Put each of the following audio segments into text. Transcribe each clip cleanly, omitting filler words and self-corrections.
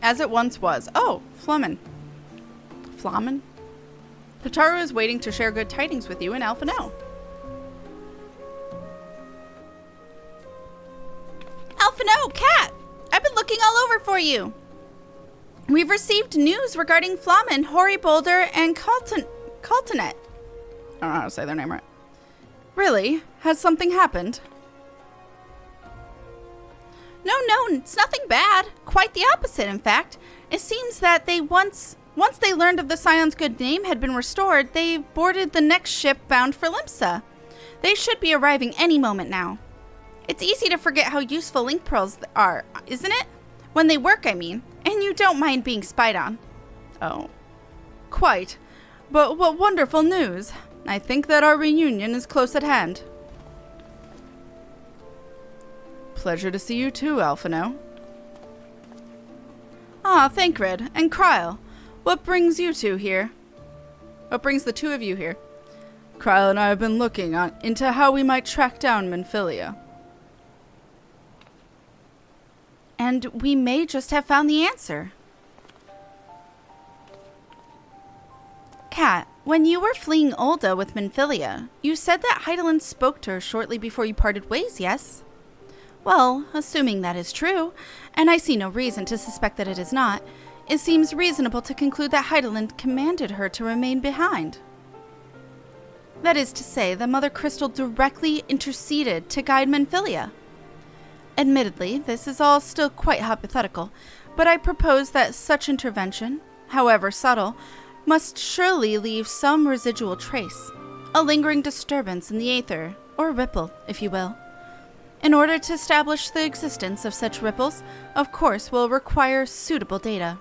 as it once was. Oh, Flamen. Flamen? Tataru is waiting to share good tidings with you in Alpha now. Alpha no, Cat! I've been looking all over for you. We've received news regarding Flamen, Hoary Boulder, and Caltonet. I don't know how to say their name right. Really? Has something happened? No, it's nothing bad. Quite the opposite, in fact. It seems that they once they learned of the Scion's good name had been restored, they boarded the next ship bound for Limsa. They should be arriving any moment now. It's easy to forget how useful link pearls are, isn't it? When they work, I mean. And you don't mind being spied on. Oh. Quite. But what wonderful news. I think that our reunion is close at hand. Pleasure to see you too, Alphino. Ah, Thancred and Kryle. What brings you two here? What brings the two of you here? Kryle and I have been looking into how we might track down Minfilia. And we may just have found the answer. Kat, when you were fleeing Ul'dah with Minfilia, you said that Hydaelyn spoke to her shortly before you parted ways, yes? Well, assuming that is true, and I see no reason to suspect that it is not, it seems reasonable to conclude that Hydaelyn commanded her to remain behind. That is to say, that Mother Crystal directly interceded to guide Minfilia. Admittedly, this is all still quite hypothetical, but I propose that such intervention, however subtle, must surely leave some residual trace, a lingering disturbance in the aether, or ripple, if you will. In order to establish the existence of such ripples, of course, will require suitable data.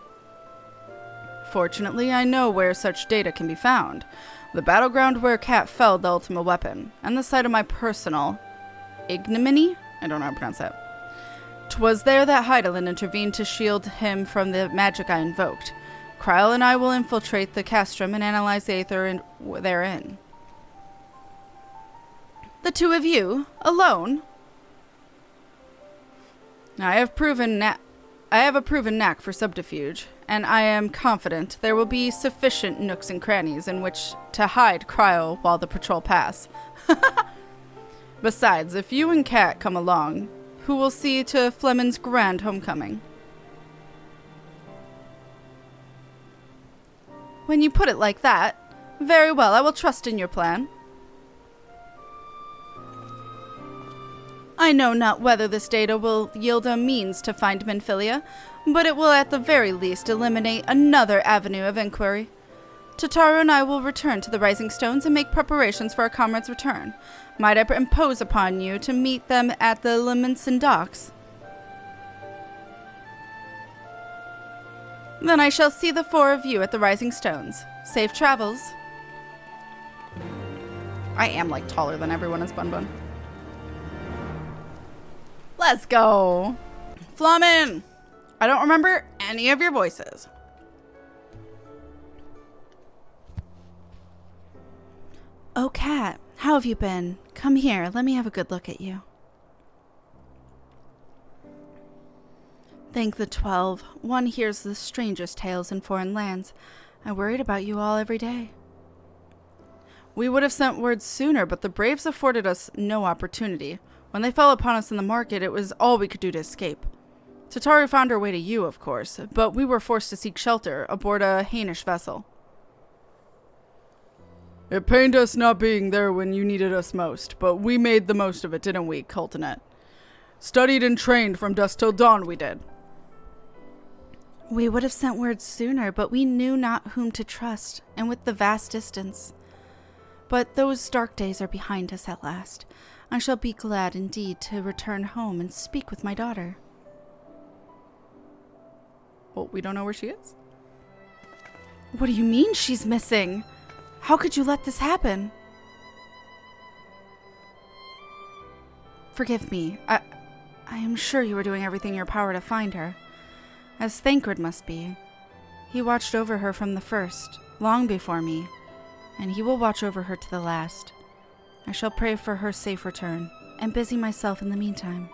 Fortunately, I know where such data can be found. The battleground where Kat felled the ultimate weapon, and the site of my personal ignominy? I don't know how to pronounce that. 'Twas there that Hydaelyn intervened to shield him from the magic I invoked. Kryle and I will infiltrate the castrum and analyze the aether therein. The two of you? Alone? I have a proven knack for subterfuge, and I am confident there will be sufficient nooks and crannies in which to hide Kryle while the patrol pass. Besides, if you and Kat come along, who will see to Flemen's grand homecoming? When you put it like that, very well, I will trust in your plan. I know not whether this data will yield a means to find Minfilia, but it will at the very least eliminate another avenue of inquiry. Tataru and I will return to the Rising Stones and make preparations for our comrade's return. Might I impose upon you to meet them at the Leminson docks? Then I shall see the four of you at the Rising Stones. Safe travels. I am, like, taller than everyone in Bun Bun. Let's go. Flamen! I don't remember any of your voices. Oh, Kat, how have you been? Come here, let me have a good look at you. Thank the 12. One hears the strangest tales in foreign lands. I worried about you all every day. We would have sent word sooner, but the Braves afforded us no opportunity. When they fell upon us in the market, it was all we could do to escape. Tataru found her way to you, of course, but we were forced to seek shelter aboard a Hainish vessel. It pained us not being there when you needed us most, but we made the most of it, didn't we, Cultinet? Studied and trained from dusk till dawn, we did. We would have sent word sooner, but we knew not whom to trust, and with the vast distance. But those dark days are behind us at last. I shall be glad indeed to return home and speak with my daughter. Well, we don't know where she is. What do you mean she's missing? How could you let this happen? Forgive me. I am sure you were doing everything in your power to find her. As Thancred must be. He watched over her from the first, long before me, and he will watch over her to the last. I shall pray for her safe return, and busy myself in the meantime.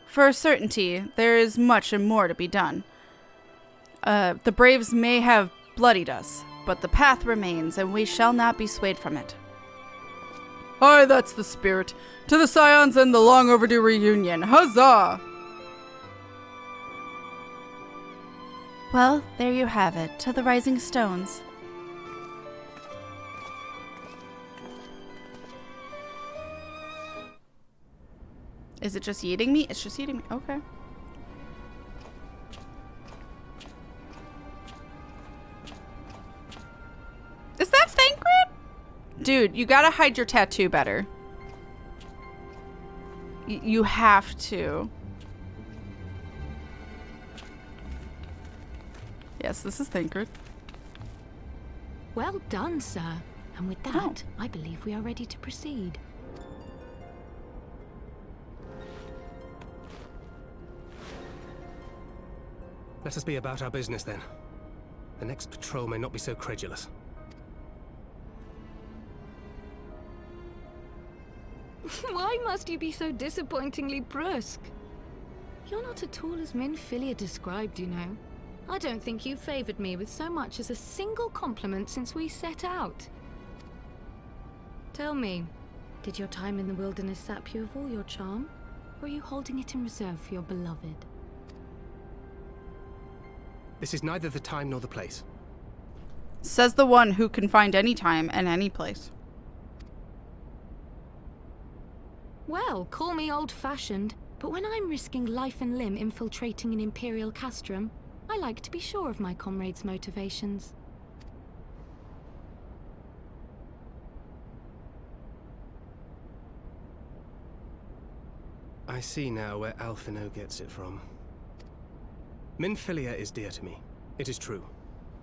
For a certainty, there is much and more to be done. The Braves may have bloodied us, but the path remains, and we shall not be swayed from it. Aye, that's the spirit. To the Scions and the long overdue reunion. Huzzah! Well, there you have it. To the Rising Stones. Is it just eating me? It's just eating me. Okay. Is that Thancred? Dude, you gotta hide your tattoo better. You have to. Yes, this is Thancred. Well done, sir. And with that, I believe we are ready to proceed. Let us be about our business then. The next patrol may not be so credulous. Why must you be so disappointingly brusque? You're not at all as Minfilia described, you know. I don't think you've favored me with so much as a single compliment since we set out. Tell me, did your time in the wilderness sap you of all your charm? Or are you holding it in reserve for your beloved? This is neither the time nor the place. Says the one who can find any time and any place. Well, call me old-fashioned, but when I'm risking life and limb infiltrating an Imperial castrum, I like to be sure of my comrades' motivations. I see now where Alphino gets it from. Minfilia is dear to me. It is true.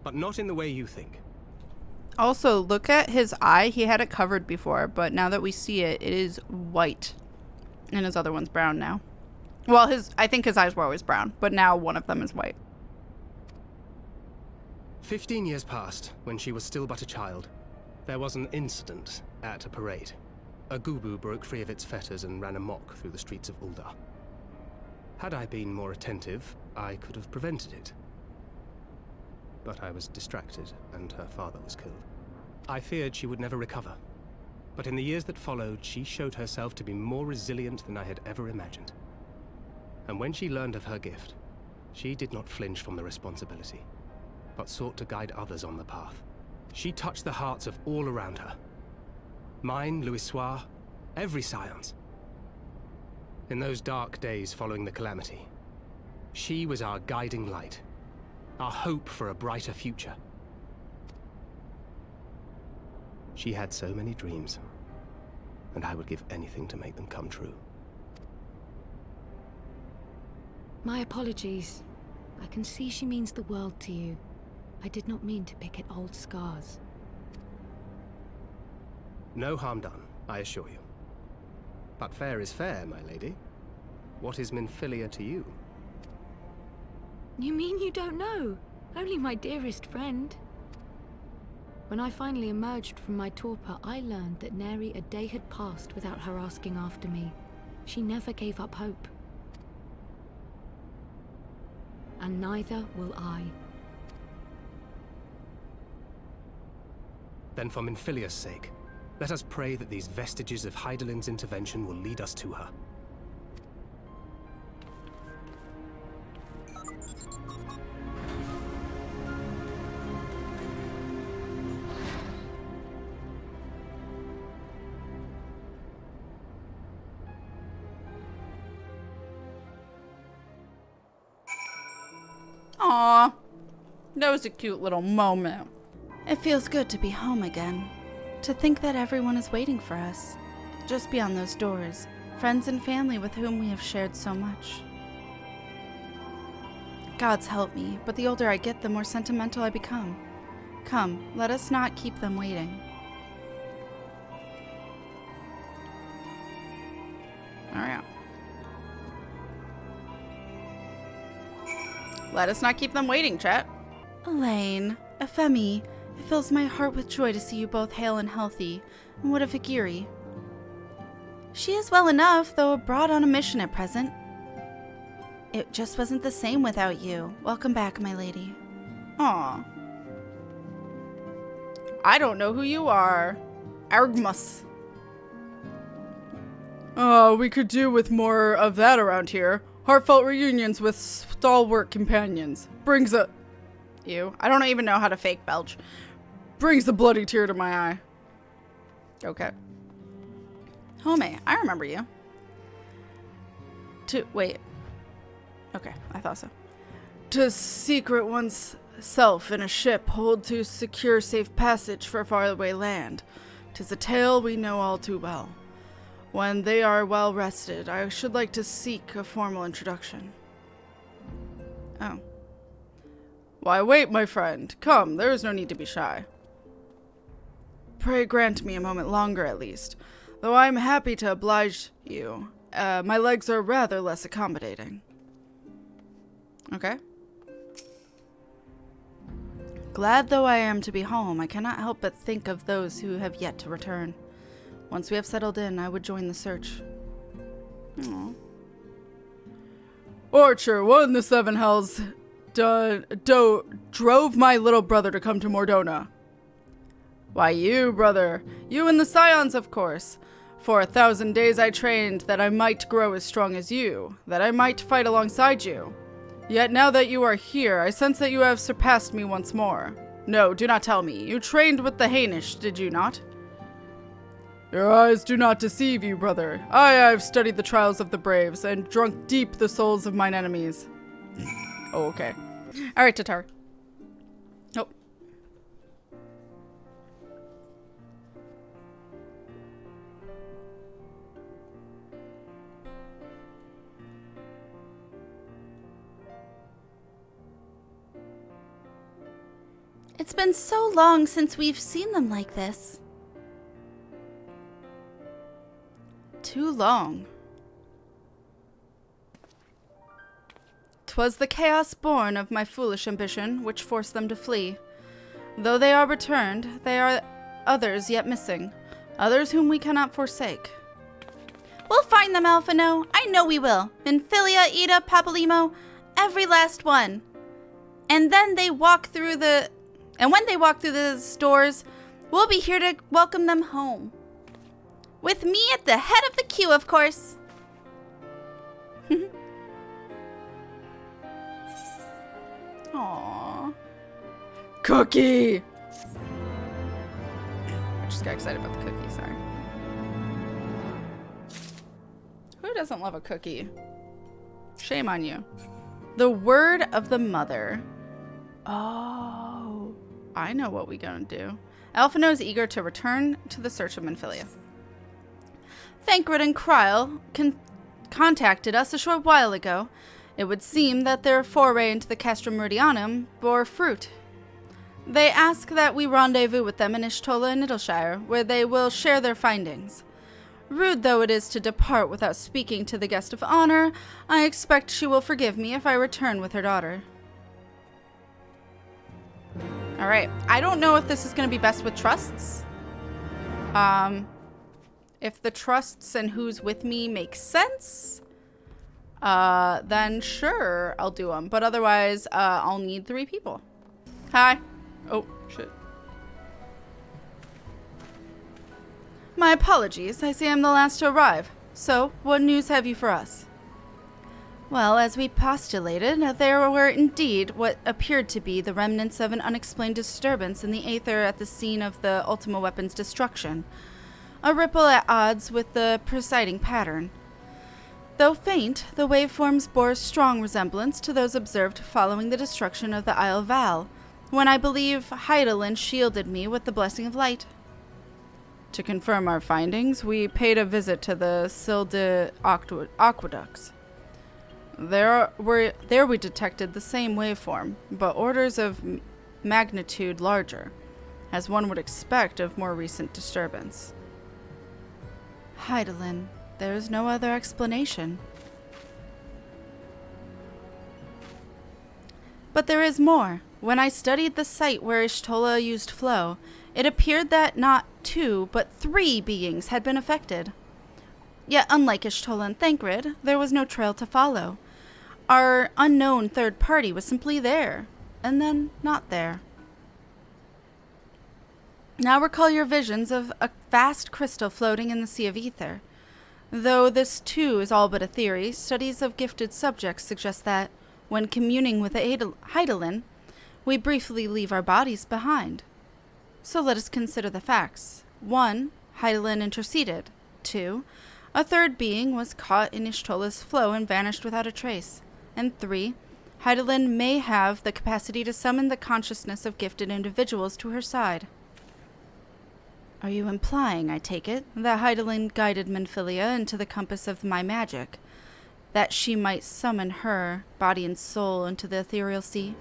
But not in the way you think. Also, look at his eye. He had it covered before, but now that we see it, it is white. And his other one's brown now. Well, I think his eyes were always brown, but now one of them is white. 15 years passed when she was still but a child. There was an incident at a parade. A Gubu broke free of its fetters and ran amok through the streets of Ul'dah. Had I been more attentive, I could have prevented it. But I was distracted, and her father was killed. I feared she would never recover. But in the years that followed, she showed herself to be more resilient than I had ever imagined. And when she learned of her gift, she did not flinch from the responsibility, but sought to guide others on the path. She touched the hearts of all around her. Mine, Louisoix, every Scion's. In those dark days following the calamity, she was our guiding light, our hope for a brighter future. She had so many dreams, and I would give anything to make them come true. My apologies. I can see she means the world to you. I did not mean to pick at old scars. No harm done, I assure you. But fair is fair, my lady. What is Minfilia to you? You mean you don't know? Only my dearest friend. When I finally emerged from my torpor, I learned that nary a day had passed without her asking after me. She never gave up hope. And neither will I. Then for Minfilia's sake, let us pray that these vestiges of Hydaelyn's intervention will lead us to her. Aww. That was a cute little moment. It feels good to be home again. To think that everyone is waiting for us. Just beyond those doors. Friends and family with whom we have shared so much. Gods help me, but the older I get, the more sentimental I become. Come, let us not keep them waiting. Alright. Let us not keep them waiting, chat. Elaine, Ephemi, it fills my heart with joy to see you both hale and healthy. And what of Agiri? She is well enough, though abroad on a mission at present. It just wasn't the same without you. Welcome back, my lady. Aw. I don't know who you are. Argmus. We could do with more of that around here. Heartfelt reunions with stalwart companions. Ew. I don't even know how to fake belch. Brings a bloody tear to my eye. Okay. Home, I remember you. Wait. Okay, I thought so. To secret one's self in a ship, hold to secure safe passage for faraway land. 'Tis a tale we know all too well. When they are well rested, I should like to seek a formal introduction. Oh. Why wait, my friend? Come, there is no need to be shy. Pray grant me a moment longer at least, though I am happy to oblige you. My legs are rather less accommodating. Okay. Glad though I am to be home, I cannot help but think of those who have yet to return. Once we have settled in, I would join the search. Aww. Archer, what in the seven hells drove my little brother to come to Mordona? Why, you, brother. You and the Scions, of course. For 1,000 days I trained that I might grow as strong as you, that I might fight alongside you. Yet now that you are here, I sense that you have surpassed me once more. No, do not tell me. You trained with the Hainish, did you not? Your eyes do not deceive you, brother. I have studied the trials of the braves, and drunk deep the souls of mine enemies. Oh, okay. Alright, Tatar. Oh. It's been so long since we've seen them like this. Too long. 'Twas the chaos born of my foolish ambition which forced them to flee. Though they are returned, there are others yet missing, others whom we cannot forsake. We'll find them, Alphino. I know we will. Minfilia, Ida, Papalymo, every last one. And then when they walk through the doors, we'll be here to welcome them home. With me at the head of the queue, of course. Aww. Cookie! I just got excited about the cookie, sorry. Who doesn't love a cookie? Shame on you. The word of the mother. Oh, I know what we're gonna do. Alphino is eager to return to the search of Minfilia. Thancred and Kryl contacted us a short while ago. It would seem that their foray into the Castrum Meridianum bore fruit. They ask that we rendezvous with them in Y'shtola and Nidalshire, where they will share their findings. Rude though it is to depart without speaking to the guest of honor, I expect she will forgive me if I return with her daughter. Alright, I don't know if this is going to be best with trusts. If the trusts and who's with me makes sense, then sure, I'll do them. But otherwise, I'll need 3 people. Hi. Oh, shit. My apologies. I see I'm the last to arrive. So, what news have you for us? Well, as we postulated, there were indeed what appeared to be the remnants of an unexplained disturbance in the aether at the scene of the Ultima Weapon's destruction. A ripple at odds with the preceding pattern. Though faint, the waveforms bore strong resemblance to those observed following the destruction of the Isle Val, when I believe Heidelin shielded me with the blessing of light. To confirm our findings, we paid a visit to the Silde aqueducts. There we detected the same waveform, but orders of magnitude larger, as one would expect of more recent disturbance. Heidelin, there is no other explanation. But there is more. When I studied the site where Y'shtola used flow, it appeared that not 2, but 3 beings had been affected. Yet unlike Y'shtola and Thancred, there was no trail to follow. Our unknown third party was simply there, and then not there. Now recall your visions of a vast crystal floating in the sea of ether. Though this too is all but a theory, studies of gifted subjects suggest that, when communing with Heidelin, we briefly leave our bodies behind. So let us consider the facts. 1. Heidelin interceded. 2. A third being was caught in Ishtola's flow and vanished without a trace. And 3. Heidelin may have the capacity to summon the consciousness of gifted individuals to her side. Are you implying, I take it, that Heidelin guided Menphilia into the compass of my magic, that she might summon her, body and soul, into the ethereal sea?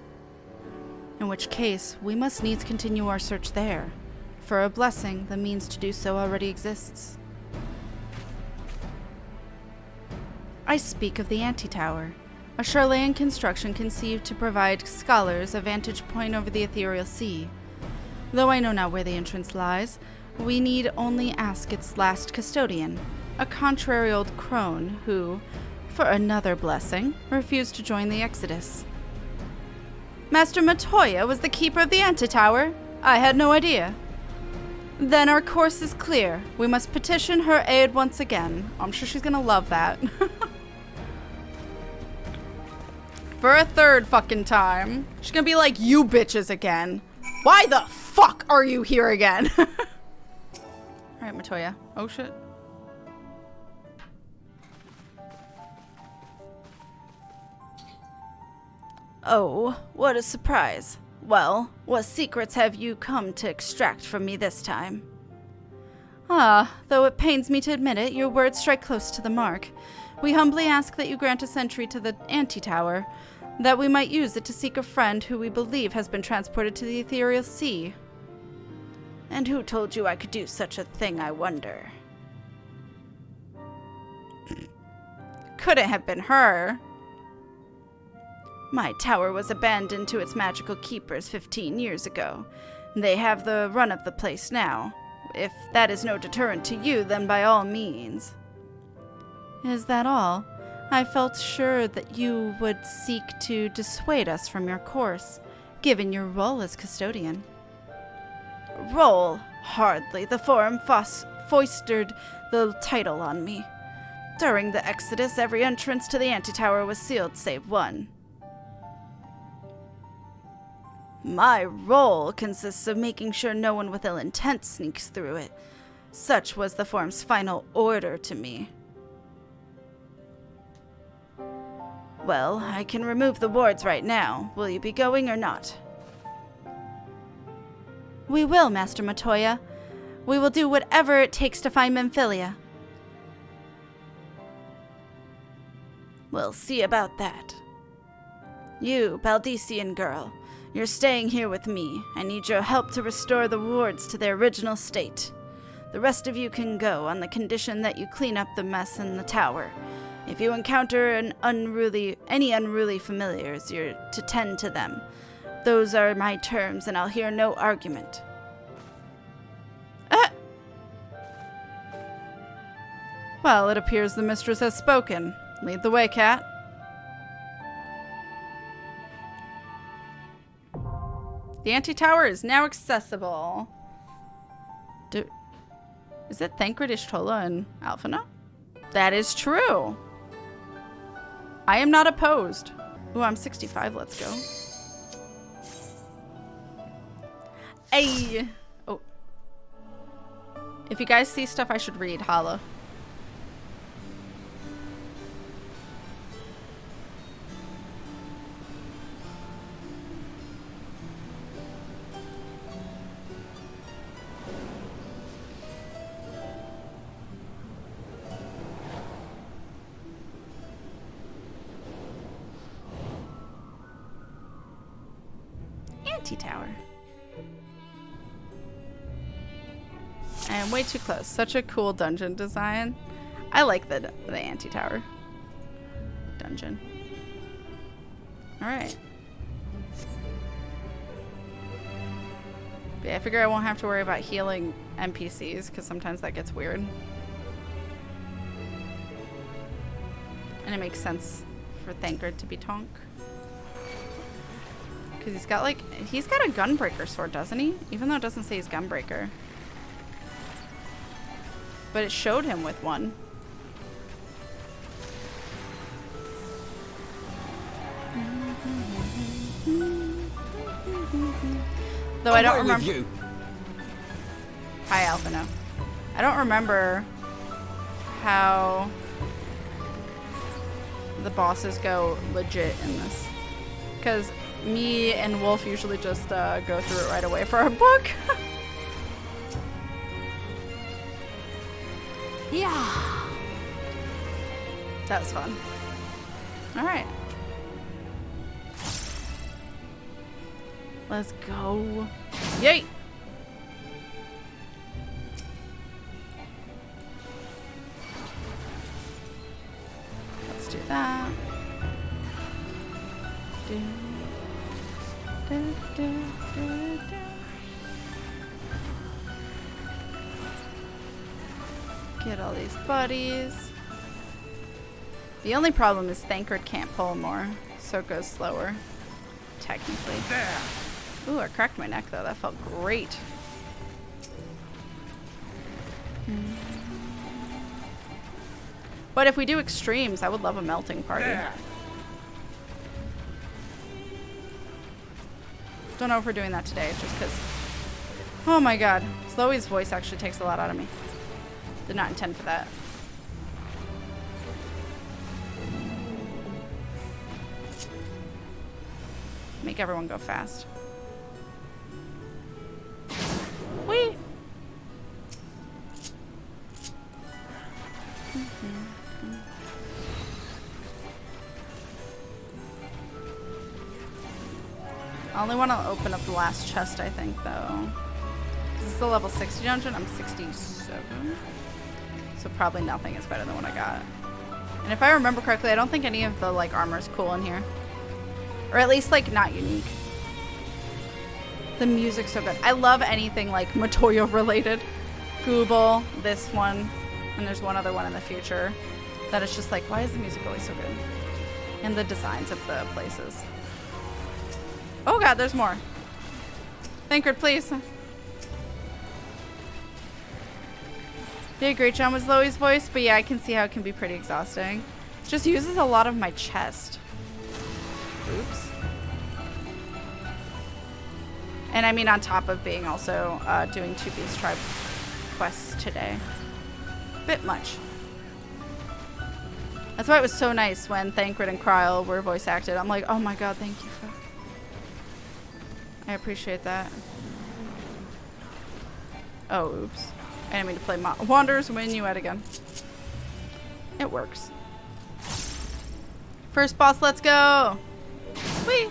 In which case, we must needs continue our search there. For a blessing, the means to do so already exists. I speak of the Antitower, a Charlayan construction conceived to provide scholars a vantage point over the ethereal sea. Though I know not where the entrance lies, we need only ask its last custodian, a contrary old crone who, for another blessing, refused to join the Exodus. Master Matoya was the keeper of the Antitower? I had no idea. Then our course is clear. We must petition her aid once again. I'm sure she's gonna love that. For a third fucking time. She's gonna be like, you bitches again. Why the fuck are you here again? Alright, Matoya. Oh shit. Oh, what a surprise. Well, what secrets have you come to extract from me this time? Ah, though it pains me to admit it, your words strike close to the mark. We humbly ask that you grant us entry to the Antitower, that we might use it to seek a friend who we believe has been transported to the ethereal sea. And who told you I could do such a thing, I wonder? Couldn't have been her. My tower was abandoned to its magical keepers 15 years ago. They have the run of the place now. If that is no deterrent to you, then by all means. Is that all? I felt sure that you would seek to dissuade us from your course, given your role as custodian. Role? Hardly. The Forum foisted the title on me. During the Exodus, every entrance to the Antitower was sealed save one. My role consists of making sure no one with ill intent sneaks through it. Such was the Forum's final order to me. Well, I can remove the wards right now. Will you be going or not? We will, Master Matoya. We will do whatever it takes to find Menphilia. We'll see about that. You, Baldician girl, you're staying here with me. I need your help to restore the wards to their original state. The rest of you can go on the condition that you clean up the mess in the tower. If you encounter any unruly familiars, you're to tend to them. Those are my terms, and I'll hear no argument. Well, it appears the mistress has spoken. Lead the way, Kat. The Antitower is now accessible. Is it Thancred, Y'shtola, and Alphinaud? That is true. I am not opposed. Ooh, I'm 65. Let's go. Ay. Oh. If you guys see stuff I should read, holla. Tower. I am way too close. Such a cool dungeon design. I like the Antitower dungeon. Alright. Yeah, I figure I won't have to worry about healing NPCs because sometimes that gets weird. And it makes sense for Thancred to be Tonk. Because he's got like, he's got a gunbreaker sword, doesn't he? Even though it doesn't say he's gunbreaker. But it showed him with one. Though I don't remember. You. Hi, Alphino. I don't remember how the bosses go legit in this. Because me and Wolf usually just go through it right away for our book. Yeah. That was fun. Alright. Let's go. Yay! Let's do that. Do, do, do, do, do. Get all these buddies. The only problem is Thancred can't pull more, so it goes slower. Technically. Ooh, I cracked my neck though. That felt great. But if we do extremes, I would love a melting party. Don't know if we're doing that today, just because. Oh my god. Sloey's voice actually takes a lot out of me. Did not intend for that. Make everyone go fast. Whee! I only want to open up the last chest, I think, though. This is the level 60 dungeon. I'm 67. So probably nothing is better than what I got. And if I remember correctly, I don't think any of the, like, armor is cool in here. Or at least, like, not unique. The music's so good. I love anything, like, Matoya related. Google, this one, and there's one other one in the future. That is just like, why is the music always so good? And the designs of the places. Oh god, there's more. Thancred, please. Did a great job with Chloe's voice, but yeah, I can see how it can be pretty exhausting. It just uses a lot of my chest. Oops. And I mean, on top of being also doing 2 Beast Tribe quests today. Bit much. That's why it was so nice when Thancred and Kryl were voice acted. I'm like, oh my god, thank you. I appreciate that. Oh, oops. I didn't mean to play Wanderers Win you out again. It works. First boss, let's go! Whee!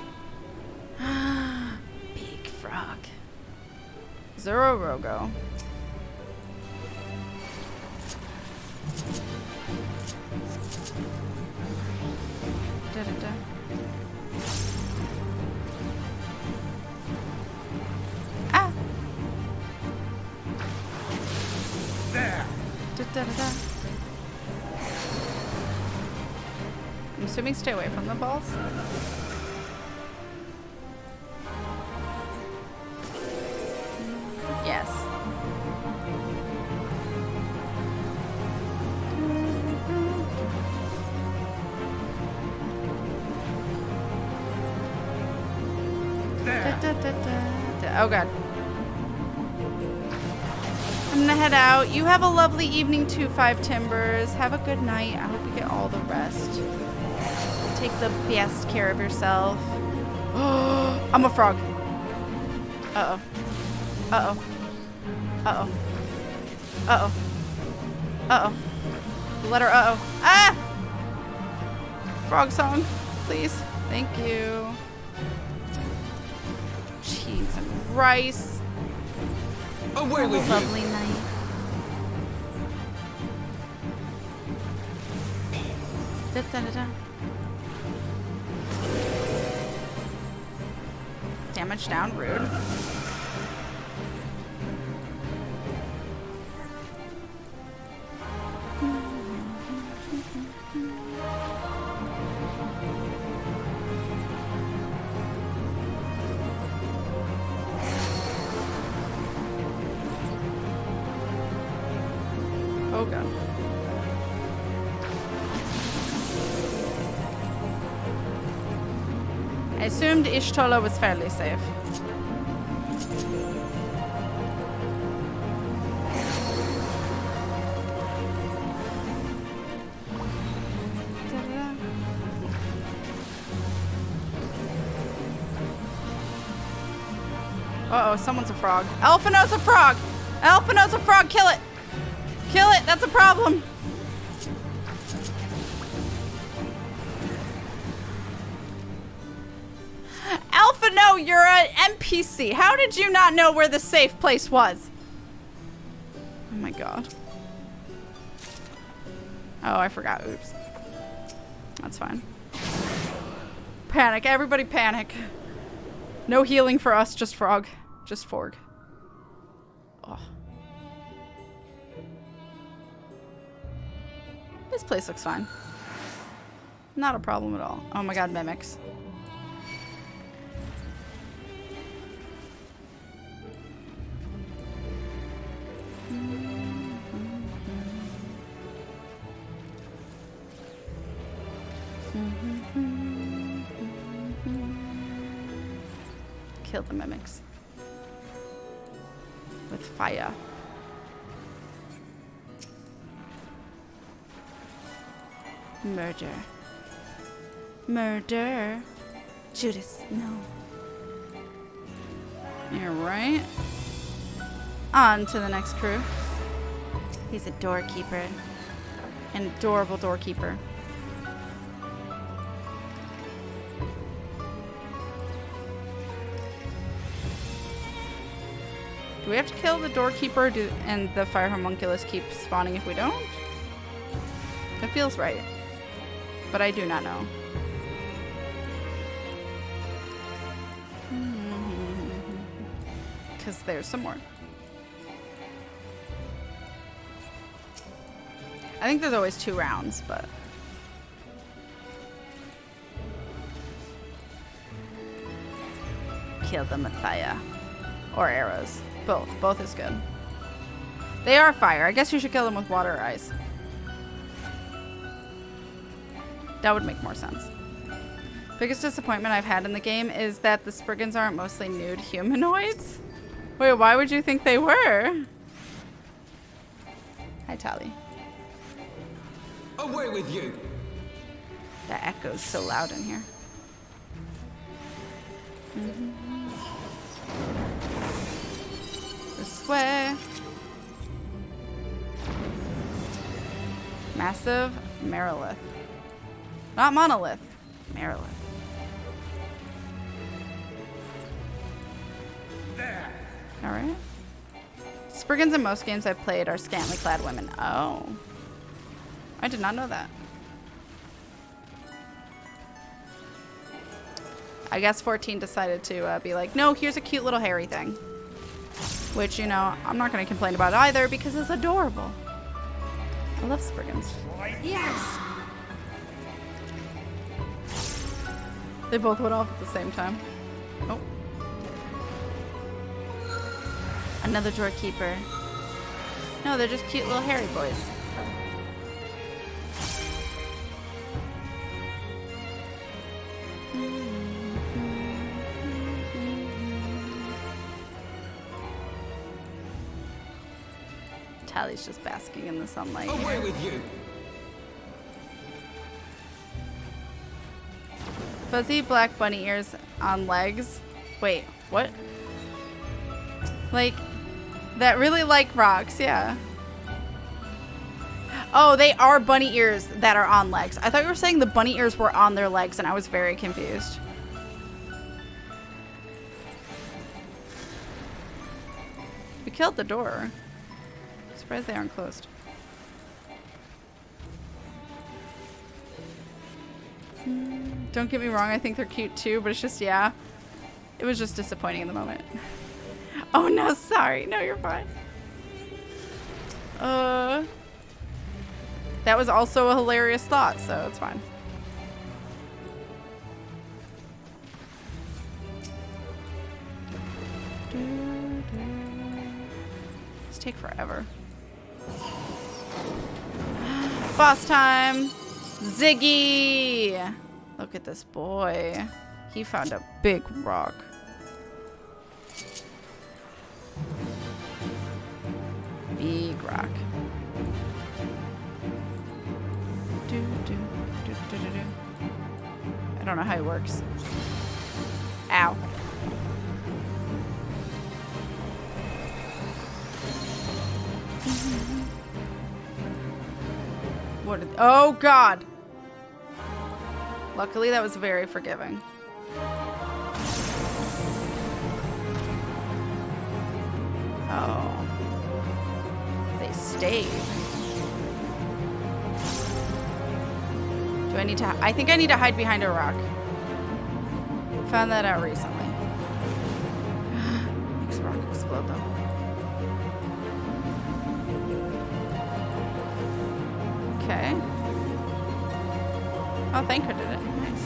Big frog. Zero Rogo. Da-da-da. Ah! There. Da-da-da-da. I'm assuming stay away from the balls. Yes. There. Oh god. I'm gonna head out. You have a lovely evening too, Five Timbers. Have a good night. I hope you get all the rest. Take the best care of yourself. I'm a frog. Uh-oh. Uh-oh. Uh-oh. Uh-oh. Uh-oh. Letter uh-oh. Ah! Frog song, please. Thank you. Cheese and rice. Away Have a with lovely you. night. Da-da-da-da. Damage down, rude. Oh god. I assumed Ishtola was fairly safe. Uh-oh, someone's a frog. Alphino's a frog! Alphino's a frog! Kill it! Kill it! That's a problem! Alphino, you're an NPC. How did you not know where the safe place was? Oh my god. Oh, I forgot. Oops. That's fine. Panic. Everybody panic. No healing for us, just frog. Just Forg. Oh. This place looks fine. Not a problem at all. Oh my god, mimics. Kill the mimics. With fire. Murder. Murder. Judas, no. You're right. On to the next crew. He's a doorkeeper. An adorable doorkeeper. Do we have to kill the doorkeeper and the fire homunculus keep spawning if we don't? It feels right. But I do not know. Because there's some more. I think there's always 2 rounds, but... Kill them with fire. Or arrows. Both. Both is good. They are fire. I guess you should kill them with water or ice. That would make more sense. Biggest disappointment I've had in the game is that the Spriggans aren't mostly nude humanoids. Wait, why would you think they were? Hi, Tali. Away with you! The echo's so loud in here. This way. Massive Merilith. Not monolith. Merilith. There! Alright. Spriggans in most games I've played are scantily clad women. Oh. I did not know that. I guess 14 decided to be like, no, here's a cute little hairy thing. Which, you know, I'm not going to complain about either because it's adorable. I love Spriggans. Yes! They both went off at the same time. Oh. Another doorkeeper. No, they're just cute little hairy boys. Tally's just basking in the sunlight. Away with you! Fuzzy black bunny ears on legs. Wait, what? Like, that really like rocks, yeah. Oh, they are bunny ears that are on legs. I thought you were saying the bunny ears were on their legs, and I was very confused. We killed the door. Surprised they aren't closed. Don't get me wrong, I think they're cute too, but it's just, yeah. It was just disappointing in the moment. Oh no, sorry. No, you're fine. That was also a hilarious thought, so it's fine. These take forever. Boss time. Ziggy. Look at this boy. He found a big rock. Big rock. I don't know how it works. Ow. What? Oh God. Luckily, that was very forgiving. Oh. They stayed. Do I need to? I think I need to hide behind a rock. Found that out recently. Makes the rock explode though. Okay. Oh, Thanker did it. Nice.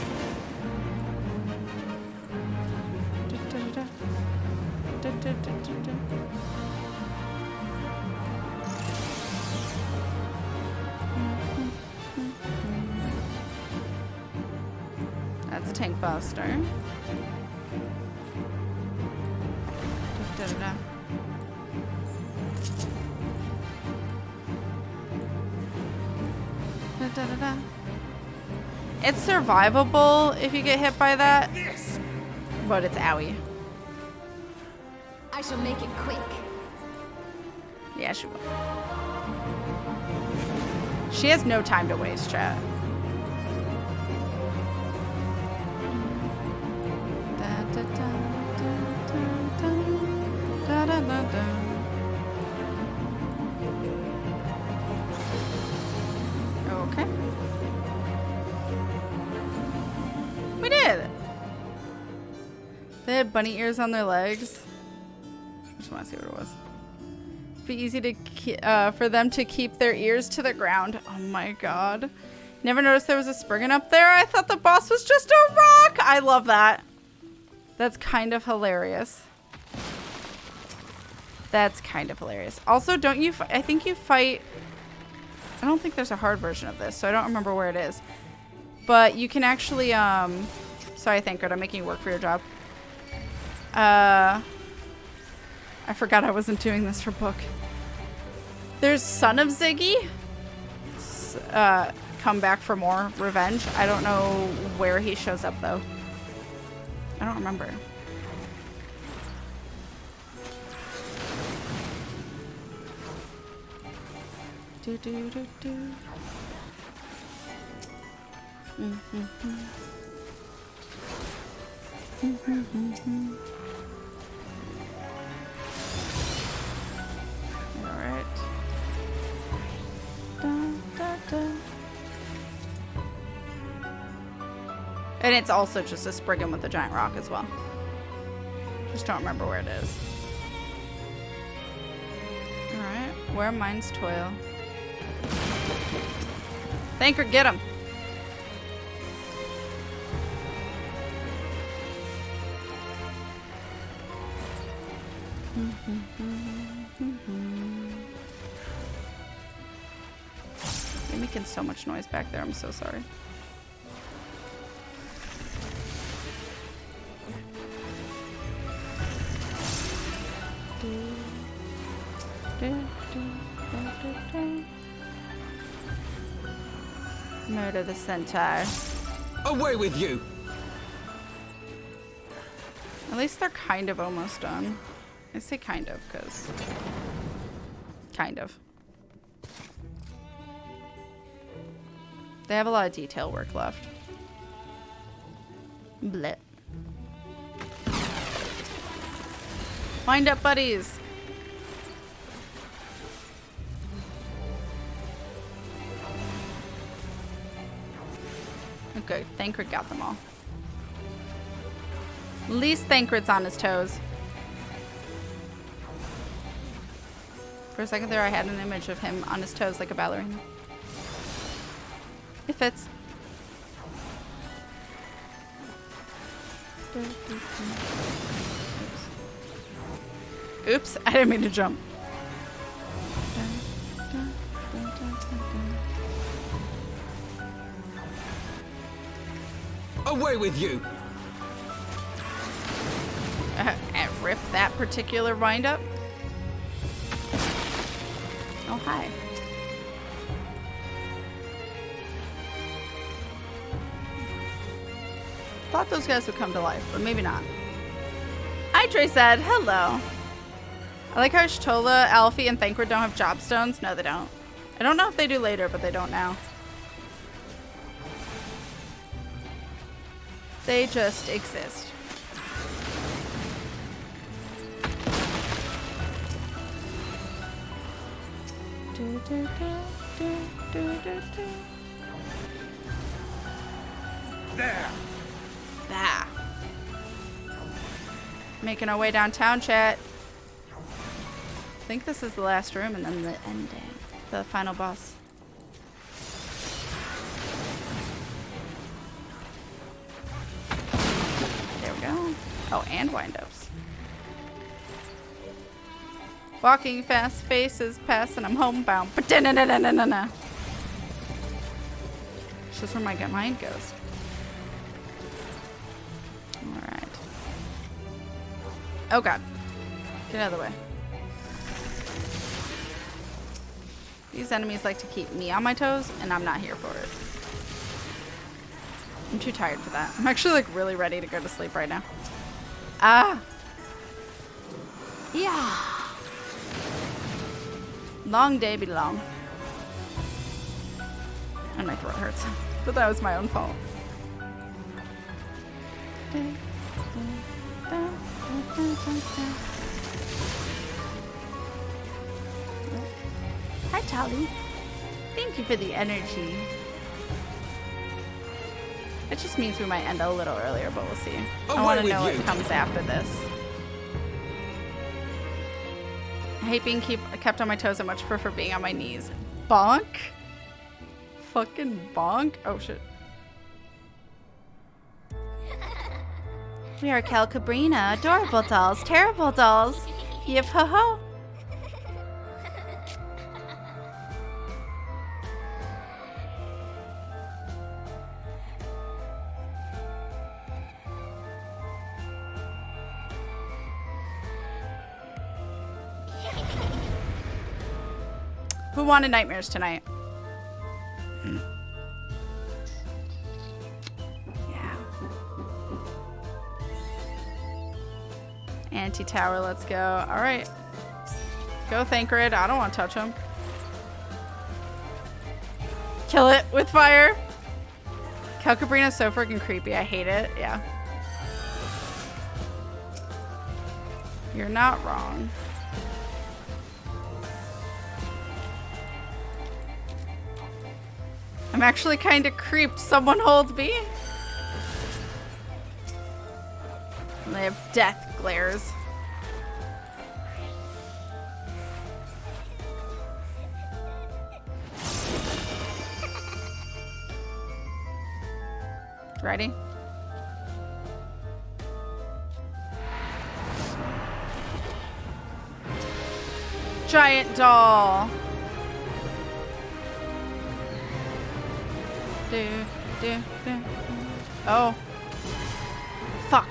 That's a tank buster. It's survivable if you get hit by that, but it's owie. I shall make it quick. Yeah, she will. She has no time to waste, chat. Okay. We did. They had bunny ears on their legs. I just want to see what it was. It'd be easy to for them to keep their ears to the ground. Oh my God. Never noticed there was a Spriggan up there. I thought the boss was just a rock. I love that. That's kind of hilarious. That's kind of hilarious. Also, don't you... I think you fight... I don't think there's a hard version of this, so I don't remember where it is. But you can actually... Sorry, Thankred, I'm making you work for your job. I forgot I wasn't doing this for book. There's Son of Ziggy. Come back for more revenge. I don't know where he shows up, though. I don't remember. Do do do do. All right. Dun, dun, dun. And it's also just a Spriggan with a giant rock as well. Just don't remember where it is. All right. Where mines toil. Thanker, get him. You're making so much noise back there. I'm so sorry. Murder the centaur. Away with you! At least they're kind of almost done. I say kind of, because... Kind of. They have a lot of detail work left. Blech. Wind up, buddies! Okay, Thancred got them all. At least Thancred's on his toes. For a second there, I had an image of him on his toes like a ballerina. It fits. Oops, I didn't mean to jump. Away with you! Rip that particular wind-up. Oh, hi. Thought those guys would come to life, but maybe not. Idre said, hello. I like how Shtola, Alfie, and Thancred don't have job stones. No, they don't. I don't know if they do later, but they don't now. They just exist. There! There. Making our way downtown, chat. I think this is the last room and then the ending. The final boss. There we go. Oh, and wind-ups. Walking fast, faces pass, and I'm homebound. But na. It's just where my mind goes. Alright. Oh god. Get out of the way. These enemies like to keep me on my toes, and I'm not here for it. I'm too tired for that. I'm actually like really ready to go to sleep right now. Ah! Yeah! Long day be long. And my throat hurts. But that was my own fault. Hi, Tali. Thank you for the energy. It just means we might end a little earlier, but we'll see. I want to know what comes after this. I hate being kept on my toes. I much prefer being on my knees. Bonk? Fucking bonk? Oh, shit. We are Calcabrina. Adorable dolls. Terrible dolls. Yip ho ho. Who wanted nightmares tonight? Yeah. Antitower, let's go. Alright. Go, Thancred. I don't want to touch him. Kill it with fire. Calcabrina's so freaking creepy. I hate it. Yeah. You're not wrong. I'm actually kind of creeped. Someone hold me. And they have death glares. Ready? Giant doll. Oh. Fuck.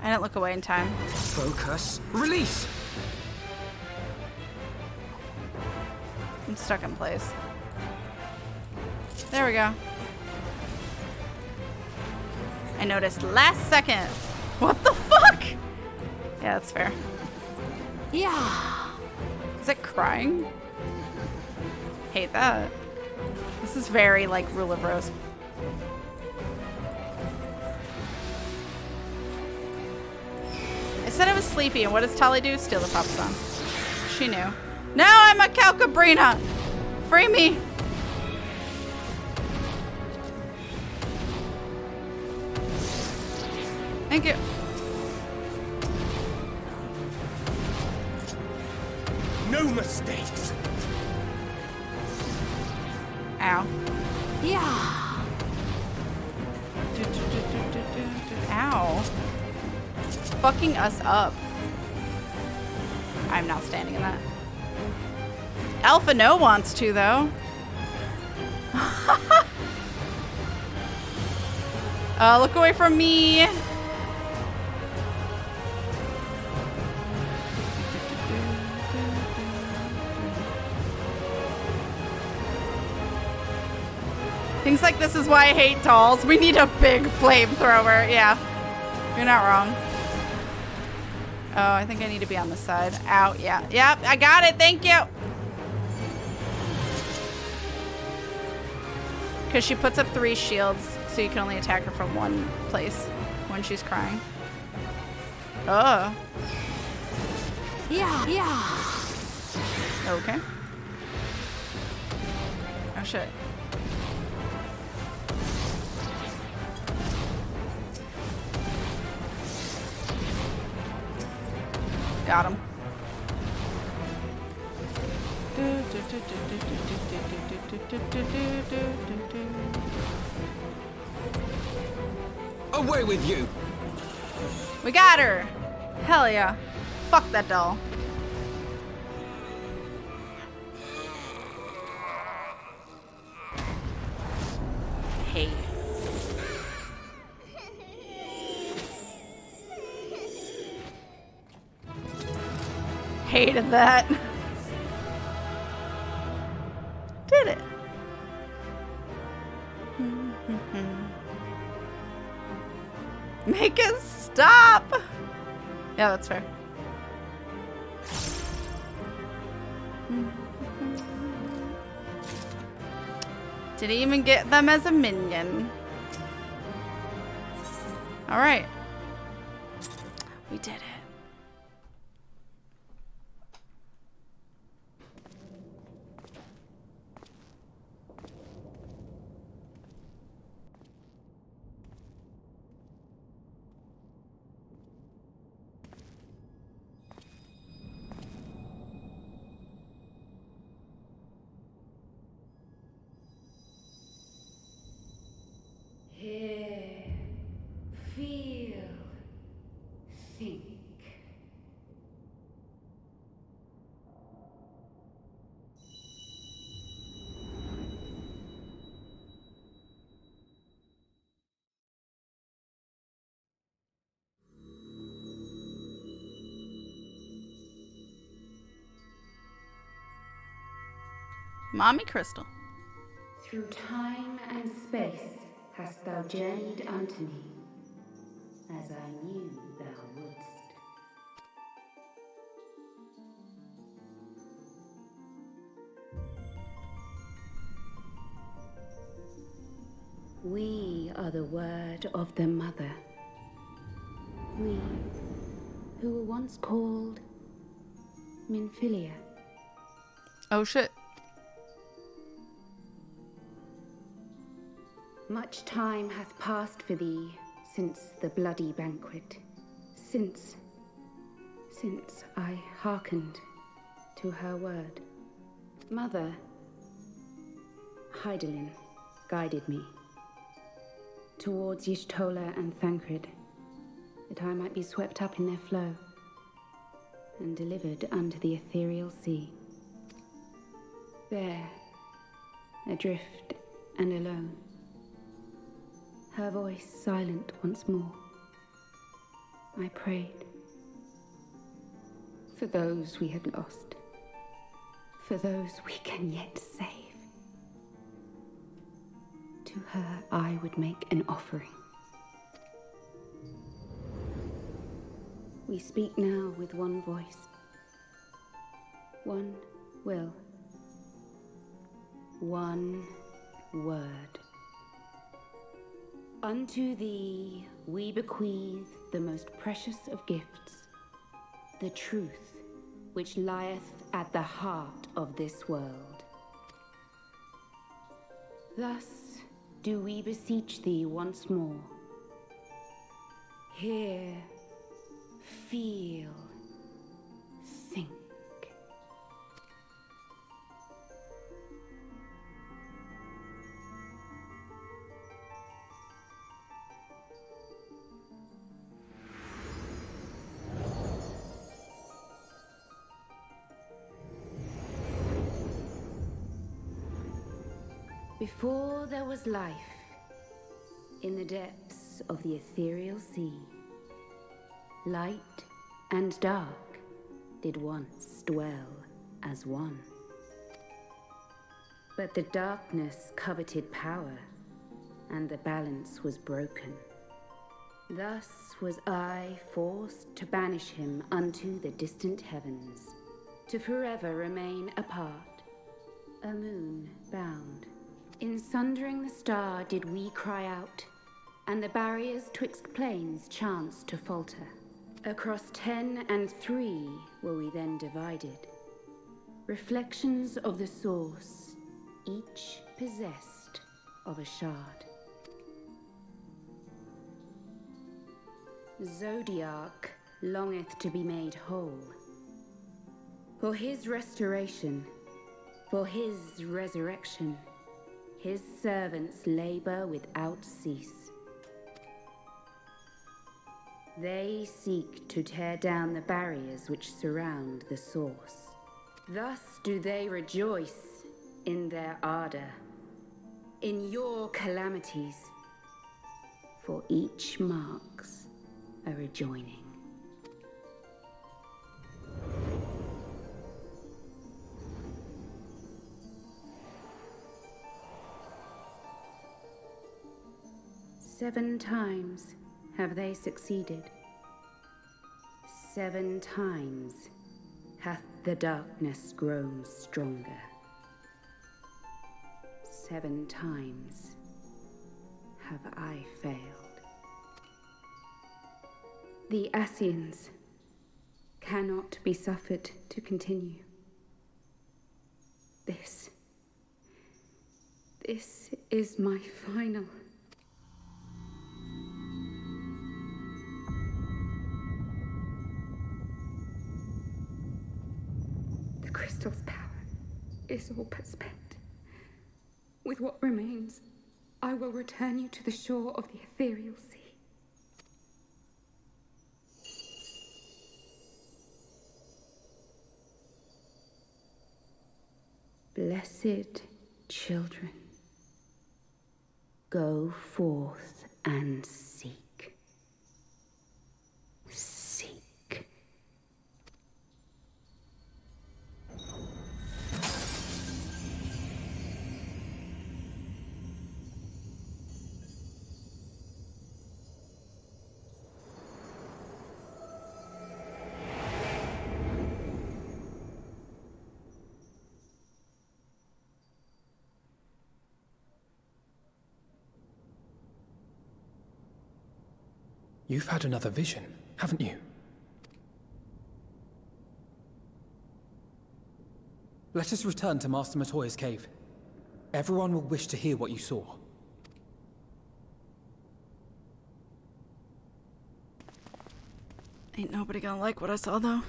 I didn't look away in time. Focus. Release! I'm stuck in place. There we go. I noticed last second. What the fuck? Yeah, that's fair. Yeah. Is it crying? Hate that. This is very like Rule of Rose. I said I was sleepy, and what does Tali do? Steal the pop song. She knew. Now I'm a Calcabrina! Free me! Thank you. No mistakes! Ow. Yeah. Ow. Fucking us up. I'm not standing in that. Alpha No wants to, though. Look away from me. Things like this is why I hate dolls. We need a big flamethrower. Yeah, you're not wrong. Oh, I think I need to be on this side. Ow, yeah. Yep, I got it. Thank you. Because she puts up 3 shields, so you can only attack her from one place when she's crying. Oh. Yeah, yeah. Okay. Oh, shit. Got him. Away with you! We got her! Hell yeah. Fuck that doll. Hey. Hated that. Did it. Make it stop. Yeah, that's fair. Did he even get them as a minion? All right. We did it. Hear, feel, think. Mommy Crystal. Through time and space hast thou journeyed unto me, as I knew thou wouldst. We are the word of the Mother. We, who were once called Minfilia. Oh shit. Much time hath passed for thee since the bloody banquet, since I hearkened to her word. Mother, Hydaelyn guided me towards Y'shtola and Thancred, that I might be swept up in their flow and delivered unto the ethereal sea. There, adrift and alone, her voice silent once more, I prayed for those we had lost, for those we can yet save. To her I would make an offering. We speak now with one voice, one will, one word. Unto thee we bequeath the most precious of gifts, the truth which lieth at the heart of this world. Thus do we beseech thee once more. Hear, feel, think. Before there was life, in the depths of the ethereal sea. Light and dark did once dwell as one. But the darkness coveted power, and the balance was broken. Thus was I forced to banish him unto the distant heavens, to forever remain apart, a moon bound. In sundering the star did we cry out, and the barriers twixt planes chanced to falter. Across 10 and 3 were we then divided, reflections of the source, each possessed of a shard. Zodiac longeth to be made whole. For his restoration, for his resurrection, his servants labor without cease. They seek to tear down the barriers which surround the source. Thus do they rejoice in their ardor, in your calamities, for each marks a rejoining. Seven times have they succeeded. 7 times hath the darkness grown stronger. 7 times have I failed. The Ascians cannot be suffered to continue. This is my final. The crystal's power is all but spent. With what remains, I will return you to the shore of the ethereal sea. Blessed children, go forth and seek. Seek. You've had another vision, haven't you? Let us return to Master Matoya's cave. Everyone will wish to hear what you saw. Ain't nobody gonna like what I saw, though.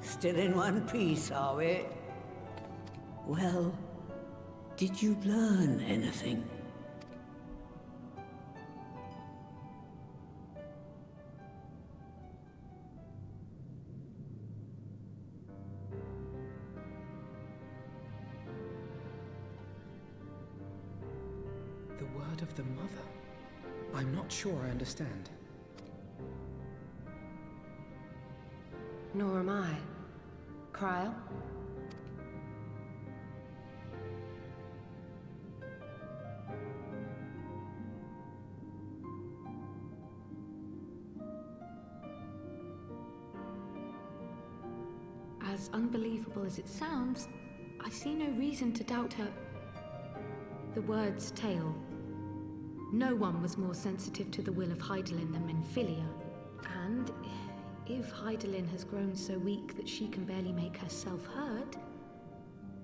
Still in one piece, are we? Well, did you learn anything? The word of the Mother? I'm not sure I understand. Nor am I. Cryle? As unbelievable as it sounds, I see no reason to doubt her. The word's tale. No one was more sensitive to the will of Hydaelyn than Minfilia. And if Hydaelyn has grown so weak that she can barely make herself heard,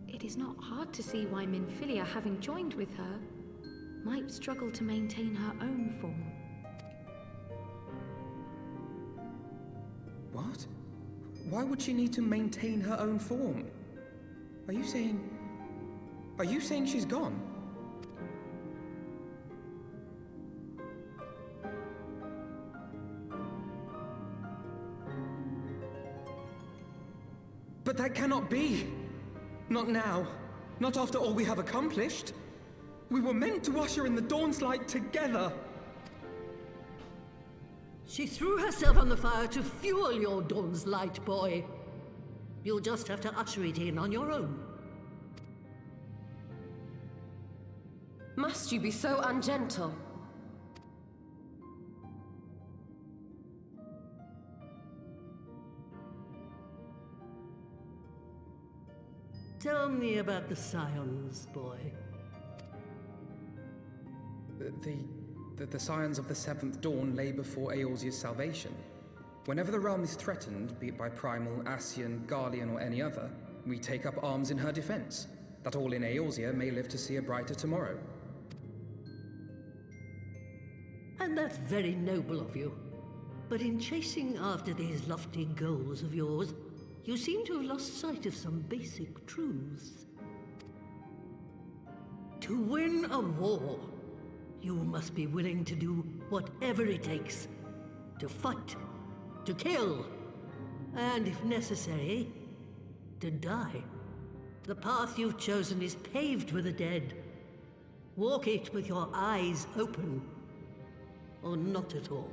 it is not hard to see why Minfilia, having joined with her, might struggle to maintain her own form. What? Why would she need to maintain her own form? Are you saying she's gone? But that cannot be. Not now. Not after all we have accomplished. We were meant to usher in the dawn's light together. She threw herself on the fire to fuel your dawn's light, boy. You'll just have to usher it in on your own. Must you be so ungentle? Tell me about the Scions, boy. The Scions of the Seventh Dawn lay before Eorzea's salvation. Whenever the realm is threatened, be it by Primal, Ascian, Guardian, or any other, we take up arms in her defense, that all in Eorzea may live to see a brighter tomorrow. And that's very noble of you. But in chasing after these lofty goals of yours, you seem to have lost sight of some basic truths. To win a war, you must be willing to do whatever it takes. To fight, to kill, and if necessary, to die. The path you've chosen is paved with the dead. Walk it with your eyes open, or not at all.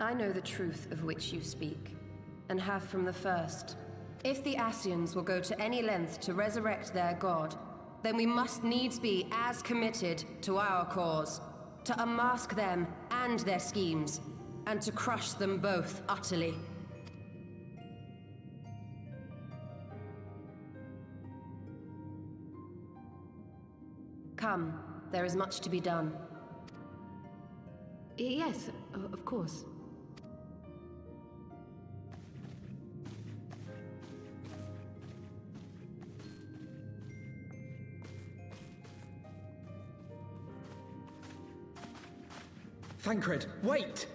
I know the truth of which you speak, and have from the first. If the Ascians will go to any length to resurrect their god, then we must needs be as committed to our cause, to unmask them and their schemes, and to crush them both utterly. Come, there is much to be done. Yes, of course. Thancred, wait!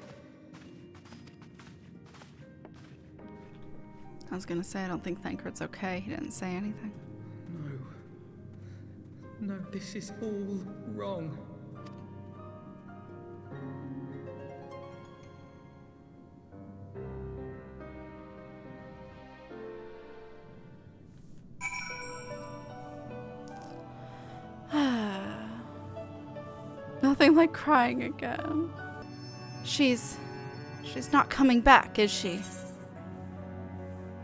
I was gonna say, I don't think Thancred's okay. He didn't say anything. No, this is all wrong. Nothing like crying again. She's not coming back, is she?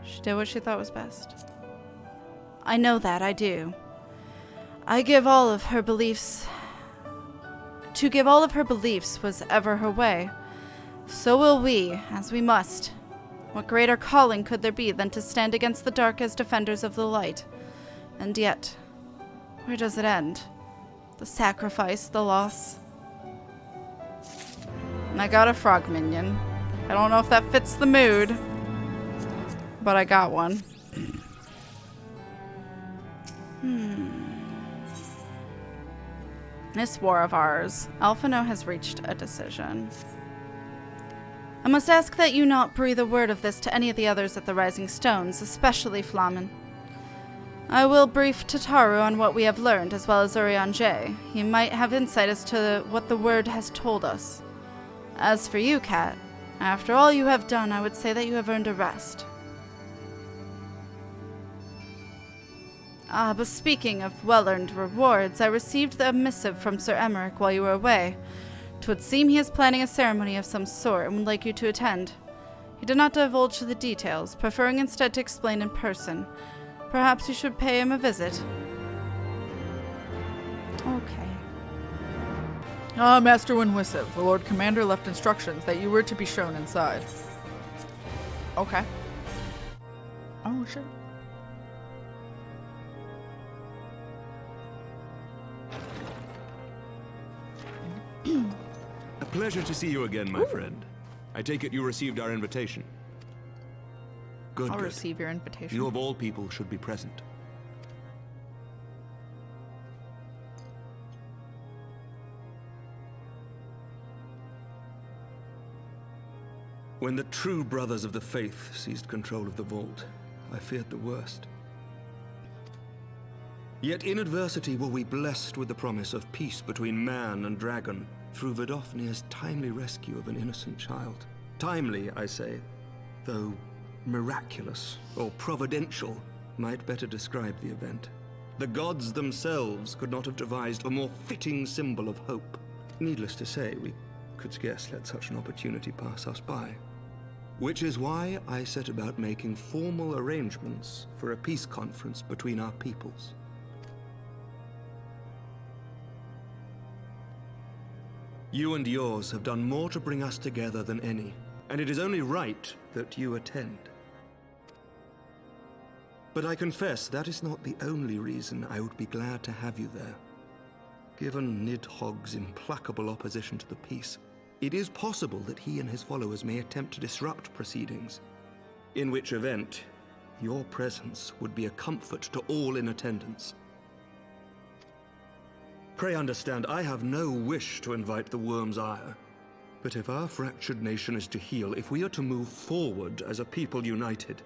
She did what she thought was best. I know that, I do. To give all of her beliefs was ever her way. So will we, as we must. What greater calling could there be than to stand against the dark as defenders of the light? And yet, where does it end? The sacrifice, the loss. I got a frog minion. I don't know if that fits the mood, but I got one. This war of ours, Alphino has reached a decision. I must ask that you not breathe a word of this to any of the others at the Rising Stones, especially Flamen. I will brief Tataru on what we have learned, as well as Urianger. He might have insight as to what the word has told us. As for you, Kat, after all you have done, I would say that you have earned a rest. But speaking of well-earned rewards, I received a missive from Sir Emmerich while you were away. 'Twould seem he is planning a ceremony of some sort and would like you to attend. He did not divulge the details, preferring instead to explain in person. Perhaps you should pay him a visit. Okay. Master Winwissive, the Lord Commander left instructions that you were to be shown inside. Okay. Oh, shit. A pleasure to see you again, my friend. I take it you received our invitation. Good. I'll receive your invitation. You of all people should be present. When the true brothers of the faith seized control of the vault, I feared the worst. Yet in adversity were we blessed with the promise of peace between man and dragon, through Vidofnia's timely rescue of an innocent child. Timely, I say, though miraculous or providential might better describe the event. The gods themselves could not have devised a more fitting symbol of hope. Needless to say, we could scarce let such an opportunity pass us by. Which is why I set about making formal arrangements for a peace conference between our peoples. You and yours have done more to bring us together than any, and it is only right that you attend. But I confess that is not the only reason I would be glad to have you there. Given Nidhogg's implacable opposition to the peace, it is possible that he and his followers may attempt to disrupt proceedings, in which event your presence would be a comfort to all in attendance. Pray understand, I have no wish to invite the worm's ire. But if our fractured nation is to heal, if we are to move forward as a people united,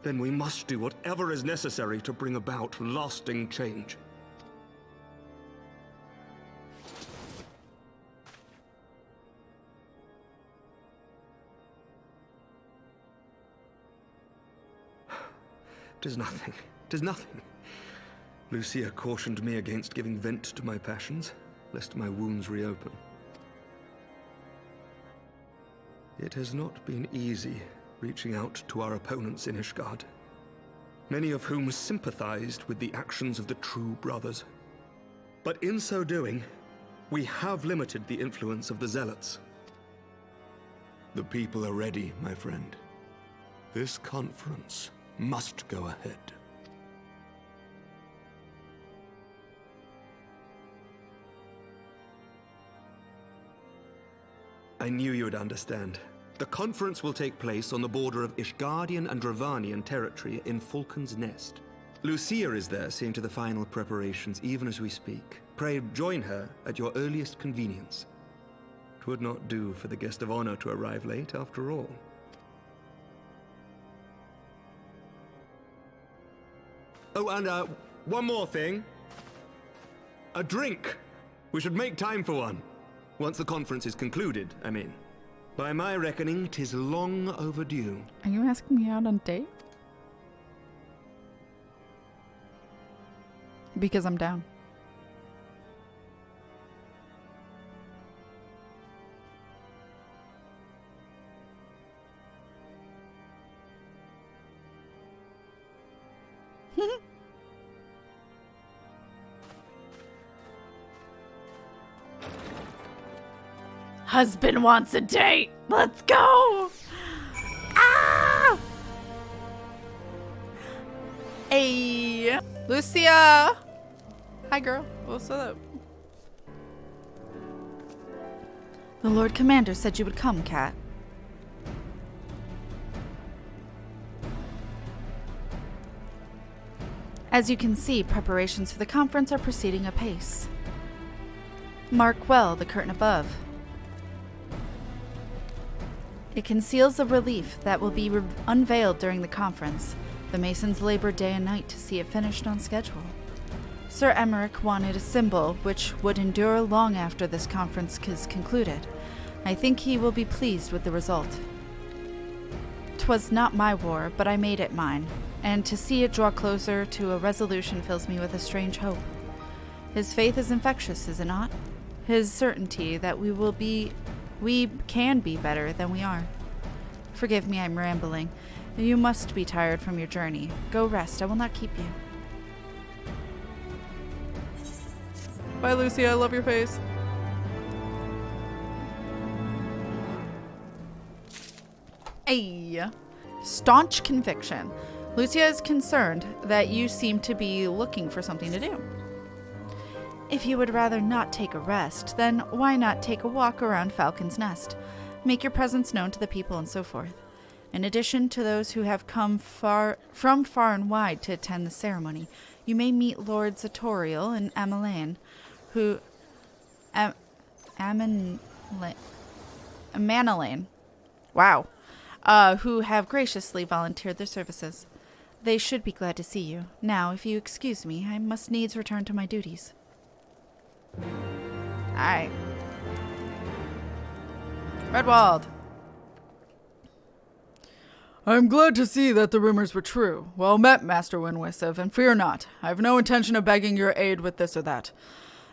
then we must do whatever is necessary to bring about lasting change. Tis nothing. 'Tis nothing. Lucia cautioned me against giving vent to my passions, lest my wounds reopen. It has not been easy reaching out to our opponents in Ishgard, many of whom sympathized with the actions of the true brothers. But in so doing, we have limited the influence of the zealots. The people are ready, my friend. This conference must go ahead. I knew you would understand. The conference will take place on the border of Ishgardian and Dravanian territory in Falcon's Nest. Lucia is there seeing to the final preparations even as we speak. Pray join her at your earliest convenience. 'Twould not do for the guest of honor to arrive late, after all. Oh, and one more thing. A drink! We should make time for one. Once the conference is concluded, I mean. By my reckoning, 'tis long overdue. Are you asking me out on a date? Because I'm down. Husband wants a date. Let's go. Ah! Hey, Lucia. Hi, girl. What's up? The Lord Commander said you would come, Kat. As you can see, preparations for the conference are proceeding apace. Mark well the curtain above. It conceals a relief that will be unveiled during the conference. The masons labor day and night to see it finished on schedule. Sir Emmerich wanted a symbol which would endure long after this conference is concluded. I think he will be pleased with the result. 'Twas not my war, but I made it mine, and to see it draw closer to a resolution fills me with a strange hope. His faith is infectious, is it not? His certainty that we can be better than we are. Forgive me, I'm rambling. You must be tired from your journey. Go rest, I will not keep you. Bye, Lucia. I love your face. Hey. Staunch conviction. Lucia is concerned that you seem to be looking for something to do. If you would rather not take a rest, then why not take a walk around Falcon's Nest? Make your presence known to the people and so forth. In addition to those who have come from far and wide to attend the ceremony, you may meet Lord Zatoriel and Emmanellain, who... Emmanellain. Wow. Who have graciously volunteered their services. They should be glad to see you. Now, if you excuse me, I must needs return to my duties. Alright. Redwald. I am glad to see that the rumors were true. Well met, Master Winwissive, and fear not. I have no intention of begging your aid with this or that.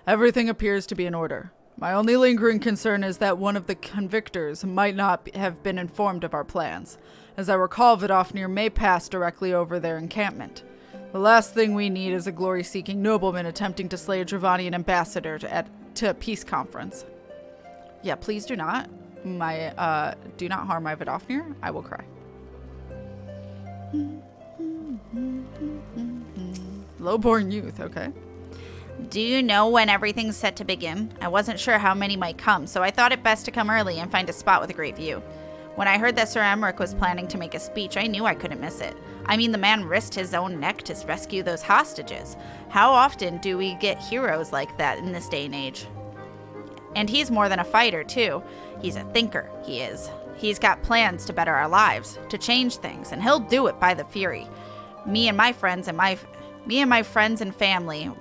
Everything appears to be in order. My only lingering concern is that one of the convictors might not have been informed of our plans. As I recall, Vidofnir may pass directly over their encampment. The last thing we need is a glory-seeking nobleman attempting to slay a Dravanian ambassador to a peace conference. Yeah, please do not. Do not harm my Vidofnir. I will cry. Lowborn youth, okay. Do you know when everything's set to begin? I wasn't sure how many might come, so I thought it best to come early and find a spot with a great view. When I heard that Sir Emmerich was planning to make a speech, I knew I couldn't miss it. I mean, the man risked his own neck to rescue those hostages. How often do we get heroes like that in this day and age? And he's more than a fighter, too. He's a thinker, he is. He's got plans to better our lives, to change things, and he'll do it by the Fury. Me and my friends and family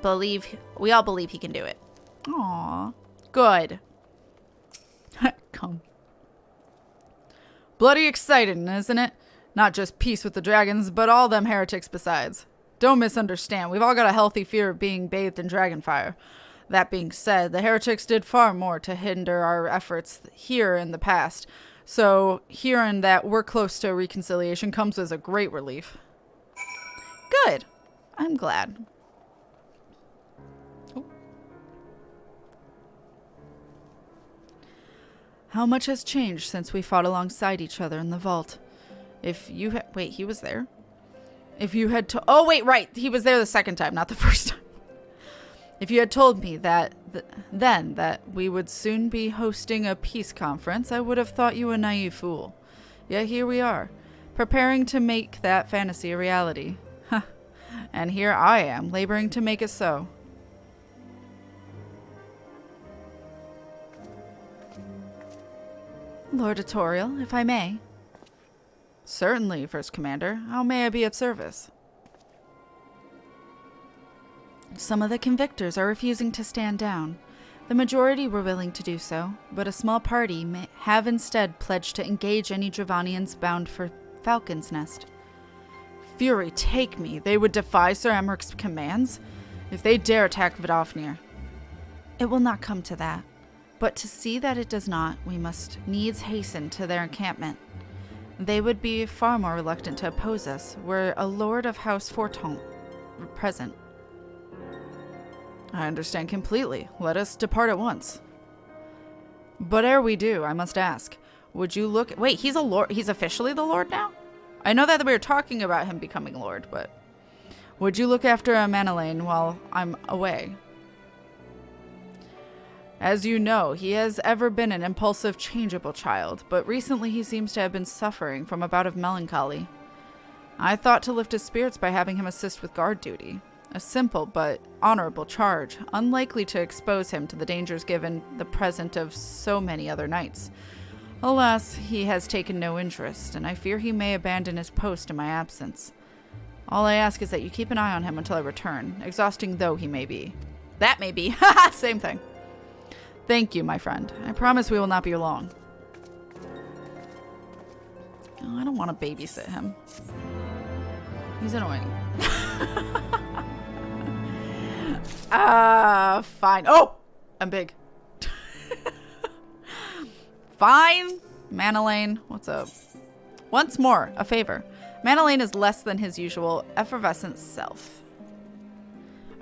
we all believe he can do it. Aw, good. Come. Bloody exciting, isn't it? Not just peace with the dragons, but all them heretics besides. Don't misunderstand, we've all got a healthy fear of being bathed in dragonfire. That being said, the heretics did far more to hinder our efforts here in the past, so hearing that we're close to reconciliation comes as a great relief. Good. I'm glad. Oh. How much has changed since we fought alongside each other in the vault? If you had... Wait, he was there? If you had to... Oh, wait, right. He was there the second time, not the first time. If you had told me that then that we would soon be hosting a peace conference, I would have thought you a naive fool. Yet here we are, preparing to make that fantasy a reality. And here I am, laboring to make it so. Lord Atorial, if I may. Certainly, First Commander. How may I be of service? Some of the convictors are refusing to stand down. The majority were willing to do so, but a small party have instead pledged to engage any Dravanians bound for Falcon's Nest. Fury take me, they would defy Sir Emmerich's commands? If they dare attack Vidofnir. It will not come to that, but to see that it does not, we must needs hasten to their encampment. They would be far more reluctant to oppose us, were a Lord of House Fortaunt present. I understand completely. Let us depart at once. But ere we do, I must ask, would you look... Wait, he's a lord. He's officially the lord now? I know that we were talking about him becoming lord, but... Would you look after Emmanellain while I'm away? As you know, he has ever been an impulsive, changeable child, but recently he seems to have been suffering from a bout of melancholy. I thought to lift his spirits by having him assist with guard duty. A simple but honorable charge, unlikely to expose him to the dangers given the present of so many other knights. Alas, he has taken no interest, and I fear he may abandon his post in my absence. All I ask is that you keep an eye on him until I return, exhausting though he may be. That may be. Haha, same thing. Thank you, my friend. I promise we will not be long. Oh, I don't want to babysit him. He's annoying. Fine. Oh! I'm big. Fine. Emmanellain, what's up? Once more, a favor. Emmanellain is less than his usual effervescent self.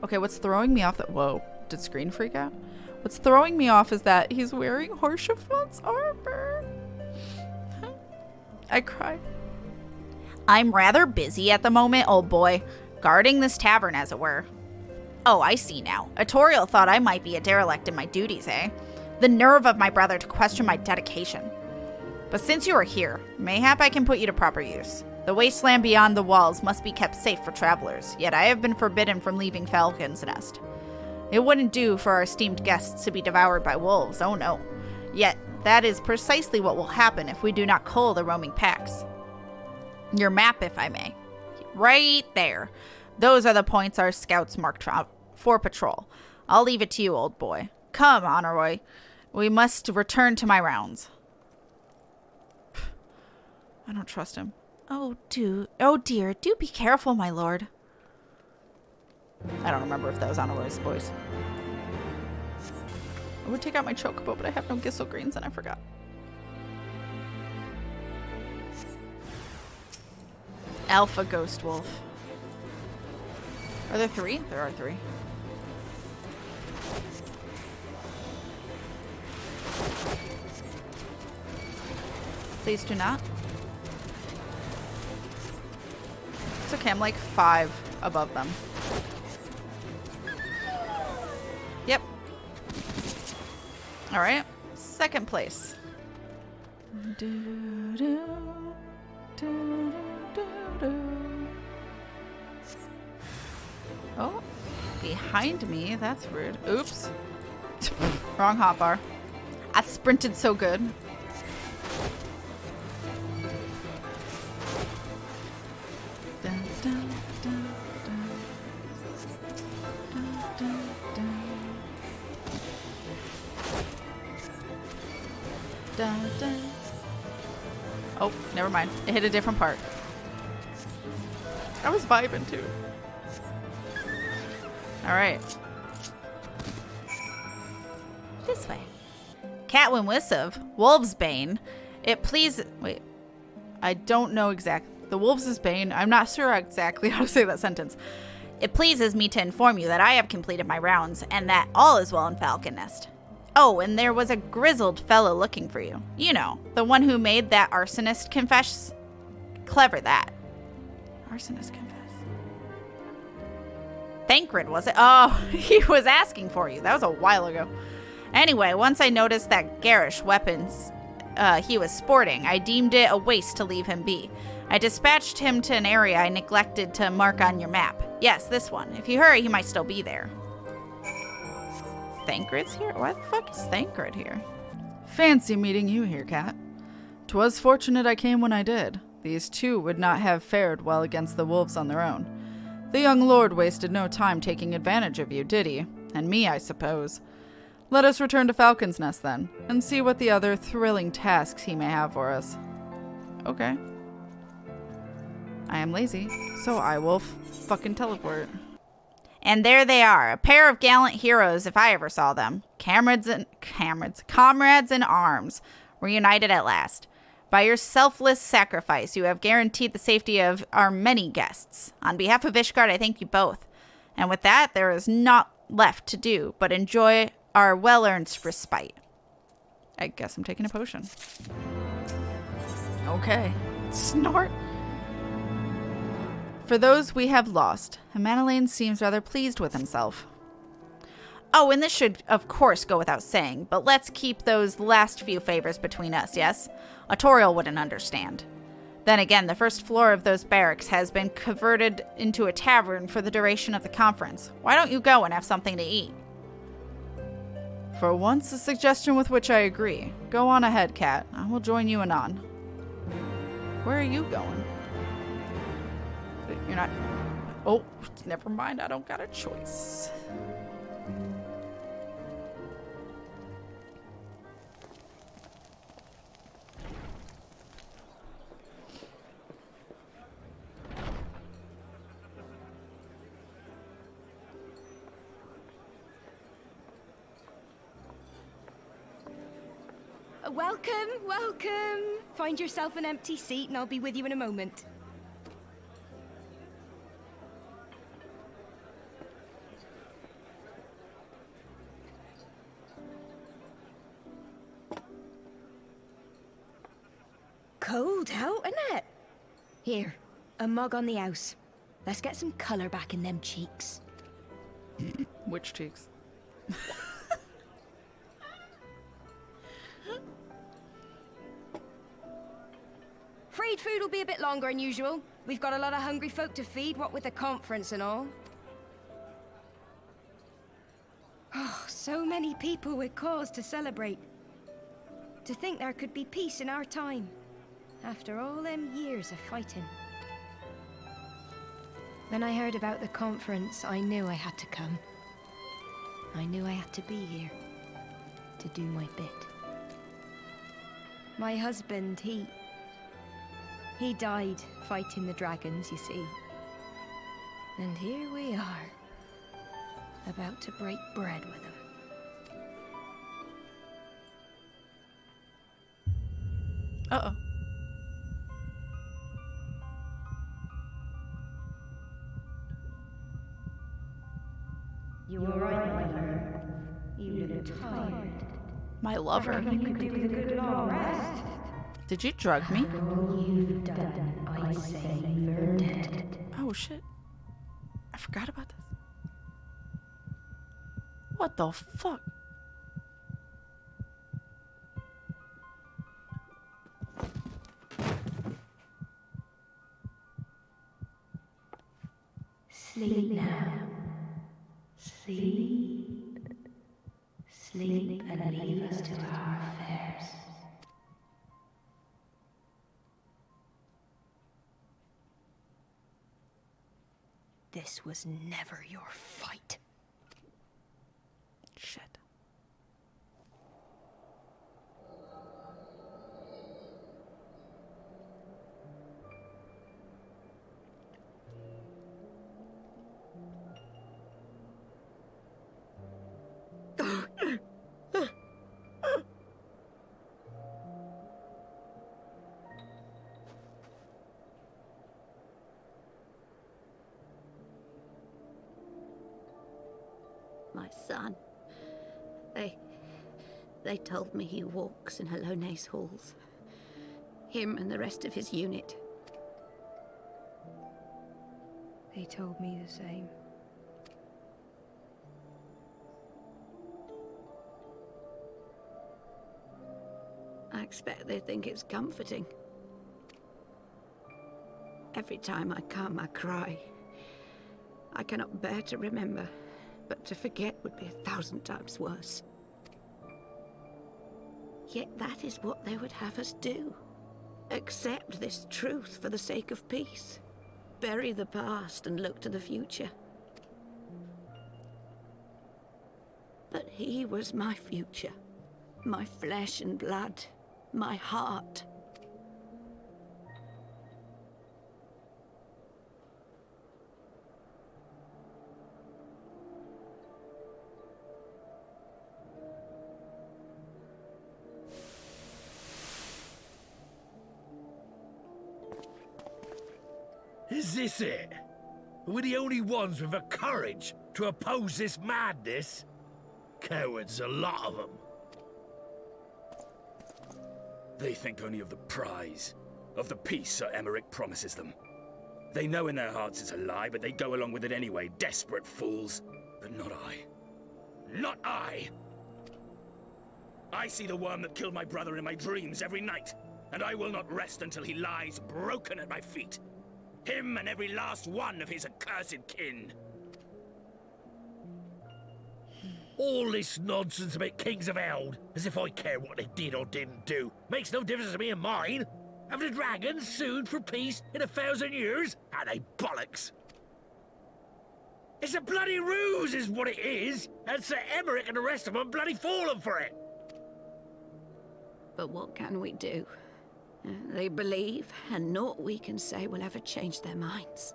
Okay, what's throwing me off that... Whoa. Did screen freak out? What's throwing me off is that he's wearing Harshafont's armor. I cry. I'm rather busy at the moment, old boy. Guarding this tavern, as it were. Oh, I see now. Atorial thought I might be a derelict in my duties, eh? The nerve of my brother to question my dedication. But since you are here, mayhap I can put you to proper use. The wasteland beyond the walls must be kept safe for travelers, yet I have been forbidden from leaving Falcon's Nest. It wouldn't do for our esteemed guests to be devoured by wolves, oh no. Yet, that is precisely what will happen if we do not cull the roaming packs. Your map, if I may. Right there. Those are the points our scouts marked for patrol. I'll leave it to you, old boy. Come, Honoroy. We must return to my rounds. I don't trust him. Oh, dear. Do be careful, my lord. I don't remember if that was Honor's voice. I would take out my chocobo, but I have no Gissel Greens and I forgot. Alpha Ghost Wolf. Are there 3? There are 3. Please do not. It's okay, I'm like 5 above them. Yep. Alright. Second place. Oh, behind me. That's rude. Oops. Wrong hotbar. I sprinted so good. Dun, dun, dun, dun. Dun, dun, dun. Dun, dun. Oh, never mind. It hit a different part. I was vibing too. Alright. This way. KatFTWynn Wissive. Wolf's Bane. It please... Wait. I don't know exactly. The Wolf's Bane. I'm not sure exactly how to say that sentence. It pleases me to inform you that I have completed my rounds and that all is well in Falcon Nest. Oh, and there was a grizzled fellow looking for you. You know, the one who made that arsonist confess. Clever that. Arsonist confess. Thancred, was it? Oh, he was asking for you. That was a while ago. Anyway, once I noticed that garish weapons he was sporting, I deemed it a waste to leave him be. I dispatched him to an area I neglected to mark on your map. Yes, this one. If you hurry, he might still be there. Thancred's here? Why the fuck is Thancred here? Fancy meeting you here, Kat. 'Twas fortunate I came when I did. These two would not have fared well against the wolves on their own. The young lord wasted no time taking advantage of you, did he? And me, I suppose. Let us return to Falcon's Nest, then, and see what the other thrilling tasks he may have for us. Okay. I am lazy, so I will fucking teleport. And there they are, a pair of gallant heroes if I ever saw them. Comrades in arms, reunited at last. By your selfless sacrifice, you have guaranteed the safety of our many guests. On behalf of Ishgard, I thank you both. And with that, there is naught left to do but enjoy our well-earned respite. I guess I'm taking a potion. Okay. Snort. For those we have lost, Emmanellain seems rather pleased with himself. Oh, and this should, of course, go without saying, but let's keep those last few favors between us, yes? A Toriel wouldn't understand. Then again, the first floor of those barracks has been converted into a tavern for the duration of the conference. Why don't you go and have something to eat? For once, a suggestion with which I agree. Go on ahead, Kat. I will join you anon. Where are you going? You're not... Oh, never mind. I don't got a choice. Welcome, welcome. Find yourself an empty seat and I'll be with you in a moment. Cold out, isn't it? Here, a mug on the house. Let's get some colour back in them cheeks. Which cheeks? Afraid food will be a bit longer than usual. We've got a lot of hungry folk to feed, what with the conference and all. Oh, so many people with cause to celebrate. To think there could be peace in our time, after all them years of fighting. When I heard about the conference, I knew I had to come. I knew I had to be here, to do my bit. My husband, He died fighting the dragons, you see. And here we are, about to break bread with him. Uh-oh. You were right, my lover. You look tired. My lover? You could do with a good long rest. Did you drug me? After all you've done, I say you've earned it. Oh, shit. I forgot about this. What the fuck? Sleep now. Sleep. Sleep and leave us to our affairs. This was never your fight. Shit. My son. They told me he walks in Hellone's halls. Him and the rest of his unit. They told me the same. I expect they think it's comforting. Every time I come, I cry. I cannot bear to remember, but to forget would be 1,000 times worse. Yet that is what they would have us do. Accept this truth for the sake of peace. Bury the past and look to the future. But he was my future. My flesh and blood. My heart. Is this it? We're the only ones with the courage to oppose this madness? Cowards, a lot of them. They think only of the prize, of the peace Sir Emmerich promises them. They know in their hearts it's a lie, but they go along with it anyway, desperate fools. But not I. Not I! I see the worm that killed my brother in my dreams every night, and I will not rest until he lies broken at my feet. Him and every last one of his accursed kin. All this nonsense about Kings of Eld, as if I care what they did or didn't do. Makes no difference to me and mine. Have the dragons sued for peace in 1,000 years? Are they bollocks? It's a bloody ruse is what it is, and Sir Emmerich and the rest of them bloody fallen for it. But what can we do? They believe, and naught we can say will ever change their minds.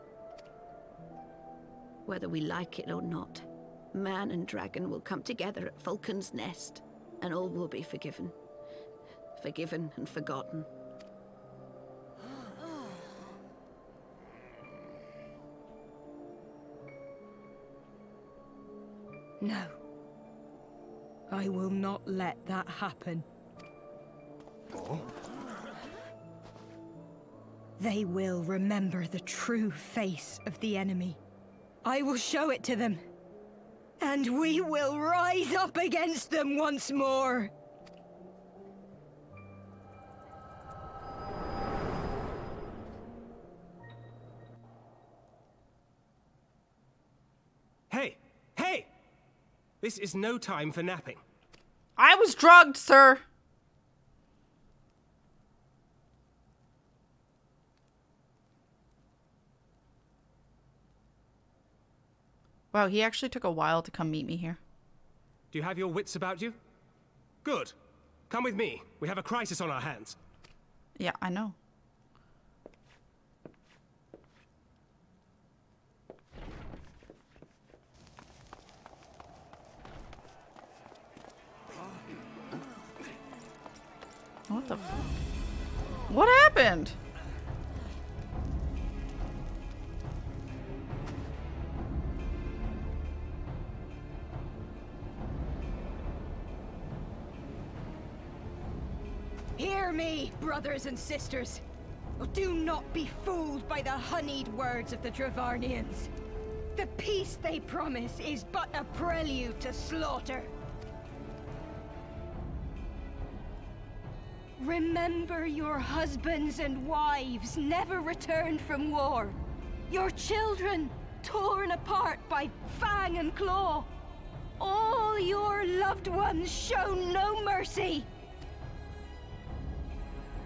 Whether we like it or not, man and dragon will come together at Vulcan's Nest, and all will be forgiven. Forgiven and forgotten. No. I will not let that happen. Oh? They will remember the true face of the enemy. I will show it to them. And we will rise up against them once more. Hey! Hey! This is no time for napping. I was drugged, sir. Wow, he actually took a while to come meet me here. Do you have your wits about you? Good. Come with me. We have a crisis on our hands. Yeah, I know. What the fuck? What happened? Hear me, brothers and sisters. Do not be fooled by the honeyed words of the Dravarnians. The peace they promise is but a prelude to slaughter. Remember your husbands and wives never returned from war. Your children torn apart by fang and claw. All your loved ones shown no mercy.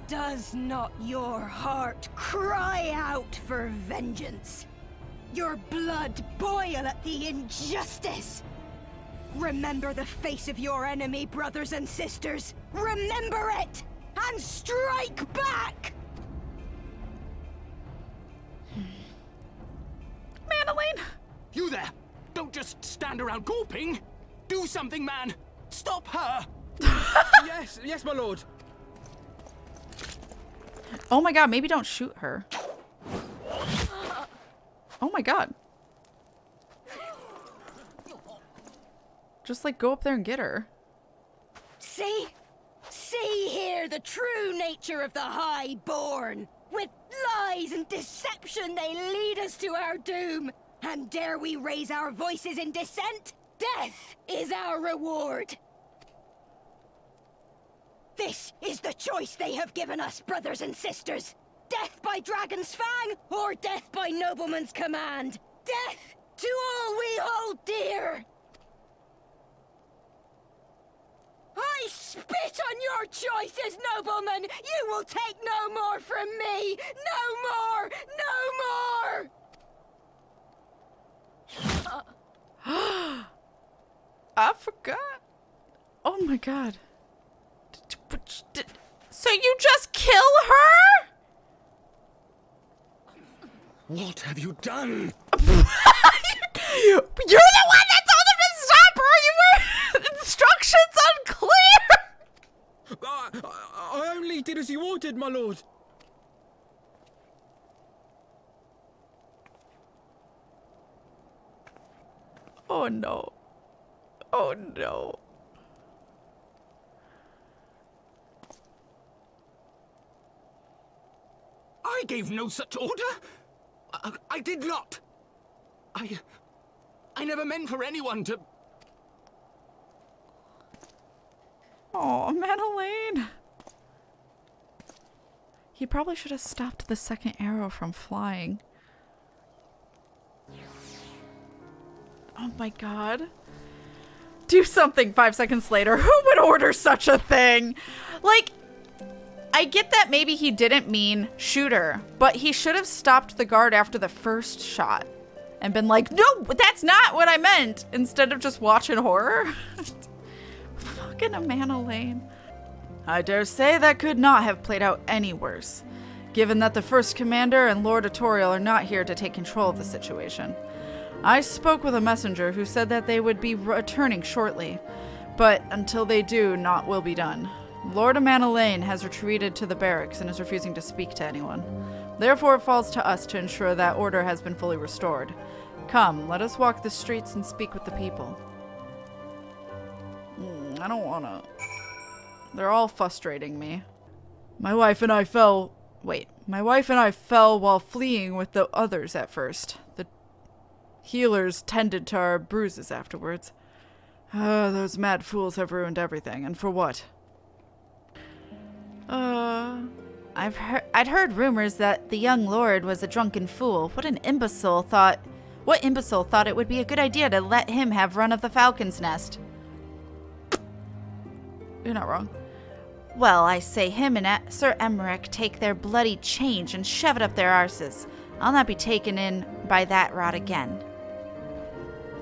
Does not your heart cry out for vengeance? Your blood boil at the injustice? Remember the face of your enemy, brothers and sisters. Remember it! And strike back! Emmanellain! You there! Don't just stand around gawping! Do something, man! Stop her! Yes, my lord. Oh my god, maybe don't shoot her. Oh my god. Just like go up there and get her. See? See here the true nature of the Highborn. With lies and deception they lead us to our doom. And dare we raise our voices in dissent? Death is our reward. This is the choice they have given us, brothers and sisters. Death by dragon's fang, or death by nobleman's command. Death to all we hold dear. I spit on your choices, noblemen! You will take no more from me! No more! No more! I forgot. Oh my god. So you just kill her? What have you done? You're the one that told him to stop her! You were instructions unclear! I only did as you ordered, my lord. Oh no. Oh no. I gave no such order. I did not. I never meant for anyone to... Oh, Emmanellain. He probably should have stopped the second arrow from flying. Oh my god. Do something 5 seconds later. Who would order such a thing? Like, I get that maybe he didn't mean shoot her, but he should have stopped the guard after the first shot and been like, no, that's not what I meant, instead of just watching horror. Fucking Emmanellain. I dare say that could not have played out any worse, given that the first commander and Lord Atorial are not here to take control of the situation. I spoke with a messenger who said that they would be returning shortly, but until they do, naught will be done. Lord Emmanellain has retreated to the barracks and is refusing to speak to anyone. Therefore, it falls to us to ensure that order has been fully restored. Come, let us walk the streets and speak with the people. I don't wanna. They're all frustrating me. My wife and I fell while fleeing with the others at first. The healers tended to our bruises afterwards. Those mad fools have ruined everything, and for what? I'd heard rumors that the young lord was a drunken fool. What imbecile thought it would be a good idea to let him have run of the Falcon's Nest? You're not wrong. Well, I say him and Sir Emmerich take their bloody change and shove it up their arses. I'll not be taken in by that rot again.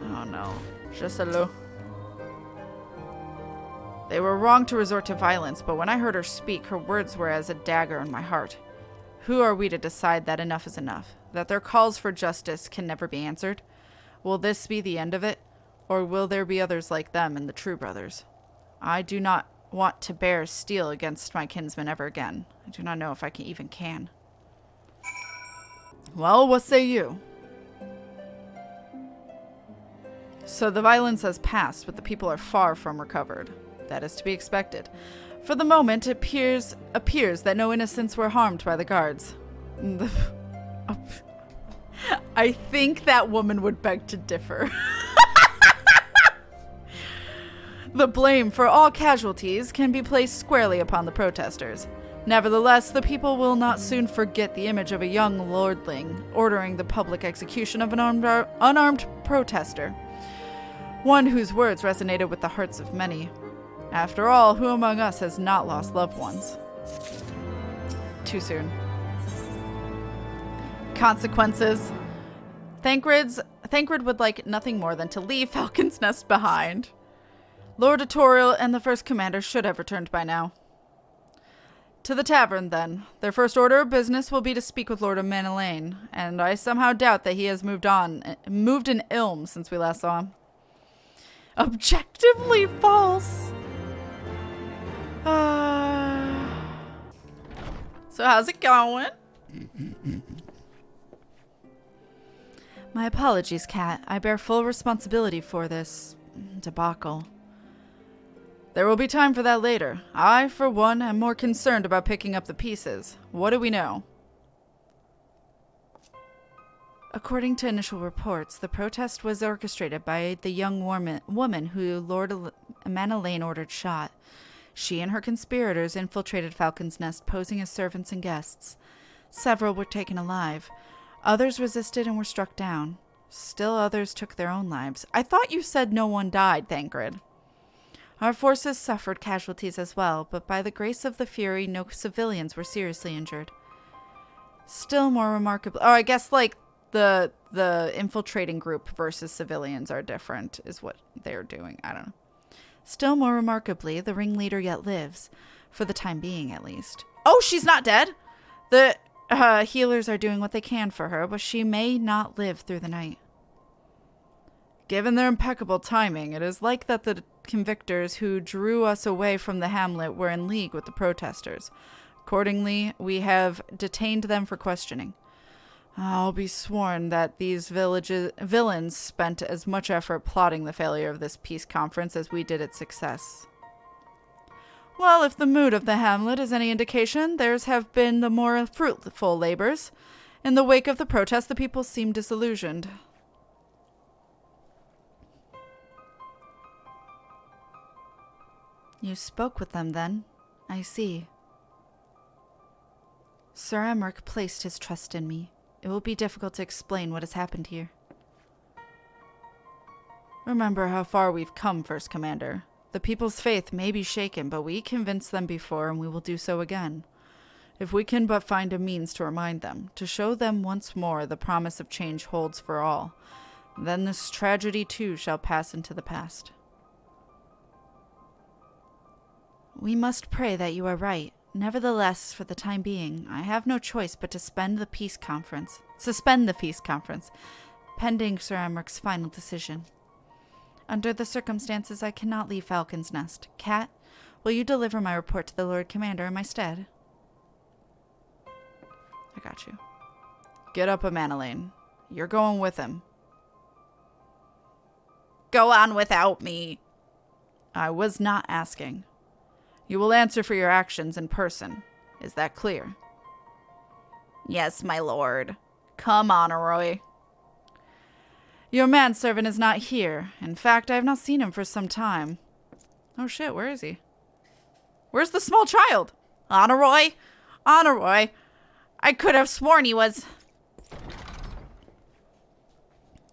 Oh no. Just a little. They were wrong to resort to violence, but when I heard her speak, her words were as a dagger in my heart. Who are we to decide that enough is enough? That their calls for justice can never be answered? Will this be the end of it? Or will there be others like them and the true brothers? I do not want to bear steel against my kinsman ever again. I do not know if I can. Well, what say you? So the violence has passed, but the people are far from recovered. That is to be expected. For the moment, it appears that no innocents were harmed by the guards. I think that woman would beg to differ. The blame for all casualties can be placed squarely upon the protesters. Nevertheless, the people will not soon forget the image of a young lordling ordering the public execution of an unarmed protester. One whose words resonated with the hearts of many. After all, who among us has not lost loved ones? Too soon. Consequences. Thancred would like nothing more than to leave Falcon's Nest behind. Lord Atorial and the first commander should have returned by now. To the tavern, then. Their first order of business will be to speak with Lord Emmanellain, and I somehow doubt that he has moved in Ilm since we last saw him. Objectively false. So how's it going? My apologies, Kat. I bear full responsibility for this debacle. There will be time for that later. I, for one, am more concerned about picking up the pieces. What do we know? According to initial reports, the protest was orchestrated by the young woman who Lord Emmanellain ordered shot. She and her conspirators infiltrated Falcon's Nest, posing as servants and guests. Several were taken alive. Others resisted and were struck down. Still others took their own lives. I thought you said no one died, Thancred. Our forces suffered casualties as well, but by the grace of the Fury, no civilians were seriously injured. Still more remarkably... Oh, I guess, like, the infiltrating group versus civilians are different, is what they're doing. I don't know. Still more remarkably, the ringleader yet lives. For the time being, at least. Oh, she's not dead! The healers are doing what they can for her, but she may not live through the night. Given their impeccable timing, it is like that the convictors who drew us away from the hamlet were in league with the protesters. Accordingly, we have detained them for questioning. I'll be sworn that these villains spent as much effort plotting the failure of this peace conference as we did its success. Well, if the mood of the hamlet is any indication, theirs have been the more fruitful labors. In the wake of the protest, the people seem disillusioned. You spoke with them, then? I see. Sir Emmerich placed his trust in me. It will be difficult to explain what has happened here. Remember how far we've come, First Commander. The people's faith may be shaken, but we convinced them before, and we will do so again. If we can but find a means to remind them, to show them once more the promise of change holds for all, then this tragedy too shall pass into the past. We must pray that you are right. Nevertheless, for the time being, I have no choice but to suspend the peace conference, pending Sir Emmerich's final decision. Under the circumstances, I cannot leave Falcon's Nest. Kat, will you deliver my report to the Lord Commander in my stead? I got you. Get up, Emmanellain. You're going with him. Go on without me. I was not asking. You will answer for your actions in person. Is that clear? Yes, my lord. Come on, Roy. Your manservant is not here. In fact, I have not seen him for some time. Oh shit, where is he? Where's the small child? Honorroy? Honorroy? I could have sworn he was...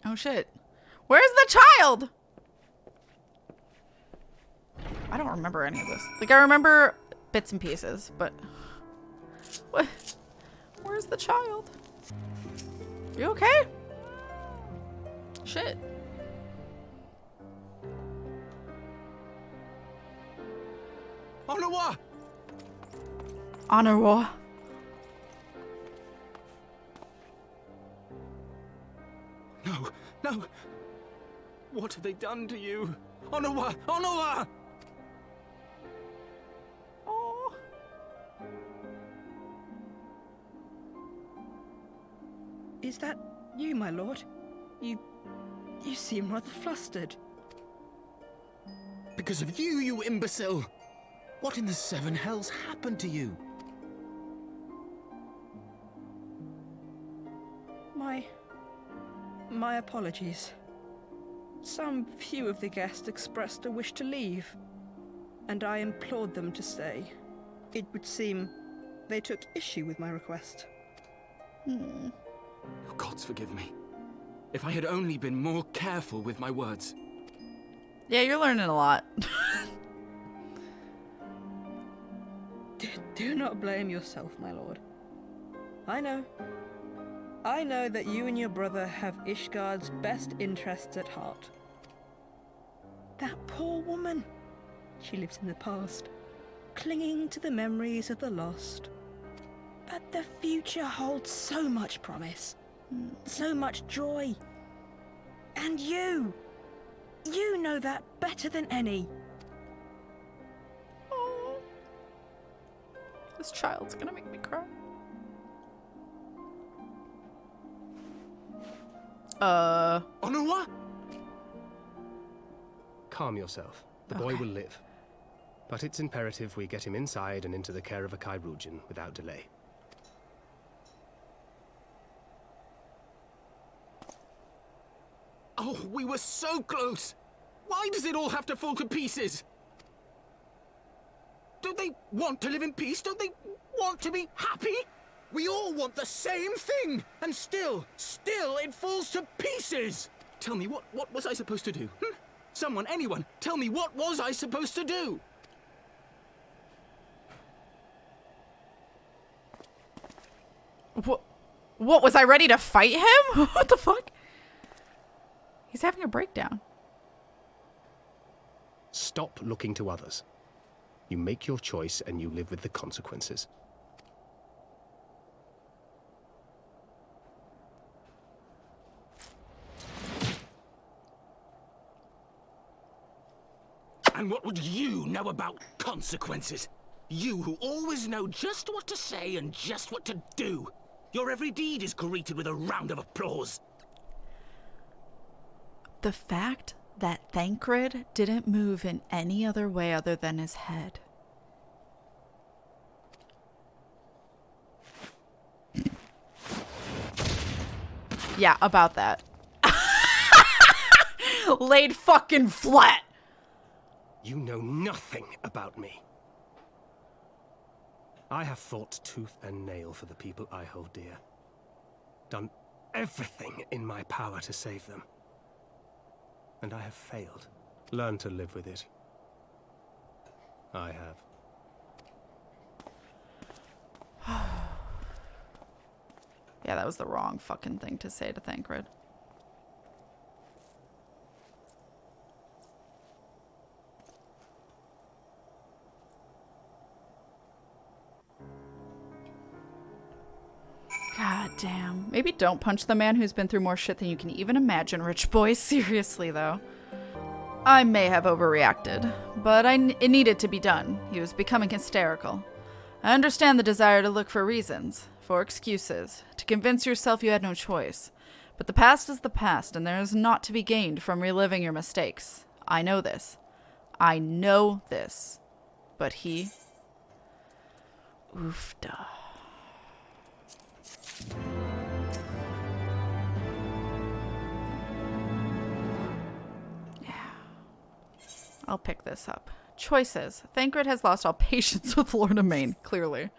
Oh shit. Where's the child? I don't remember any of this. Like, I remember bits and pieces, but... What? Where's the child? You okay? Shit. Honorroy! Honorroy. No, no! What have they done to you? Honorroy! Honorroy! Is that you, my lord? You seem rather flustered. Because of you, you imbecile! What in the seven hells happened to you? My apologies. Some few of the guests expressed a wish to leave, and I implored them to stay. It would seem they took issue with my request. Oh, gods forgive me. If I had only been more careful with my words. Yeah, you're learning a lot. Do not blame yourself, my lord. I know that you and your brother have Ishgard's best interests at heart. That poor woman. She lives in the past, clinging to the memories of the lost. But the future holds so much promise, so much joy. And you know that better than any. Oh, this child's gonna make me cry. Onua? Calm yourself. The boy will live. But it's imperative we get him inside and into the care of a Chirurgeon without delay. Oh, we were so close! Why does it all have to fall to pieces? Don't they want to live in peace? Don't they want to be happy? We all want the same thing! And still it falls to pieces! Tell me, what was I supposed to do? Someone, anyone, tell me, what was I supposed to do? What was I ready to fight him? What the fuck? He's having a breakdown. Stop looking to others. You make your choice and you live with the consequences. And what would you know about consequences? You who always know just what to say and just what to do. Your every deed is greeted with a round of applause. The fact that Thancred didn't move in any other way other than his head. Yeah, about that. Laid fucking flat. You know nothing about me. I have fought tooth and nail for the people I hold dear. Done everything in my power to save them. And I have failed. Learn to live with it. I have. Yeah, that was the wrong fucking thing to say to Thancred. God damn. Maybe don't punch the man who's been through more shit than you can even imagine, rich boy. Seriously, though. I may have overreacted, but it needed to be done. He was becoming hysterical. I understand the desire to look for reasons, for excuses, to convince yourself you had no choice. But the past is the past, and there is naught to be gained from reliving your mistakes. I know this. I know this. But he... Oofda. Yeah. I'll pick this up. Choices. Thancred has lost all patience with Lord Emmanellain, clearly.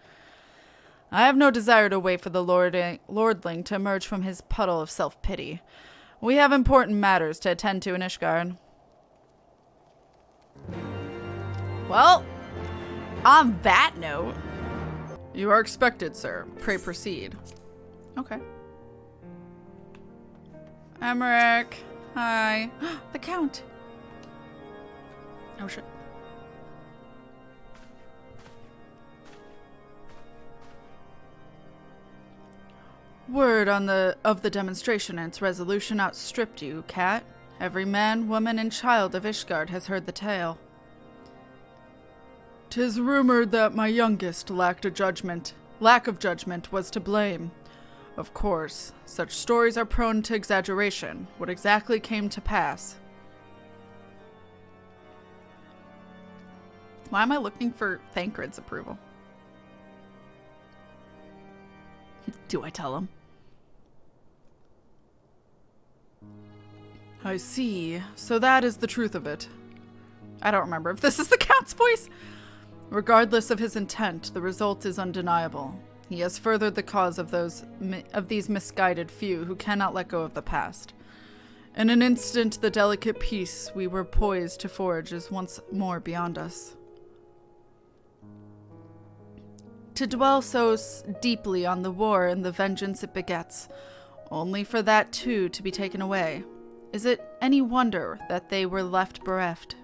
I have no desire to wait for the lordling to emerge from his puddle of self-pity. We have important matters to attend to in Ishgard. Well, on that note... You are expected, sir. Pray proceed. Okay. Emmerich. Hi. The Count. Oh, shit. Word of the demonstration and its resolution outstripped you, Kat. Every man, woman, and child of Ishgard has heard the tale. 'Tis rumored that my youngest lack of judgment was to blame. Of course, such stories are prone to exaggeration. What exactly came to pass? Why am I looking for Thancred's approval? Do I tell him? I see. So that is the truth of it. I don't remember if this is the Count's voice. Regardless of his intent, the result is undeniable. He has furthered the cause of these misguided few who cannot let go of the past. In an instant, the delicate peace we were poised to forge is once more beyond us. To dwell so deeply on the war and the vengeance it begets, only for that too to be taken away, is it any wonder that they were left bereft?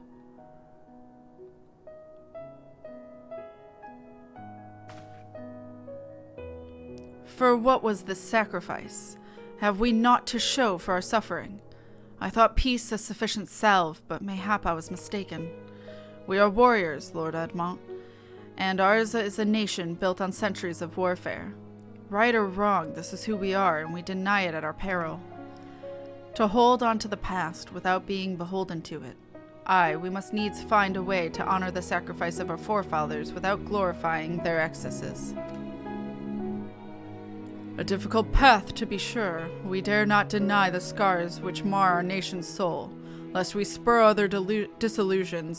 For what was this sacrifice? Have we naught to show for our suffering? I thought peace a sufficient salve, but mayhap I was mistaken. We are warriors, Lord Edmont, and ours is a nation built on centuries of warfare. Right or wrong, this is who we are, and we deny it at our peril. To hold on to the past without being beholden to it. Aye, we must needs find a way to honor the sacrifice of our forefathers without glorifying their excesses. A difficult path, to be sure. We dare not deny the scars which mar our nation's soul, lest we spur other disillusioned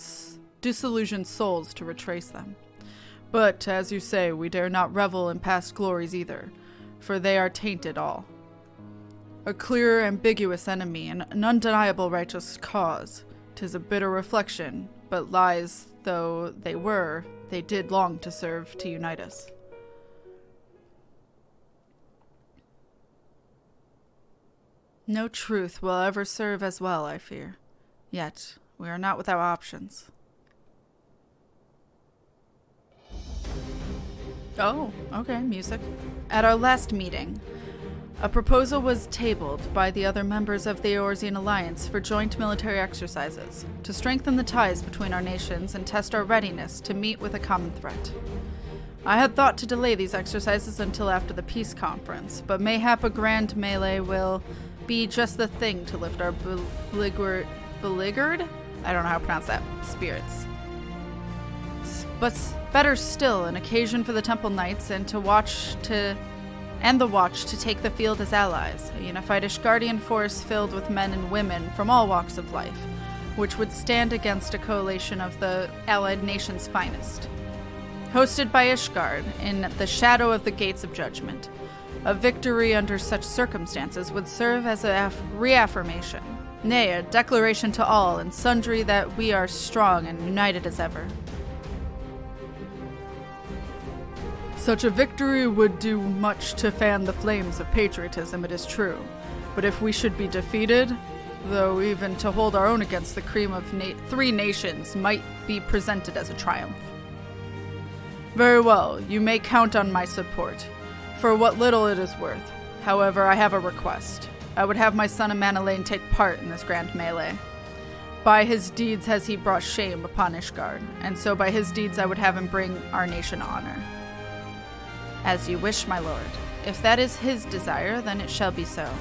souls to retrace them. But, as you say, we dare not revel in past glories either, for they are tainted all. A clear, ambiguous enemy, and an undeniable righteous cause. 'Tis a bitter reflection, but lies though they were, they did long to serve to unite us. No truth will ever serve as well, I fear. Yet, we are not without options. Oh, okay, music. At our last meeting, a proposal was tabled by the other members of the Eorzean Alliance for joint military exercises, to strengthen the ties between our nations and test our readiness to meet with a common threat. I had thought to delay these exercises until after the peace conference, but mayhap a grand melee will be just the thing to lift our beleaguered? I don't know how to pronounce that. Spirits. But better still, an occasion for the Temple Knights and the Watch to take the field as allies, a unified Ishgardian force filled with men and women from all walks of life, which would stand against a coalition of the allied nations' finest. Hosted by Ishgard, in the shadow of the Gates of Judgment, a victory under such circumstances would serve as a reaffirmation, nay, a declaration to all and sundry that we are strong and united as ever. Such a victory would do much to fan the flames of patriotism, it is true, but if we should be defeated, though even to hold our own against the cream of three nations might be presented as a triumph. Very well, you may count on my support, for what little it is worth. However, I have a request. I would have my son Emmanellain take part in this grand melee. By his deeds has he brought shame upon Ishgard, and so by his deeds I would have him bring our nation honor. As you wish, my lord. If that is his desire, then it shall be so.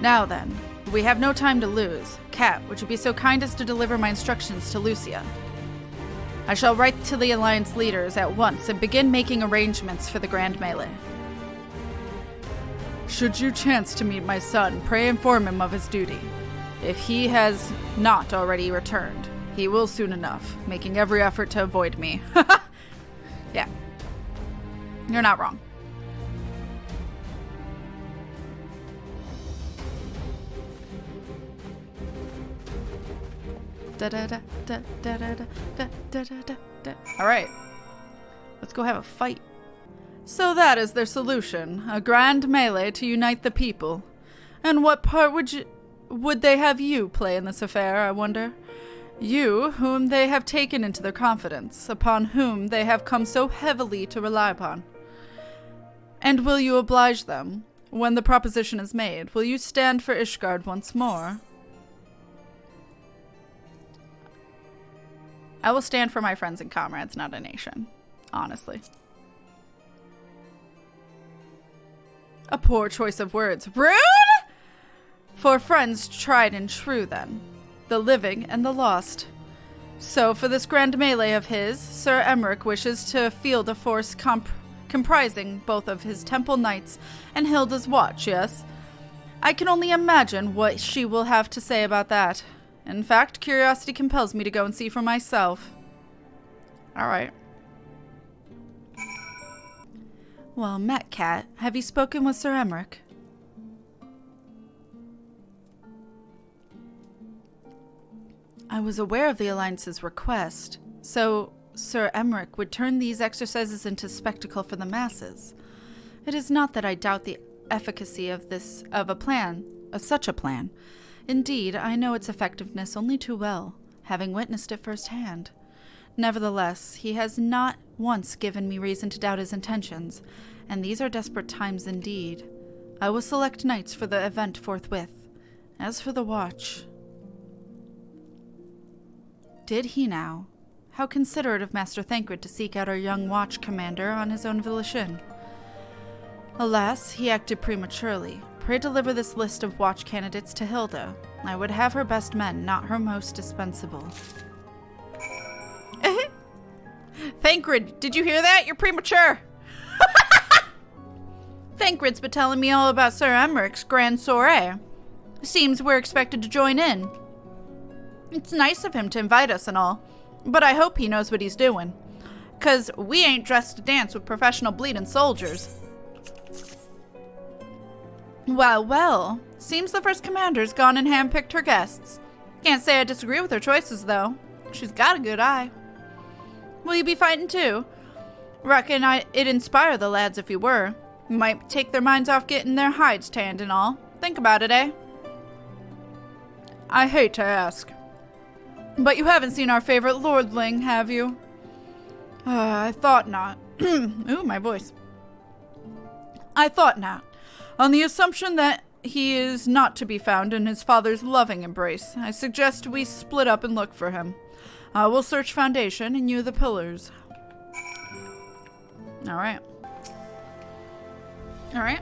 Now then, we have no time to lose. Kat, would you be so kind as to deliver my instructions to Lucia? I shall write to the Alliance leaders at once and begin making arrangements for the grand melee. Should you chance to meet my son, pray inform him of his duty. If he has not already returned, he will soon enough, making every effort to avoid me. Yeah. You're not wrong. Alright. Let's go have a fight. So that is their solution. A grand melee to unite the people. And what part would they have you play in this affair, I wonder? You, whom they have taken into their confidence, upon whom they have come so heavily to rely upon. And will you oblige them? When the proposition is made, will you stand for Ishgard once more? I will stand for my friends and comrades, not a nation. Honestly. A poor choice of words. Rude? For friends tried and true, then. The living and the lost. So, for this grand melee of his, Sir Emmerich wishes to field a force comprising both of his temple knights and Hilda's watch, yes? I can only imagine what she will have to say about that. In fact, curiosity compels me to go and see for myself. Alright. Well, met, Kat. Have you spoken with Sir Emmerich? I was aware of the Alliance's request, so Sir Emmerich would turn these exercises into spectacle for the masses. It is not that I doubt the efficacy of such a plan. Indeed, I know its effectiveness only too well, having witnessed it firsthand. Nevertheless, he has not once given me reason to doubt his intentions, and these are desperate times indeed. I will select knights for the event forthwith. As for the watch... Did he now? How considerate of Master Thancred to seek out our young watch commander on his own volition. Alas, he acted prematurely. Pray deliver this list of watch candidates to Hilda. I would have her best men, not her most dispensable. Thancred, did you hear that? You're premature! Thancred's been telling me all about Sir Emmerich's grand soiree. Seems we're expected to join in. It's nice of him to invite us and all, but I hope he knows what he's doing. 'Cause we ain't dressed to dance with professional bleeding soldiers. Well, well, seems the first commander's gone and handpicked her guests. Can't say I disagree with her choices, though. She's got a good eye. Will you be fighting too? Reckon it'd inspire the lads if you were. Might take their minds off getting their hides tanned and all. Think about it, eh? I hate to ask, but you haven't seen our favorite lordling, have you? I thought not. Ooh, my voice. I thought not. On the assumption that he is not to be found in his father's loving embrace, I suggest we split up and look for him. I will search foundation and you the pillars. Alright. Alright.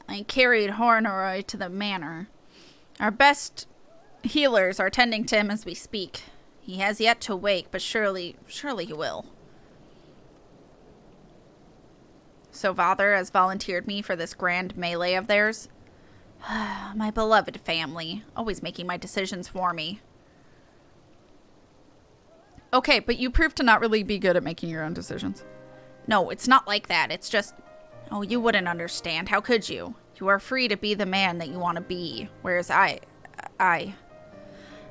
I carried Hornoroy to the manor. Our best healers are tending to him as we speak. He has yet to wake, but surely he will. So Father has volunteered me for this grand melee of theirs. My beloved family, always making my decisions for me. Okay, but you proved to not really be good at making your own decisions. No, it's not like that. It's just... Oh, you wouldn't understand. How could you? You are free to be the man that you want to be, whereas I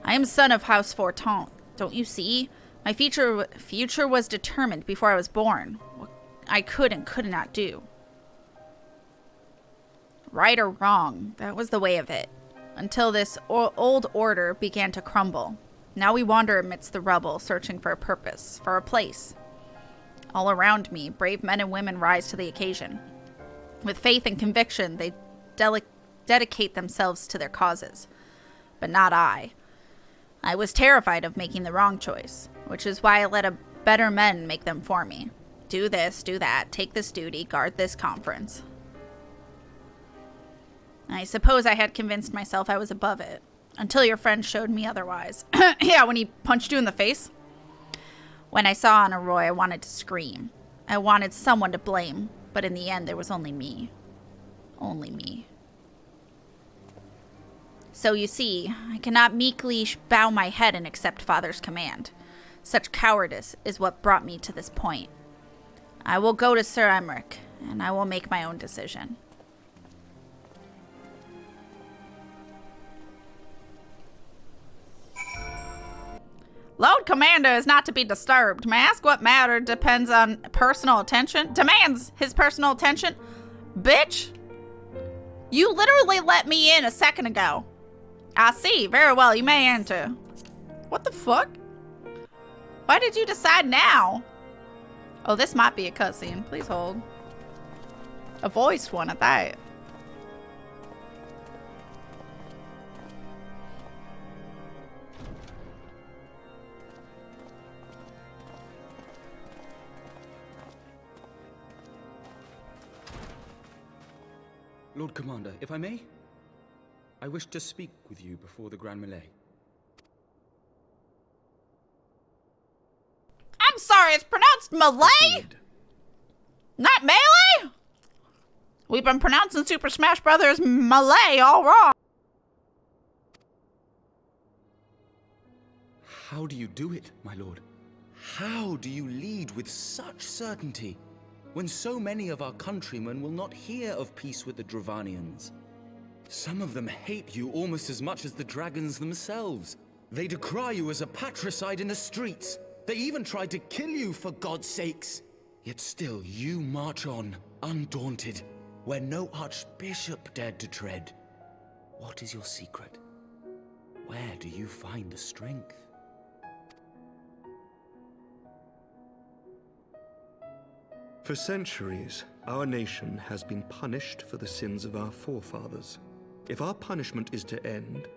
am son of House Forton. Don't you see? My future was determined before I was born. What I could and could not do. Right or wrong, that was the way of it. Until this old order began to crumble. Now we wander amidst the rubble, searching for a purpose, for a place. All around me, brave men and women rise to the occasion. With faith and conviction, they dedicate themselves to their causes. But not I. I was terrified of making the wrong choice, which is why I let a better men make them for me. Do this, do that, take this duty, guard this conference. I suppose I had convinced myself I was above it, until your friend showed me otherwise. Yeah, when he punched you in the face. When I saw Honoroy, I wanted to scream. I wanted someone to blame, but in the end, there was only me. Only me. So you see, I cannot meekly bow my head and accept Father's command. Such cowardice is what brought me to this point. I will go to Sir Emmerich, and I will make my own decision. Lord Commander is not to be disturbed. May I ask what matter depends on personal attention? Demands his personal attention? Bitch! You literally let me in a second ago. I see. Very well, you may enter. What the fuck? Why did you decide now? Oh, this might be a cutscene. Please hold. A voiced one at that. Lord Commander, if I may? I wish to speak with you before the Grand Melee. I'm sorry, it's pronounced Malay? Not Melee? We've been pronouncing Super Smash Brothers Malay all wrong. How do you do it, my lord? How do you lead with such certainty, when so many of our countrymen will not hear of peace with the Dravanians? Some of them hate you almost as much as the dragons themselves. They decry you as a patricide in the streets. They even tried to kill you, for God's sakes. Yet still you march on, undaunted, where no archbishop dared to tread. What is your secret? Where do you find the strength? For centuries, our nation has been punished for the sins of our forefathers. If our punishment is to end,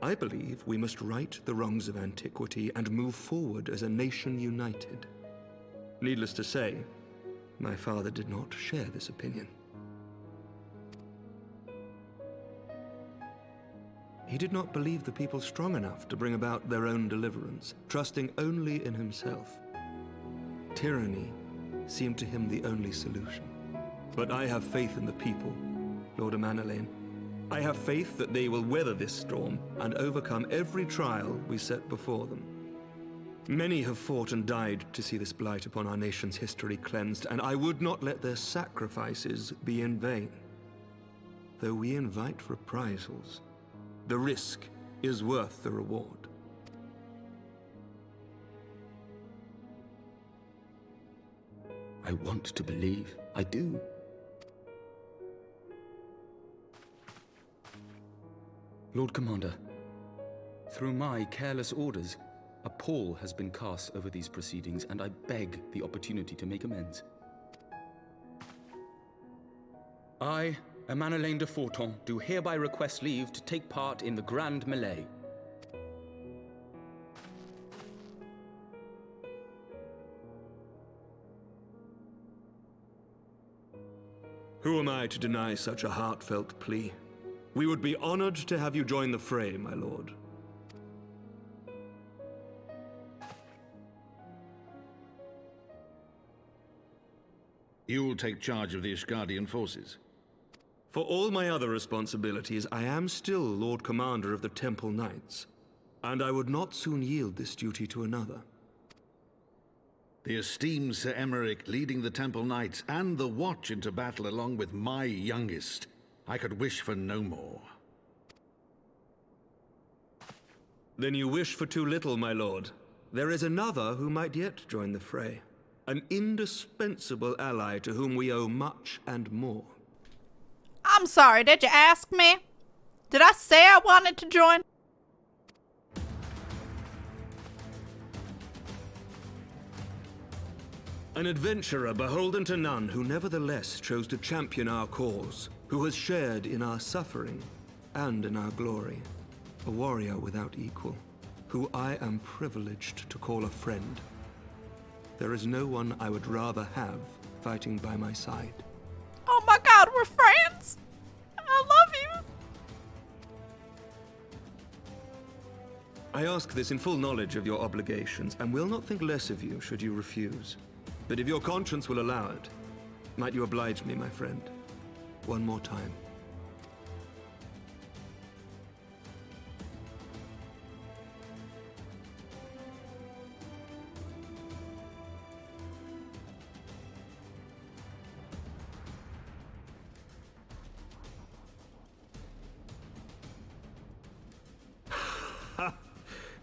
I believe we must right the wrongs of antiquity and move forward as a nation united. Needless to say, my father did not share this opinion. He did not believe the people strong enough to bring about their own deliverance, trusting only in himself. Tyranny seemed to him the only solution. But I have faith in the people, Lord Emmanellain. I have faith that they will weather this storm and overcome every trial we set before them. Many have fought and died to see this blight upon our nation's history cleansed, and I would not let their sacrifices be in vain. Though we invite reprisals, the risk is worth the reward. I want to believe. I do. Lord Commander, through my careless orders, a pall has been cast over these proceedings, and I beg the opportunity to make amends. I, Emmanellain de Forton, do hereby request leave to take part in the Grand Melee. Who am I to deny such a heartfelt plea? We would be honored to have you join the fray, my lord. You will take charge of the Ishgardian forces? For all my other responsibilities, I am still Lord Commander of the Temple Knights, and I would not soon yield this duty to another. The esteemed Sir Emmerich leading the Temple Knights and the Watch into battle along with my youngest. I could wish for no more. Then you wish for too little, my lord. There is another who might yet join the fray. An indispensable ally to whom we owe much and more. I'm sorry, did you ask me? Did I say I wanted to join? An adventurer beholden to none who nevertheless chose to champion our cause, who has shared in our suffering and in our glory. A warrior without equal, who I am privileged to call a friend. There is no one I would rather have fighting by my side. Oh my God, we're friends! I love you! I ask this in full knowledge of your obligations, and will not think less of you should you refuse. But if your conscience will allow it, might you oblige me, my friend, one more time?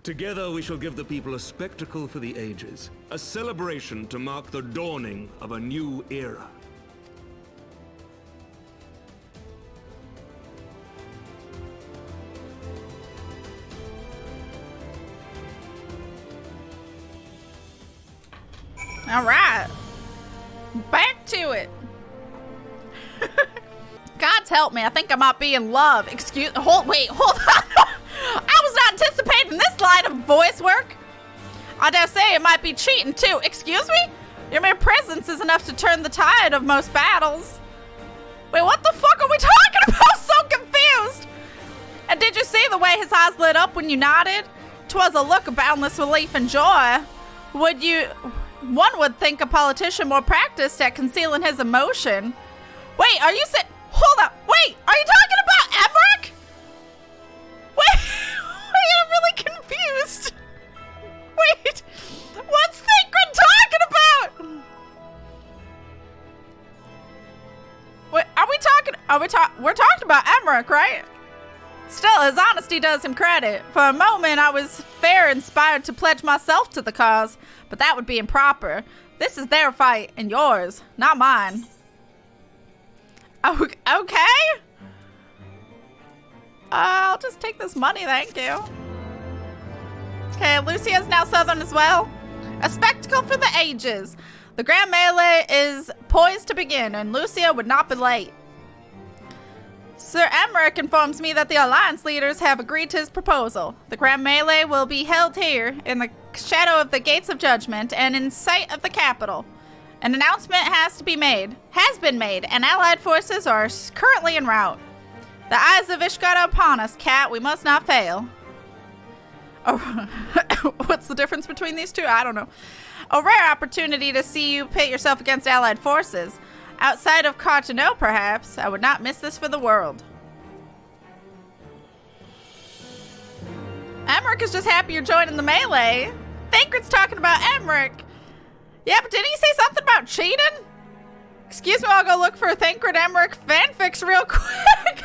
Together we shall give the people a spectacle for the ages, a celebration to mark the dawning of a new era. All right, back to it. God's help me, I think I might be in love. Hold on. I was not anticipating this line of voice work. I dare say it might be cheating too. Excuse me? Your mere presence is enough to turn the tide of most battles. Wait, what the fuck are we talking And did you see the way his eyes lit up when you nodded? 'Twas a look of boundless relief and joy. One would think a politician more practiced at concealing his emotion. Wait, are you hold up, wait, are you talking about Emmerich? Wait, I'm really confused. Wait, what's Thancred talking about? Wait, we're talking about Emmerich, right? Still, his honesty does him credit. For a moment, I was fair inspired to pledge myself to the cause, but that would be improper. This is their fight, and yours, not mine. Okay? I'll just take this money, thank you. Okay, Lucia's now southern as well. A spectacle for the ages. The Grand Melee is poised to begin, and Lucia would not be late. Sir Emmerich informs me that the Alliance leaders have agreed to his proposal. The Grand Melee will be held here, in the shadow of the Gates of Judgment, and in sight of the capital. An announcement has been made, and Allied forces are currently en route. The eyes of Ishgard are upon us, Kat. We must not fail. Oh, what's the difference between these two? I don't know. A rare opportunity to see you pit yourself against Allied forces. Outside of Cartano, perhaps. I would not miss this for the world. Emmerich is just happy you're joining the melee. Thancred's talking about Emmerich. Yeah, but didn't he say something about cheating? Excuse me, I'll go look for a Thancred Emmerich fanfics real quick.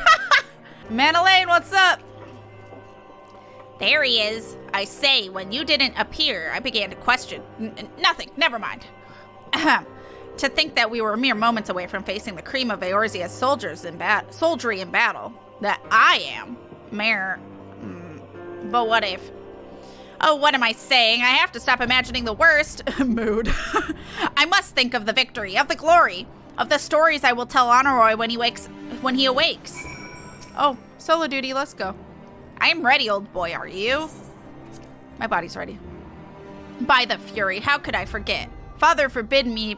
Emmanellain, what's up? There he is. I say, when you didn't appear, I began to question. Nothing, never mind. To think that we were mere moments away from facing the cream of Eorzea's soldiery in battle. That I am. But what if? Oh, what am I saying? I have to stop imagining the worst. Mood. I must think of the victory, of the glory, of the stories I will tell Honoroi when he awakes. Oh, solo duty, let's go. I'm ready, old boy, are you? My body's ready. By the Fury, how could I forget? Father bid me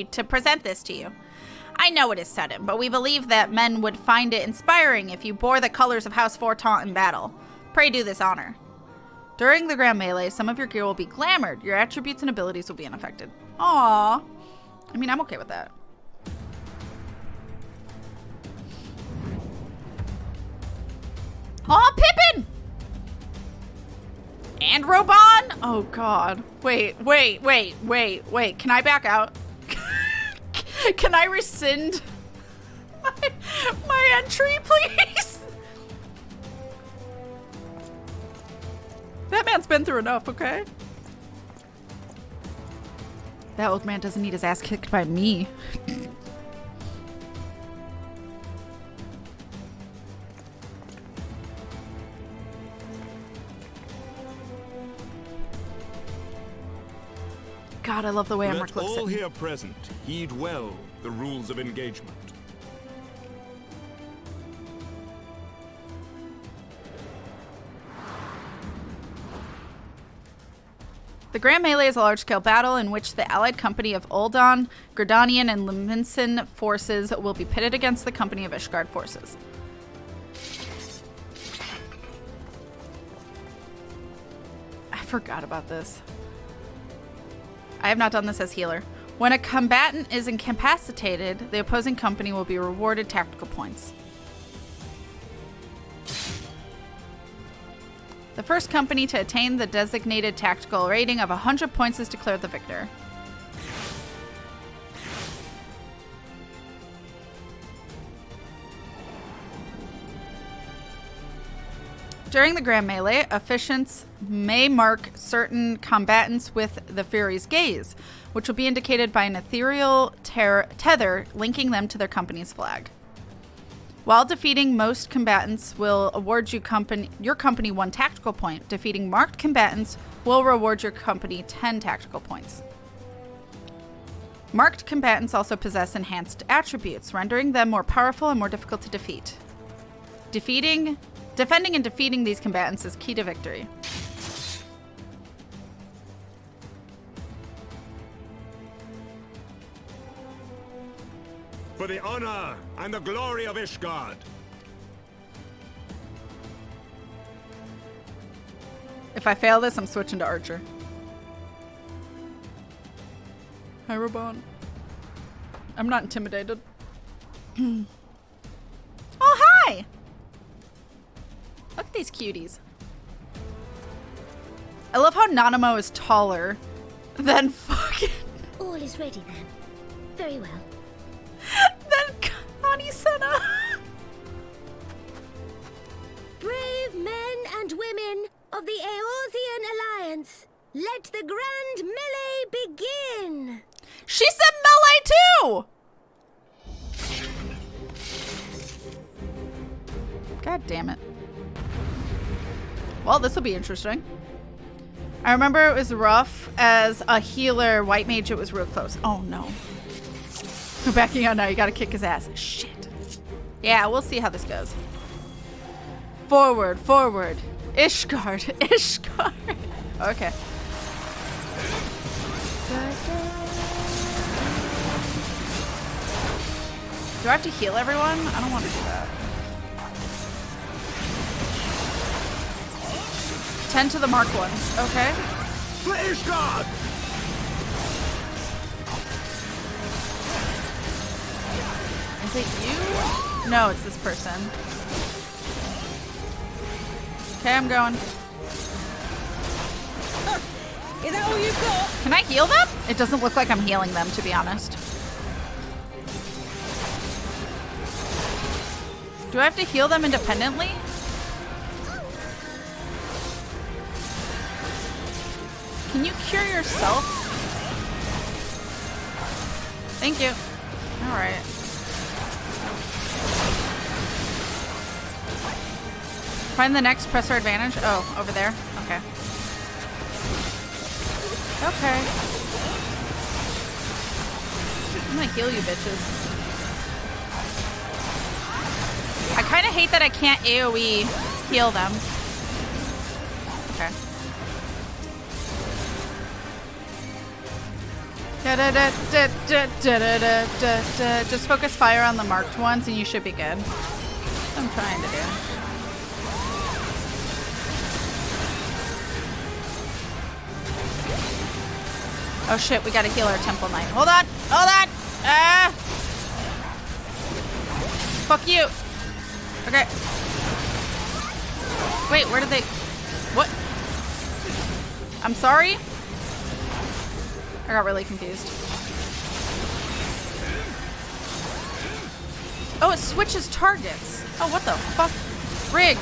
to present this to you. I know it is sudden, but we believe that men would find it inspiring if you bore the colors of House Fortaunt in battle. Pray do this honor. During the Grand Melee, some of your gear will be glamored. Your attributes and abilities will be unaffected. Aww. I mean, I'm okay with that. Aw, Pippin! And Robon? Oh, God. Wait. Can I back out? Can I rescind my entry, please? That man's been through enough, okay? That old man doesn't need his ass kicked by me. God, I love the way Emmerich looks at me. Let all here present heed well the rules of engagement. The Grand Melee is a large-scale battle in which the allied company of Uldan, Gridanian, and Liminson forces will be pitted against the company of Ishgard forces. I forgot about this. I have not done this as healer. When a combatant is incapacitated, the opposing company will be rewarded tactical points. The first company to attain the designated tactical rating of 100 points is declared the victor. During the Grand Melee, officiants may mark certain combatants with the Fury's gaze, which will be indicated by an ethereal tether linking them to their company's flag. While defeating most combatants will award your company 1 tactical point, defeating marked combatants will reward your company 10 tactical points. Marked combatants also possess enhanced attributes, rendering them more powerful and more difficult to defeat. Defending and defeating these combatants is key to victory. For the honor and the glory of Ishgard, If I fail this, I'm switching to Archer. Hi, Robon. I'm not intimidated. Oh, hi! Look at these cuties. I love how Nanamo is taller than fucking... All is ready then. Very well. Then Kani-sana. Brave men and women of the Eorzean Alliance, let the grand melee begin! She said melee too! God damn it. Well, this will be interesting. I remember it was rough as a healer, white mage, it was real close. Oh no. We're backing out now, you gotta kick his ass. Shit. Yeah, we'll see how this goes. Forward, forward. Ishgard, Ishgard. Okay. Do I have to heal everyone? I don't want to do that. Tend to the marked ones. Okay. Ishgard! Is it you? No, it's this person. Okay, I'm going. Is that all you've got? Can I heal them? It doesn't look like I'm healing them, to be honest. Do I have to heal them independently? Can you cure yourself? Thank you. All right. Find the next presser advantage. Oh, over there. Okay. Okay. I'm gonna heal you bitches. I kind of hate that I can't AoE heal them. Okay. Just focus fire on the marked ones and you should be good. That's what I'm trying to do. Oh shit, we gotta heal our Temple Knight. Hold on! Hold on! Ah! Fuck you! Okay. Wait, where did they... What? I'm sorry? I got really confused. Oh, it switches targets. Oh, what the fuck? Rigged.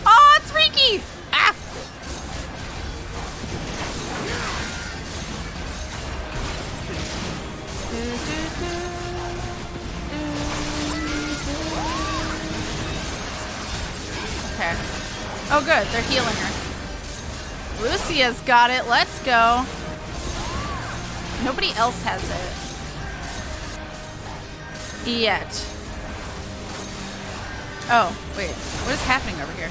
Oh, it's Riki! Ah! Okay. Oh, good. They're healing her. Lucia's got it. Let's go. Nobody else has it. Yet. Oh, wait. What is happening over here?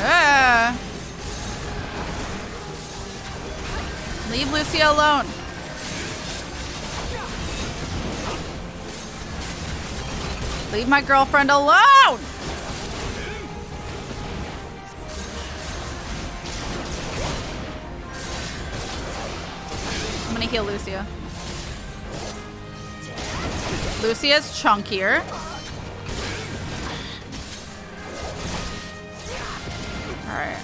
Ah! Leave Lucia alone. Leave my girlfriend alone! I'm gonna heal Lucia. Lucia's chunkier. Alright.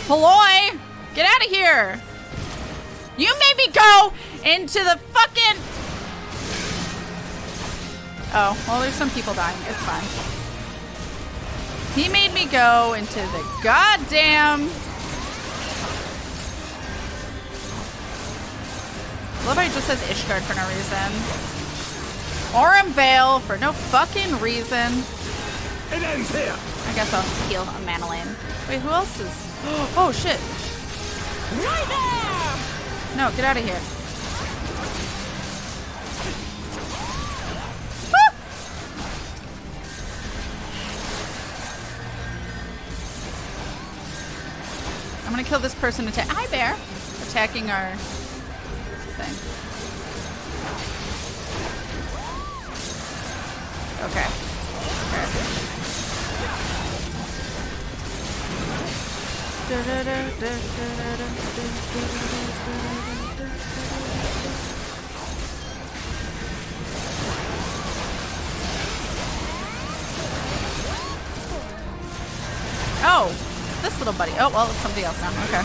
Ploy! Get out of here! You made me go into the fucking... Oh, well, there's some people dying. It's fine. He made me go into the goddamn... I love how he just says Ishgard for no reason. Aurum Vale for no fucking reason. It ends here. I guess I'll heal Emmanellain. Wait, who else is... Oh, shit. Right there! No, get out of here. I'm gonna kill this person Hi, Bear. Attacking our thing. Okay. Oh, it's this little buddy. Oh, well, it's somebody else now. Okay.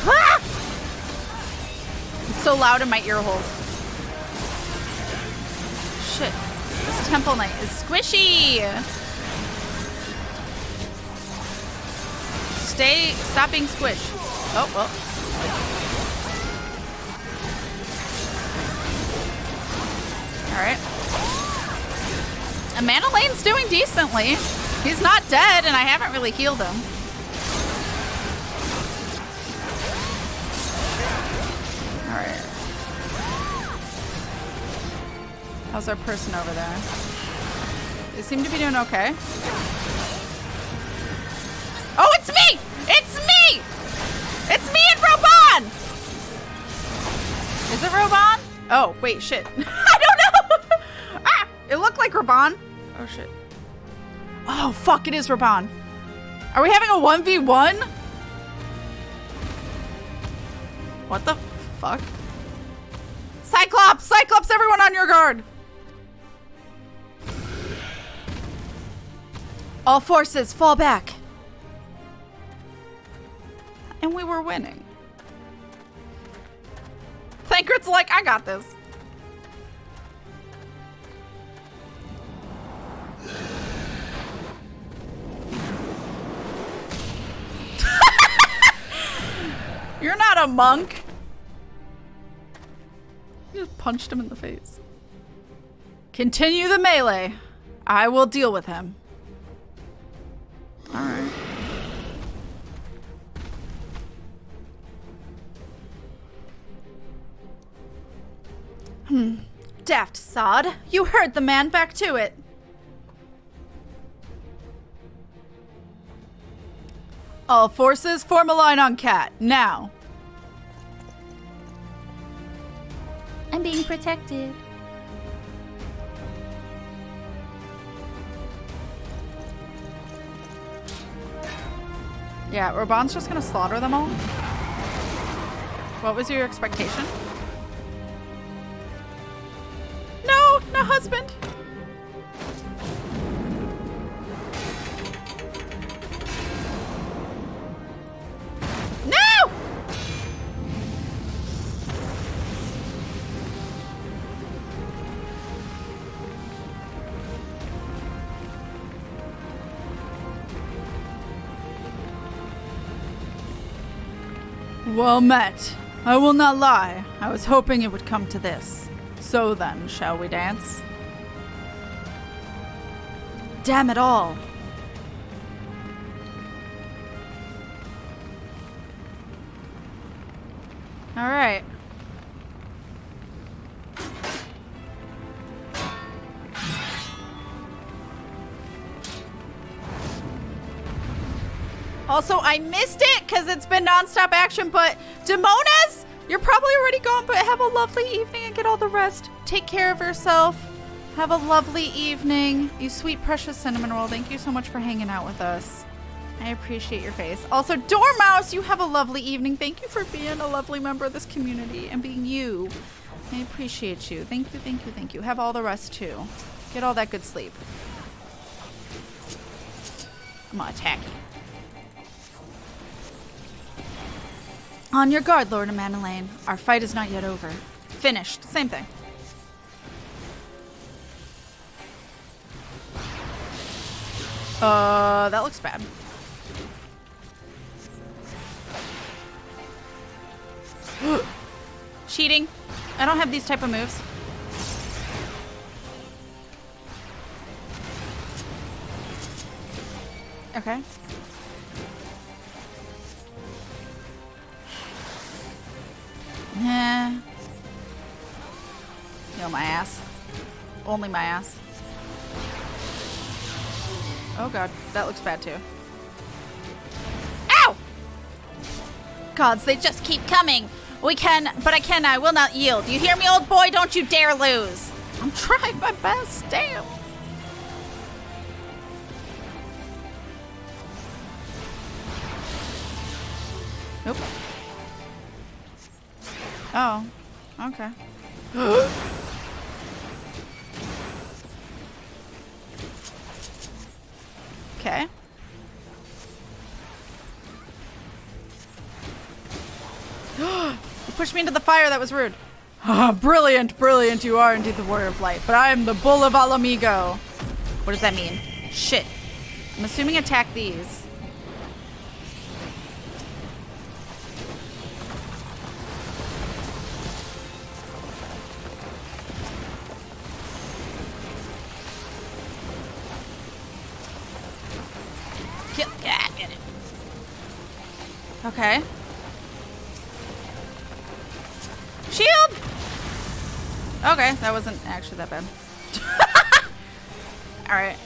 Ah! It's so loud in my ear holes. Shit. This Temple Knight is squishy. Stop being squished. Oh, well. Alright. Emmanellain's doing decently. He's not dead, and I haven't really healed him. Alright. How's our person over there? They seem to be doing okay. Oh, it's me! It's me! It's me and Robon! Is it Robon? Oh, wait, shit. I don't know! Ah! It looked like Robon. Oh, shit. Oh, fuck, it is Robon. Are we having a 1v1? What the fuck? Cyclops! Cyclops, everyone on your guard! All forces, fall back. And we were winning. Thancred's like, I got this. You're not a monk. You just punched him in the face. Continue the melee. I will deal with him. All right. Daft sod. You heard the man. Back to it. All forces, form a line on Kat. Now. I'm being protected. Yeah, Robon's just gonna slaughter them all. What was your expectation? No, no husband. No! Well met. I will not lie. I was hoping it would come to this. So then, shall we dance? Damn it all. All right. Also, I missed it because it's been nonstop action, but Demonas, you're probably already gone, but have a lovely evening and get all the rest. Take care of yourself. Have a lovely evening. You sweet, precious cinnamon roll. Thank you so much for hanging out with us. I appreciate your face. Also, Dormouse, you have a lovely evening. Thank you for being a lovely member of this community and being you. I appreciate you. Thank you, thank you, thank you. Have all the rest too. Get all that good sleep. I'm gonna attack you. On your guard, Lord Emmanellain. Our fight is not yet over. Finished. Same thing. That looks bad. Cheating. I don't have these type of moves. Okay. Heal my ass. Only my ass. Oh god, that looks bad too. Ow! Gods, they just keep coming. We can, but I will not yield. You hear me, old boy? Don't you dare lose. I'm trying my best, damn. Nope. Oh, okay. Okay. You pushed me into the fire, that was rude. Brilliant, brilliant, you are indeed the warrior of light, but I am the bull of Alamigo. What does that mean? Shit. I'm assuming attack these. Get it. Okay. Shield! Okay, that wasn't actually that bad. Alright.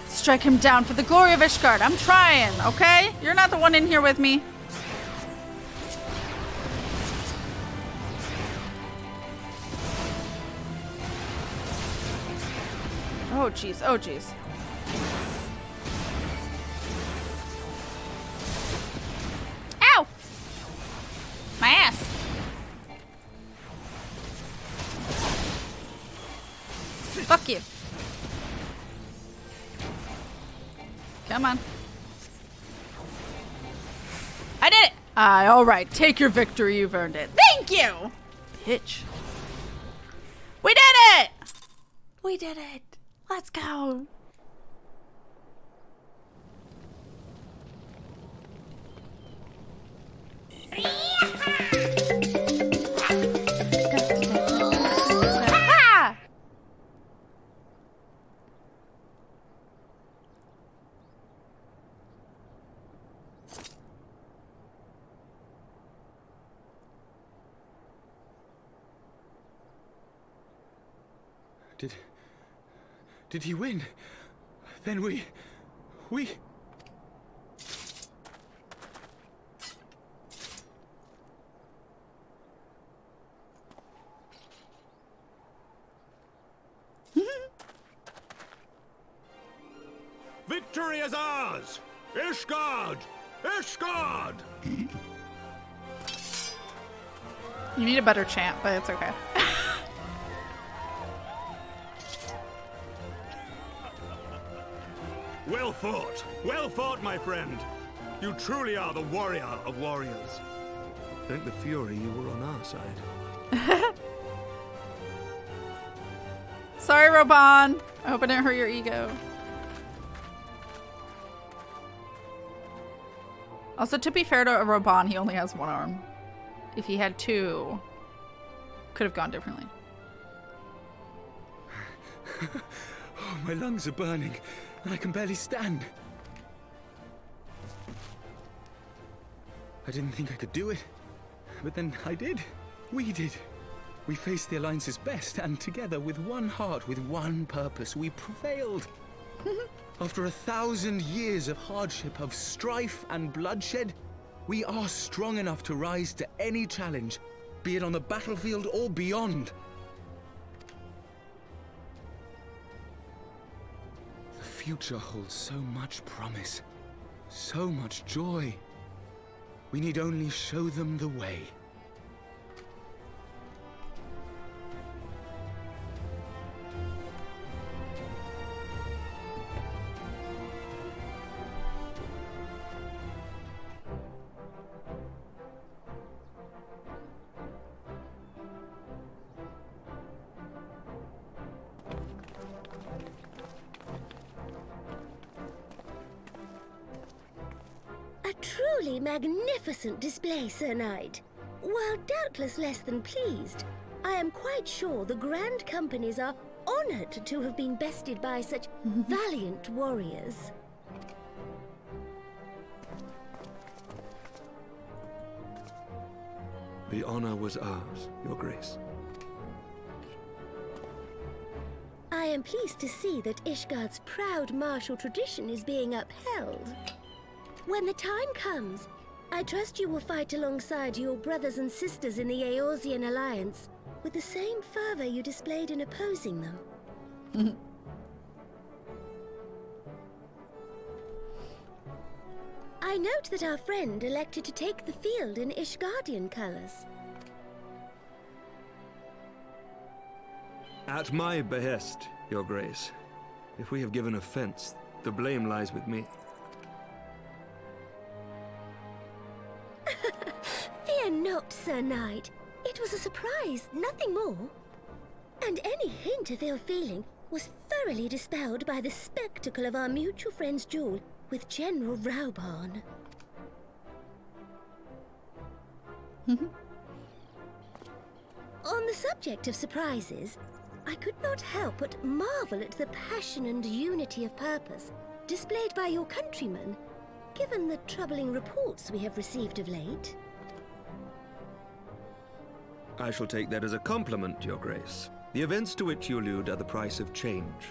Strike him down for the glory of Ishgard. I'm trying, okay? You're not the one in here with me. Oh, jeez. Oh, jeez. Ow! My ass. Fuck you. Come on. I did it! Aye, alright. Take your victory. You've earned it. Thank you! Bitch. We did it! We did it. Let's go. Did he win? Then we... Victory is ours! Ishgard! Ishgard! You need a better chant, but it's okay. Well fought, my friend. You truly are the warrior of warriors. Thank the Fury you were on our side. Sorry, Robon. I hope I didn't hurt your ego. Also, to be fair to Robon, he only has one arm. If he had two, could have gone differently. Oh, my lungs are burning, and I can barely stand. I didn't think I could do it, but then I did. We did. We faced the Alliance's best, and together, with one heart, with one purpose, we prevailed. After 1,000 years of hardship, of strife and bloodshed, we are strong enough to rise to any challenge, be it on the battlefield or beyond. The future holds so much promise, so much joy. We need only show them the way. A truly magnificent display, Sir Knight. While doubtless less than pleased, I am quite sure the Grand Companies are honored to have been bested by such valiant warriors. The honor was ours, Your Grace. I am pleased to see that Ishgard's proud martial tradition is being upheld. When the time comes, I trust you will fight alongside your brothers and sisters in the Eorzean Alliance with the same fervor you displayed in opposing them. I note that our friend elected to take the field in Ishgardian colors. At my behest, Your Grace. If we have given offense, the blame lies with me. Fear not, Sir Knight. It was a surprise, nothing more. And any hint of ill feeling was thoroughly dispelled by the spectacle of our mutual friend's duel with General Raubarn. On the subject of surprises, I could not help but marvel at the passion and unity of purpose displayed by your countrymen, given the troubling reports we have received of late. I shall take that as a compliment, Your Grace. The events to which you allude are the price of change.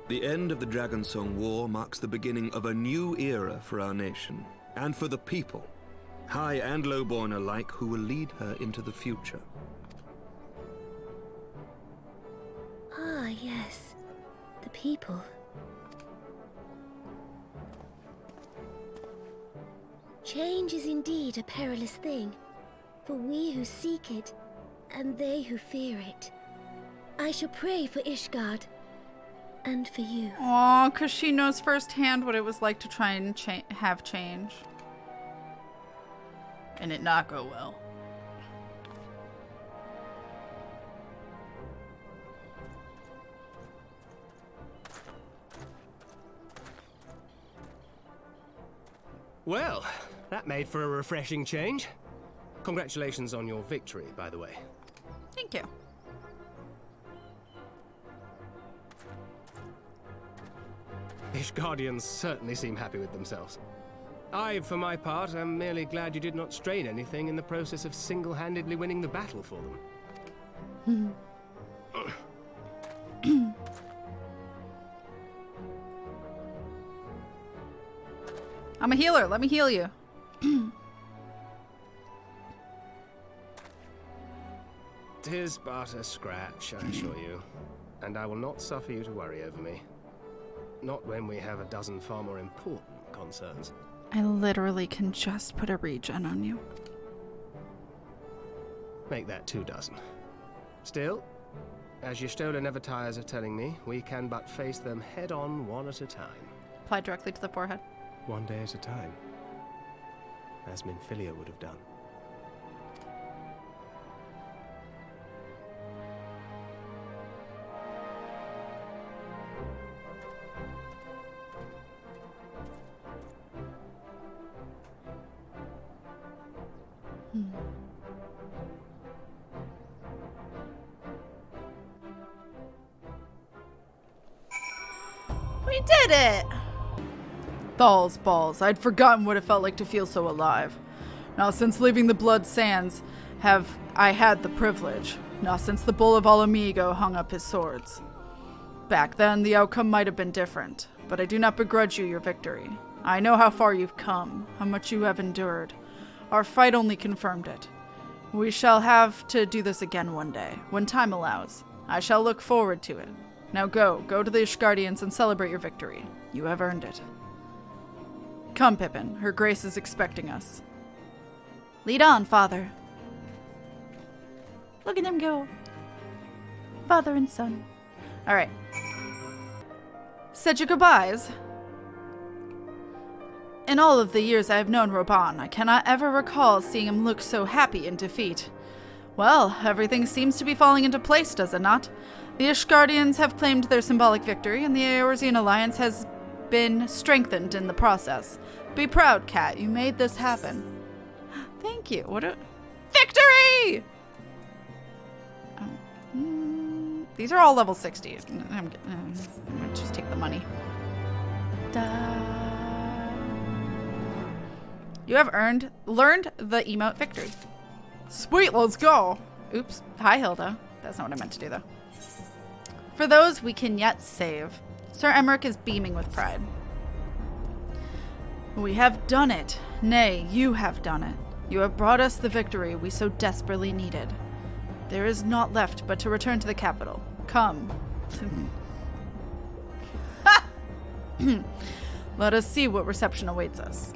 The end of the Dragonsong War marks the beginning of a new era for our nation, and for the people, high and lowborn alike, who will lead her into the future. Ah, yes. The people. Change is indeed a perilous thing, for we who seek it, and they who fear it. I shall pray for Ishgard, and for you. Aw, because she knows firsthand what it was like to try and have change. And it not go well. Well, that made for a refreshing change. Congratulations on your victory, by the way. Thank you. Ishgardians certainly seem happy with themselves. I, for my part, am merely glad you did not strain anything in the process of single-handedly winning the battle for them. I'm a healer. Let me heal you. Tis but a scratch, I assure you. And I will not suffer you to worry over me. Not when we have a dozen far more important concerns. I literally can just put a regen on you. Make that 2 dozen. Still, as Y'shtola never tires of telling me, we can but face them head-on, one at a time. Apply directly to the forehead. One day at a time. As Minfilia would have done. We did it! Balls. I'd forgotten what it felt like to feel so alive. Now, since leaving the Blood Sands, have I had the privilege. Now, since the Bull of Alamigo hung up his swords. Back then, the outcome might have been different, but I do not begrudge you your victory. I know how far you've come, how much you have endured. Our fight only confirmed it. We shall have to do this again one day, when time allows. I shall look forward to it. Now go to the Ishgardians and celebrate your victory. You have earned it. Come, Pippin. Her Grace is expecting us. Lead on, Father. Look at them go. Father and son. All right. Said your goodbyes. In all of the years I have known Roban, I cannot ever recall seeing him look so happy in defeat. Well, everything seems to be falling into place, does it not? The Ishgardians have claimed their symbolic victory, and the Eorzean Alliance has been strengthened in the process. Be proud, Kat. You made this happen. Thank you. Victory! These are all level 60. I'm gonna just take the money. You have learned the emote victory. Sweet, let's go. Oops. Hi, Hilda. That's not what I meant to do, though. For those we can yet save. Sir Emmerich is beaming with pride. We have done it. Nay, you have done it. You have brought us the victory we so desperately needed. There is naught left but to return to the capital. Come. Let us see what reception awaits us.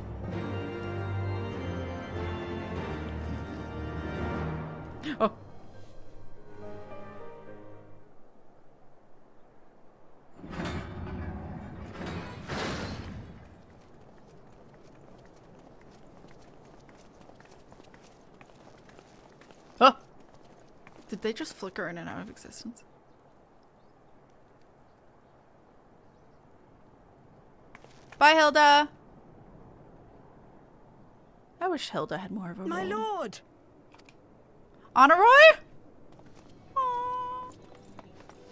Oh. Oh. Did they just flicker in and out of existence? Bye, Hilda. I wish Hilda had more of a My role. lord! Honorroy? Oh,